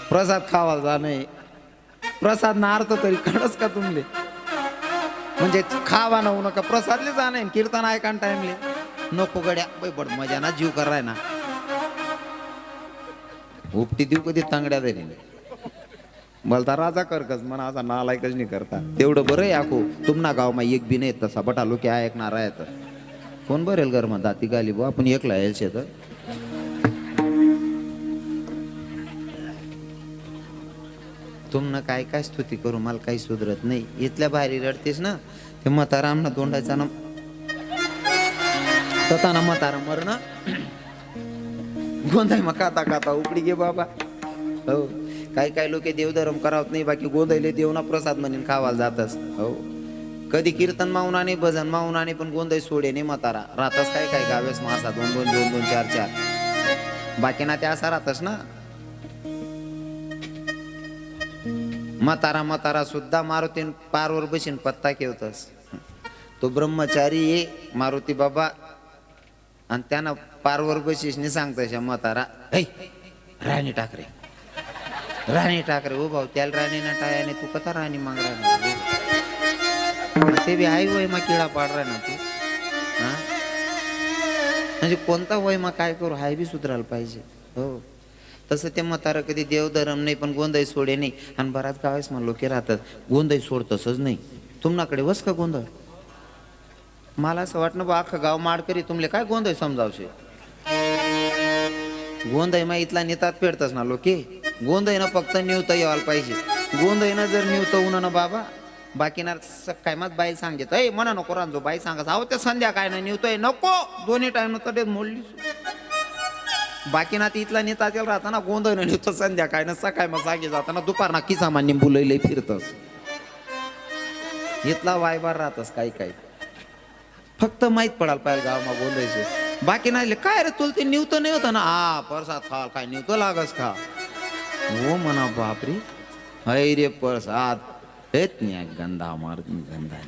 प्रसाद खावाल जा नाही प्रसाद ना अर्थ तरी काढच का तुमले. म्हणजे खावा नऊ नका प्रसादले जा नाही कीर्तन ऐका टाइमले नको गड्या बड मजा ना जीव कराय ना. उपटी देऊ कधी तांगड्या तरी बोलता राजा करकस म्हणा असा नालायकच नाही करता. तेवढं बरं आहे आखो तुमना गावमा एक बी नाही तसा बटा लोक ऐकणार आहे तर कोण बरेल घर म्हणता ती गाली बा आपण एकला यायच तर. तुमनं काय काय स्तुती करू मला काही सुधरत नाही. इथल्या भारी रडतेस ना ते म्हातारा आमना तोंडायचा ना तताना म्हातारा मर ना गोंधाई मग खाता खाता उकडी गे बाबा. हो काही लोक देवधर्म करावत नाही बाकी गोंधळले देवना प्रसाद म्हणून खावायला जातस. हो कधी कीर्तन मावून आणि भजन मावून आणि पण गोंधळ सोडे नाही म्हातारा राहतस. काय गावेस मासा 2-2 4-4 बाकी ना ते असा राहतस ना. म्हातारा सुद्धा मारुती पारवर बशीन पत्ता केवतस. तो ब्रह्मचारी ये मारुती बाबा आणि त्यानं पारवर बशीस नाही सांगतस म्हातारा राणी टाकरे राणी टाकरे हो भाऊ त्याला राणी ना टायाने तू कथा राणी माग राणी ते बी आई वय मा किडा पाड राह ना तू. हा म्हणजे कोणता वय मा काय करू हाय बी सुधरायला पाहिजे. हो तसं ते म्हातारा कधी देवधर्म नाही पण गोंधळ सोडे नाही. आणि बराच गावेस मग लोक राहतात गोंधळ सोडतसच नाही. तुमनाकडे वस का गोंधळ मला असं वाटणं बा अख्खं गाव माड करी तुमले काय गोंधळ समजावशे. गोंधळ मा इथला नेतात फेडतस ना लोके. गोंधळ ना फक्त निवता यायला पाहिजे. गोंधळ ना जर निवता उन्हा ना बाबा बाकी ना काय मग बाई सांगत म्हणा नको रांजो बाई सांगत अहो ते संध्याकाळ ना निवतोय नको दोन्ही टाइम तडे मोडली. बाकी ना ती इथला नेता त्याला राहताना गोंधळ निवतो संध्याकाळ ना सकाळ मग सांगे जाताना दुपार ना किसामान निंबुलई फिरतस. इथला वायबार राहतस काही फक्त माहीत पडाल पाहिजे गावामा बोलायचे बाकी नाही काय रे तुला ते निवतं नाही होतं ना परसाद खाल काय निवतं लागस खा हो म्हणा बापरे हय रे प्रसाद हेच नाही गंधा मार गंधा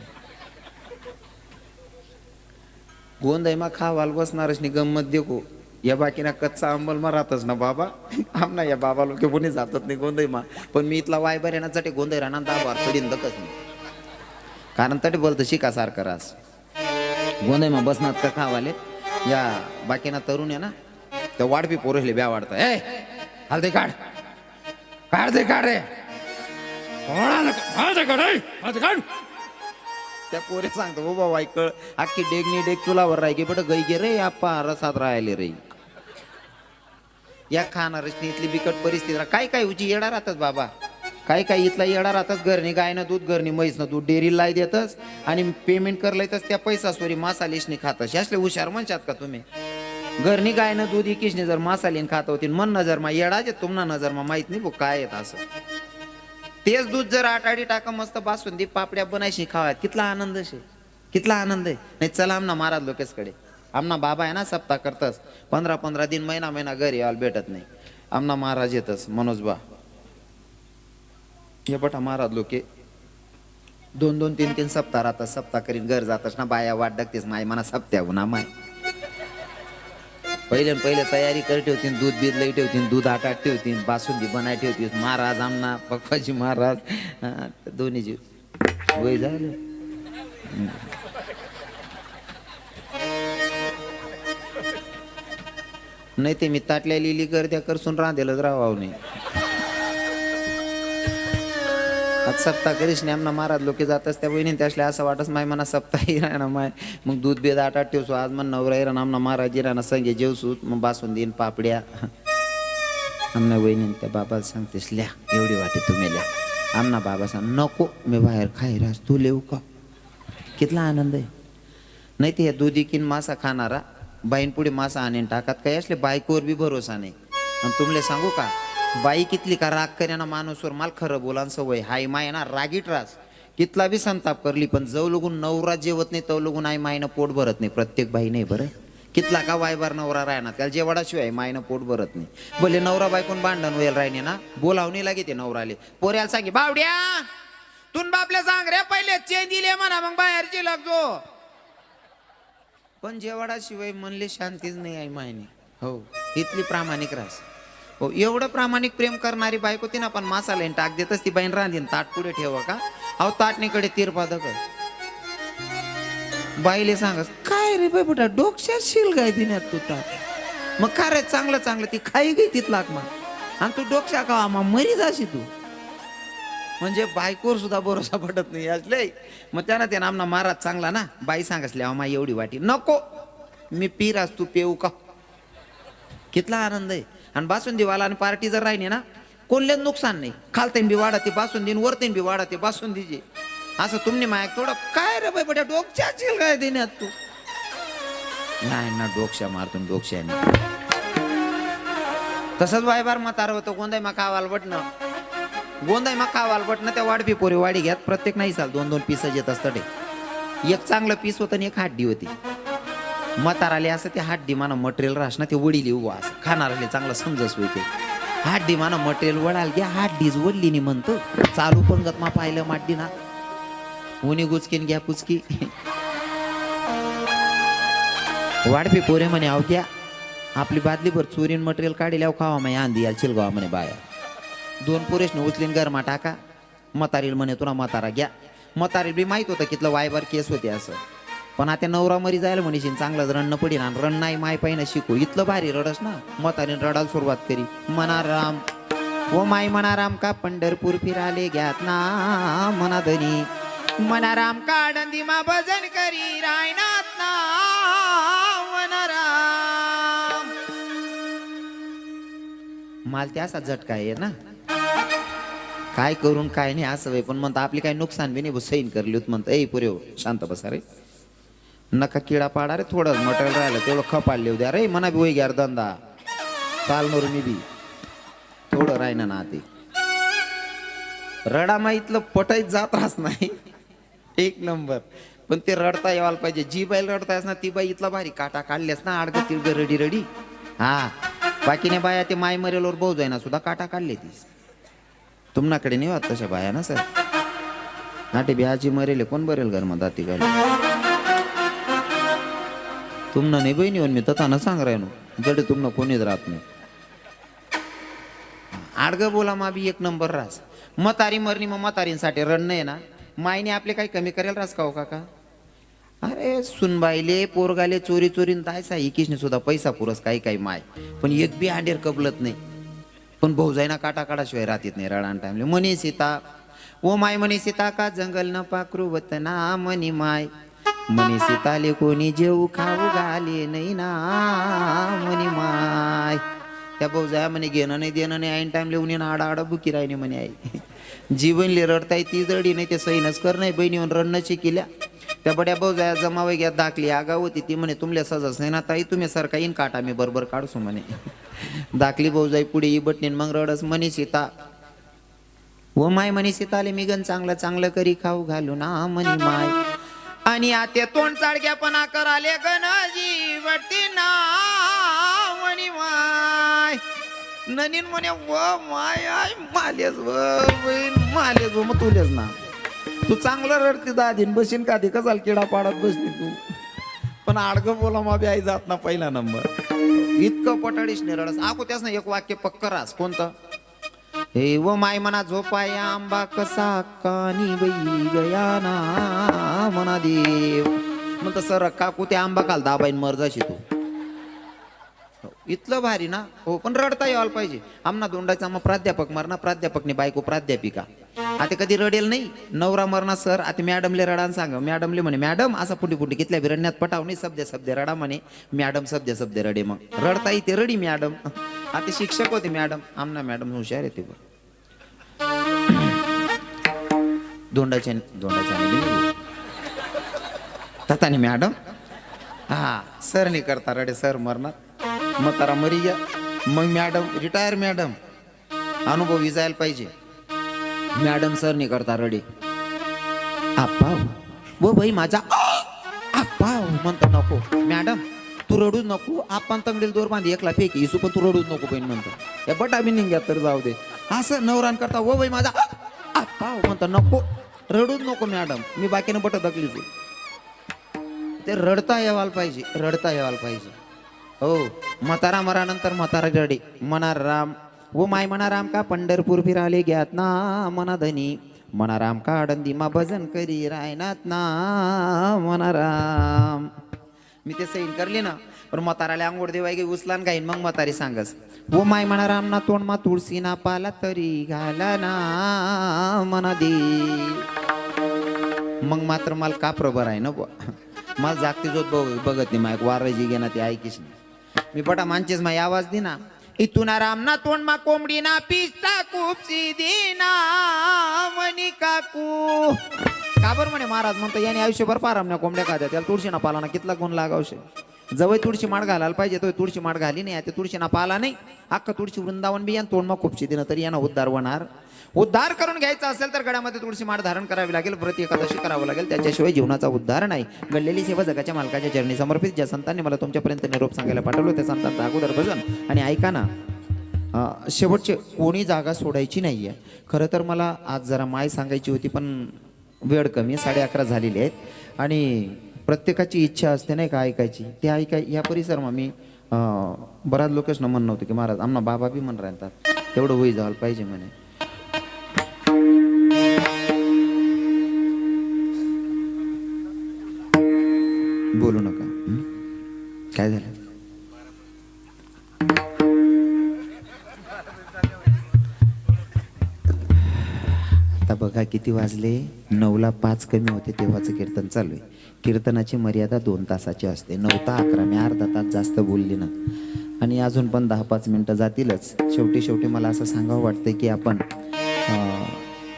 गोंदाई मा खावाल बसणारच नाही गंमत देखो या बाकीना कच्चा अंबल मा राहतच ना बाबा आमना या बाबा लोक कोणी जातच नाही गोंदाई मा पण मी इथला वायबर येण्यासाठी गोंदाई राहणार दाबार पडीन दकच नाही कारण तरी बोलतो शिका सारखं रास गोंदाई मा बसणार का खावाले या बाकीना तरुण आहे ना त्या वाढपी पोरसले ब्या वाढतं ए हलते काढ काढ दे काढ रे त्या पोरे सांगतो हो बाबा ऐकळ अख्खी डेगनी डेग चुलावर राही गे बट गई गे रे आप्पा रसात राहिले रे या खाणारच इथली बिकट परिस्थिती काय काय उची येडा राहतात बाबा काय काय इथला येडा राहतात घरनी गायनं दूध घरनी म्हैसनं दूध डेअरीला लाई देतच आणि पेमेंट करलायतच त्या पैसा सोरी मासालेशनी खातस यासले हुशार म्हणशात का तुम्ही घरनी गायनं दूध इकिशने जर मासालीन खात होती मन नजर मा येडा जे तुम्हाला नजर मा माहित नाही काय येत असं तेच दूध जर आटाडी टाका मस्त बासुंदी पापड्या बनायशी खावा कितला आनंद शे कितला आनंद आहे नाही चला आमना महाराज लोकेशकडे आमना बाबा आहे ना सप्ताह करतस 15-15 दिन महिना घरी यायला भेटत नाही आमना महाराज येतच मनोजबा हे बटा महाराज लोके 2-3 सप्ताह राहतात सप्ताह करीन घर जातस ना बाया वाट डगतेस माय मना सप्त्या ना माय पहिले तयारी कर ठेवतील दूध बीज लई ठेवतील दूध आटाट ठेवतील बासुंदी बनाय ठेवतील महाराज आमना पप्पाजी महाराज दोन्ही जीव वय झालं नाही ते मी ताटल्या लिहिली कर त्या करसून राहतेलच राहावं नाही आज सप्ताह करीश नाही आमना महाराज लोके जातच त्या बहिणी त्यासल्या असं वाटस माय मना सप्ताही राहणार माय मग दूध बेद आटाट ठेवसो आज मन नवरा राहणार आमना महाराजी राहणार संगे जेवसू मग बासून पापड्या आमना बहिणी त्या बाबाला सांगतेस ल्या एवढी वाटे तुम्ही ल्या आमना बाबा सांग नको मी बाहेर खाई रास तू लेऊ का कितला आनंद आहे नाही ते दुधी किन मासा खाणारा बाईन पुढे मासा आणीन टाकात काही असले बायकोवर बी भरोसा नाही आणि तुमले सांगू का बाई कितली का राग कर्याना माणूसवर माल खरं बोलान सवय हाय माय ना रागीट रास कितला बी संताप करली पण जव लगून नवरा जेवत नाही तव लगून आई मायनं पोट भरत नाही प्रत्येक बाई नाही बरं कितला का वायबार नवरा राहणार त्याला जेवढाशिवाय मायनं पोट भरत नाही बोले नवरा बायकोन भांडण होईल राहिने ना बोलावणी लागे ते नवराले पोऱ्याला सांगे बावड्या तुन बापले सांग रे पहिले चेन दिले म्हणा मग बाहेरची लागतो पण जेवढाशिवाय म्हणले शांतीच नाही आई मायने हो इथली प्रामाणिक रास हो एवढं प्रामाणिक प्रेम करणारी बायको तिनं पण मासाला टाक देतच ती बाईन रांधीन ताट पुढे ठेवा का अहो ताटणीकडे तिरपा दगड बाईले सांगस काय रे बाई बेटा डोक्यात शिल गाय दिण्यात तू ताट मग काय रे चांगलं ती खाई गई तिथला मग आणि तू डोक्या का मरी जाशी तू म्हणजे बायकोर सुद्धा भरोसा पडत नाही असले मग त्यानं ते नामना महाराज चांगला ना बाई सांगसले अहो एवढी वाटी नको मी पिरास तू पेऊ का कितला आनंद आहे आणि बासुंदीवाला आणि पार्टी जर राहिली ना कोणलेच नुकसान नाही खालतेन बी वाढते बासुंदी वरतेन बी वाढते बासुंदीची असं तुम्ही मायक थोडं काय रे बाई बड्या डोक्याची काय देण्यात तू नाही ना डोक्या मारतून डोक्याने तसंच वायबार म्हातार होतं गोंदाई मा खावाल बटणं त्या वाढपी पोरी वाडी घ्यात प्रत्येक नाही चाल 2-2 पीस येत असतं एक चांगलं पीस होतं आणि एक हाड्डी होती म्हाताराले असं ते हाड्डी माना मटेरियल रास ना ते वडीली उभा असं खाणाराले चांगलं समजस होते हाड्डी माना मटेरियल वडाल घ्या हाड्डीच वडली नाही म्हणतो चालू पंगत मा पाहिलं माड्डी ना उनी गुचकीन घ्या पुचकी वाढपी पोरे म्हणे आवत्या आपली बादलीभर चोरीन मटेरियल काढील खावा म्हणे आंधी याल चिलगावा म्हणे बाया 2 पुरेशने उचलीन गरमा टाका म्हातारील म्हणे तुला म्हातारा घ्या म्हातारील बी माहित होतं कितलं वायबार केस होते असं पण आता नवरा मरी जायला म्हणशीन चांगलंच रडणं पडीन आणि रण नाही माय पाहिनं शिकू इथलं भारी रडस ना म्हातारीन रडायला सुरुवात करी मनाराम ओ माय मनाराम का पंढरपूर फिराले घ्यात ना मनाधनी मनाराम का आनंदी मा भजन करी रायनाथ ना मनाराम माल ते असा झटका आहे ना काय करून काय नाही असं वे पण म्हणता आपली काय नुकसान बी नाही सैन करली होत म्हणता ए पुरे शांत बसा रे नका किडा पाडा रे थोडं मटेरियल राहिलं तेवढं खपाडले उद्या रे मना बी होई घ्या धंदा चालणार मी बी थोडं राहिना ना ते रडा माहितलं पटाईत जात राहत नाही 1 नंबर पण ते रडता यायला पाहिजे. जी बाई रडतायस ना ती बाई इथला भारी काटा काढल्यास ना आडग तिरग रडी रडी. हा बाकीने बाया ते माय मरेलवर भाऊ जाईना सुद्धा काटा काढले तीस. तुमनाकडे नाही होत तशा बाया ना सर. नाटे बिहाची मरेले कोण बरेल घर मध्ये ती गाडी. तुमनं नाही बहिणी होऊन मी तथानं सांग राहिनो जडे तुमनं कोणीच राहत नाही. आडग बोला मा बी एक नंबर रास. म्हातारी मरणी मग म्हातारींसाठी रण आहे ना. मायने आपले काही कमी करेल रास का हो काका. अरे सुनबाईले पोरगाले चोरी चोरीन तायसा इकीशने सुद्धा पैसा पुरस काही काही माय. पण एक बी अंडेर कबलत नाही. पण भाऊ जाईना काटा काढाशिवाय राहत नाही रडान टाइमले. म्हणे सीता ओ माय म्हणे सीता का जंगल न पाखरू वतना म्हणे माय. म्हणे सीताले कोणी जेऊ खाऊ घाले नाही ना म्हणे माय. त्या भाऊ जाय म्हणे घेणं नाही देणं नाही ऐन टाइमले उन्ही आडा आडा बुकी राहिने म्हणे आई. जीवनले रडताय ती जडी नाही ते सैनच कर नाही बहिणी रडणं केल्या. त्या बड्या भाऊ जाया जमावे घ्या दाखली आगा होती ती म्हणे तुमले सजस नाही ना ताई तुम्ही सारखा येईन काटा मी बरोबर काढसो म्हणे. दाखली भाऊ जाई पुढे ही बटणीन मग रडस म्हणे सीता व माय म्हणे सीताले मी गण चांगलं चांगलं करी खाऊ घालू ना म्हणे माय. आणि आते तोंड चाडक्यापणा कराले गणजी वटी ना म्हणे माय. ननीन म्हणे व माय आय मालेच व बहीण मालेच व मग तुलेच ना. तू चांगलं रडते दादीन बसीन का ती कसाल किडा पाडत बसली तू. पण आडग बोला मा बी आई जात ना पहिला नंबर. इतकं पटाडीश नाही रडस. आको त्यास ना एक वाक्य पक्क रास कोणतं. हे व माय मना झोपाया आंबा कसा कानी बाई गया ना मना देव. म्हणत सर काकू ते आंबा काल दाबाईन मर जाशी तू. इतलं भारी ना हो. पण रडता यायला पाहिजे. आमना दोंडाचा मग प्राध्यापक मरणा प्राध्यापकने बायको प्राध्यापिका. आता कधी रडेल नाही. नवरा मरणा सर आता मॅडमले रडान सांग. मॅडमले म्हणे मॅडम असा पुटी पुटी कितल्या बिरण्यात पटाव नाही शब्द शब्द रडा म्हणे. मॅडम शब्द शब्द रडे मग रडता येते रडी मॅडम. आता शिक्षक होते मॅडम. आमना मॅडम हुशार येते बघ. दोंडाच्या ततानी मॅडम हा सर नाही करता रडे सर मरणार. मग तारा मरी घ्या. मग मॅडम रिटायर मॅडम अनुभव विजायला पाहिजे. मॅडम सर नाही करता रडे. आप्पा व बाई माझा आप्पा म्हणतो नको मॅडम तू रडूच नको. आपण तंगडील दोर बांधी एकला फेकी इसू पण तू रडूच नको बहीण म्हणतो. या बटा बी निघ्या तर जाऊ दे. असं नवरान करता व बाई माझा आप्पा म्हणतो नको रडूच नको मॅडम मी बाकीनं बट दकलीच. ते रडता यावाल पाहिजे. रडता यावाल पाहिजे हो. म्हातारा मरानंतर म्हातारा रडे. मना राम व माय मना राम का पंढरपूर फिराले घ्यात ना मना धनी. मना राम का आडंदी मा भजन करी रायनात ना मना राम. मी ते सैन करली ना पण म्हाताराले आंघोळ देवाय गे उचलान गाईन. मग म्हातारी सांगस व माय मना राम ना तोंड मा तुळशी ना पाला तरी घाला ना मना दे. मग मात्र मला कापर बरं आहे ना बुवा. मला जागती जोत बघत नाही मायक वाराजी घे ना ते ऐकीश नाही. मी पटा मानचेच माय आवाज दे ना. इथून राम ना तोंड मा कोंबडी ना पिस्ता खूपसी दिना मनी काकू. काबर म्हणे महाराज म्हणतो याने आयुष्यभर पारामण्या कोंबड्या खात्या त्याला तुळशी ना पाला ना कितला गुण लागावशे. जवळ तुळशी माड घालायला पाहिजे तो तुळशी माड घाली नाही. आता तुळशी ना पाला नाही अख्खा तुळशी वृंदावन बी या तोंड मा खूपशी दिना तरी यांना उद्धार होणार. उद्धार करून घ्यायचा असेल तर गळ्यामध्ये तुळशी माळ धारण करावी लागेल. प्रति एकादशी करावं लागेल. त्याच्याशिवाय जीवनाचा उद्धार नाही. घडलेली सेवा जगाच्या मालकाच्या चरणी समर्पित. ज्या संतांनी मला तुमच्यापर्यंत निरोप सांगायला पाठवलं त्या संतांचं अगोदर भजन. आणि ऐका ना शेवटचे कोणी जागा सोडायची नाहीये. खरं तर मला आज जरा माय सांगायची होती पण वेळ कमी 11:30 झालेली आहेत. आणि प्रत्येकाची इच्छा असते नाही का ऐकायची. ते या परिसर मग मी बऱ्याच लोकांना म्हणणं होतं की महाराज आम्हाला बाबा बी म्हण राहतात तेवढं होई जायला पाहिजे म्हणे. बोलू नका. काय झालं. आता बघा किती वाजले. 9ला 5 कमी होते तेव्हाचं कीर्तन चालू आहे. कीर्तनाची मर्यादा 2 तासाची असते. 9 ते 11 मी अर्धा तास जास्त बोलली ना. आणि अजून पण 10-5 मिनटं जातीलच. शेवटी मला असं सांगावं वाटतंय की आपण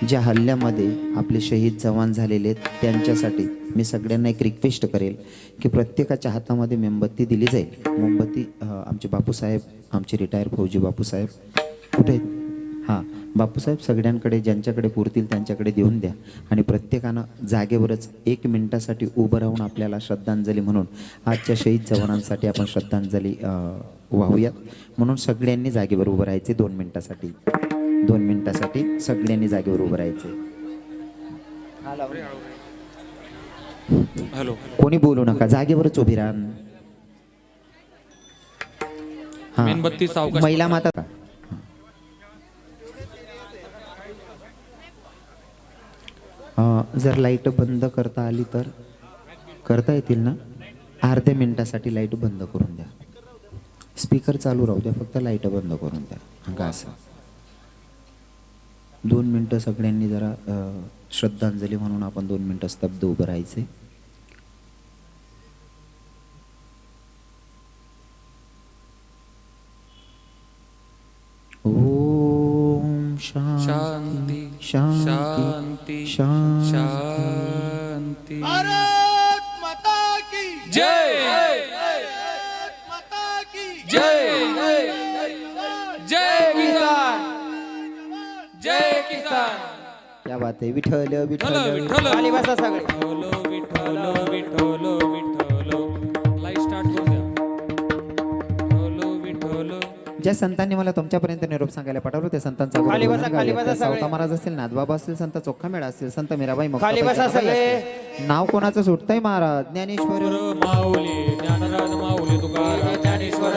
ज्या हल्ल्यामध्ये आपले शहीद जवान झालेले आहेत त्यांच्यासाठी मी सगळ्यांना एक रिक्वेस्ट करेल की प्रत्येकाच्या हातामध्ये मेणबत्ती दिली जाईल. मोमबत्ती आमचे बापूसाहेब आमचे रिटायर फौजी बापूसाहेब कुठे आहेत. हां बापूसाहेब सगळ्यांकडे ज्यांच्याकडे पुरतील त्यांच्याकडे देऊन द्या आणि प्रत्येकानं जागेवरच 1 मिनिटासाठी उभं राहून आपल्याला श्रद्धांजली म्हणून आजच्या शहीद जवानांसाठी आपण श्रद्धांजली वाहूयात. म्हणून सगळ्यांनी जागेवर उभं राहायचे 2 मिनिटासाठी. 2 मिनिटासाठी सगळ्यांनी जागेवर उभं राहायचे. हॅलो कोणी बोलू नका, जागेवरच उभी राहा. हां मेणबत्ती सावकाश. महिला माता का जर लाईट बंद करता आली तर करता येतील ना. अर्ध्या मिनिटासाठी लाईट बंद करून द्या. स्पीकर चालू राहू द्या, फक्त लाईट बंद करून द्या. का असं 2 मिनटं सगळ्यांनी जरा श्रद्धांजली म्हणून आपण 2 मिनटं स्तब्ध उभं राहायचे. ओम शांती शांती शांती शांती. शांती. भारत माता की जय माता की जय जय किसान जय किसान. क्या बात आहे. विठ्ठल विठ्ठल विठ्ठल खाली बसा सगळे. विठ्ठल विठ्ठल विठ्ठल विठ्ठल. लाईट स्टार्ट करू द्या. विठ्ठल विठ्ठल. ज्या संतांनी मला तुमच्यापर्यंत निरोप सांगायला पाठवलं त्या संतांचा खाली बसा, खाली बसा सगळे. सावता महाराज असतील, नाथबाबा असतील, संत चोखामेळा असतील, संत मीराबाई खाली मुक्ताबाई बसा जनाबाई सगळे. असतील. नाव कोणाचं सुटतंय महाराज? ज्ञानेश्वर माऊली ज्ञानराज माऊली तुकाराम ज्ञानेश्वर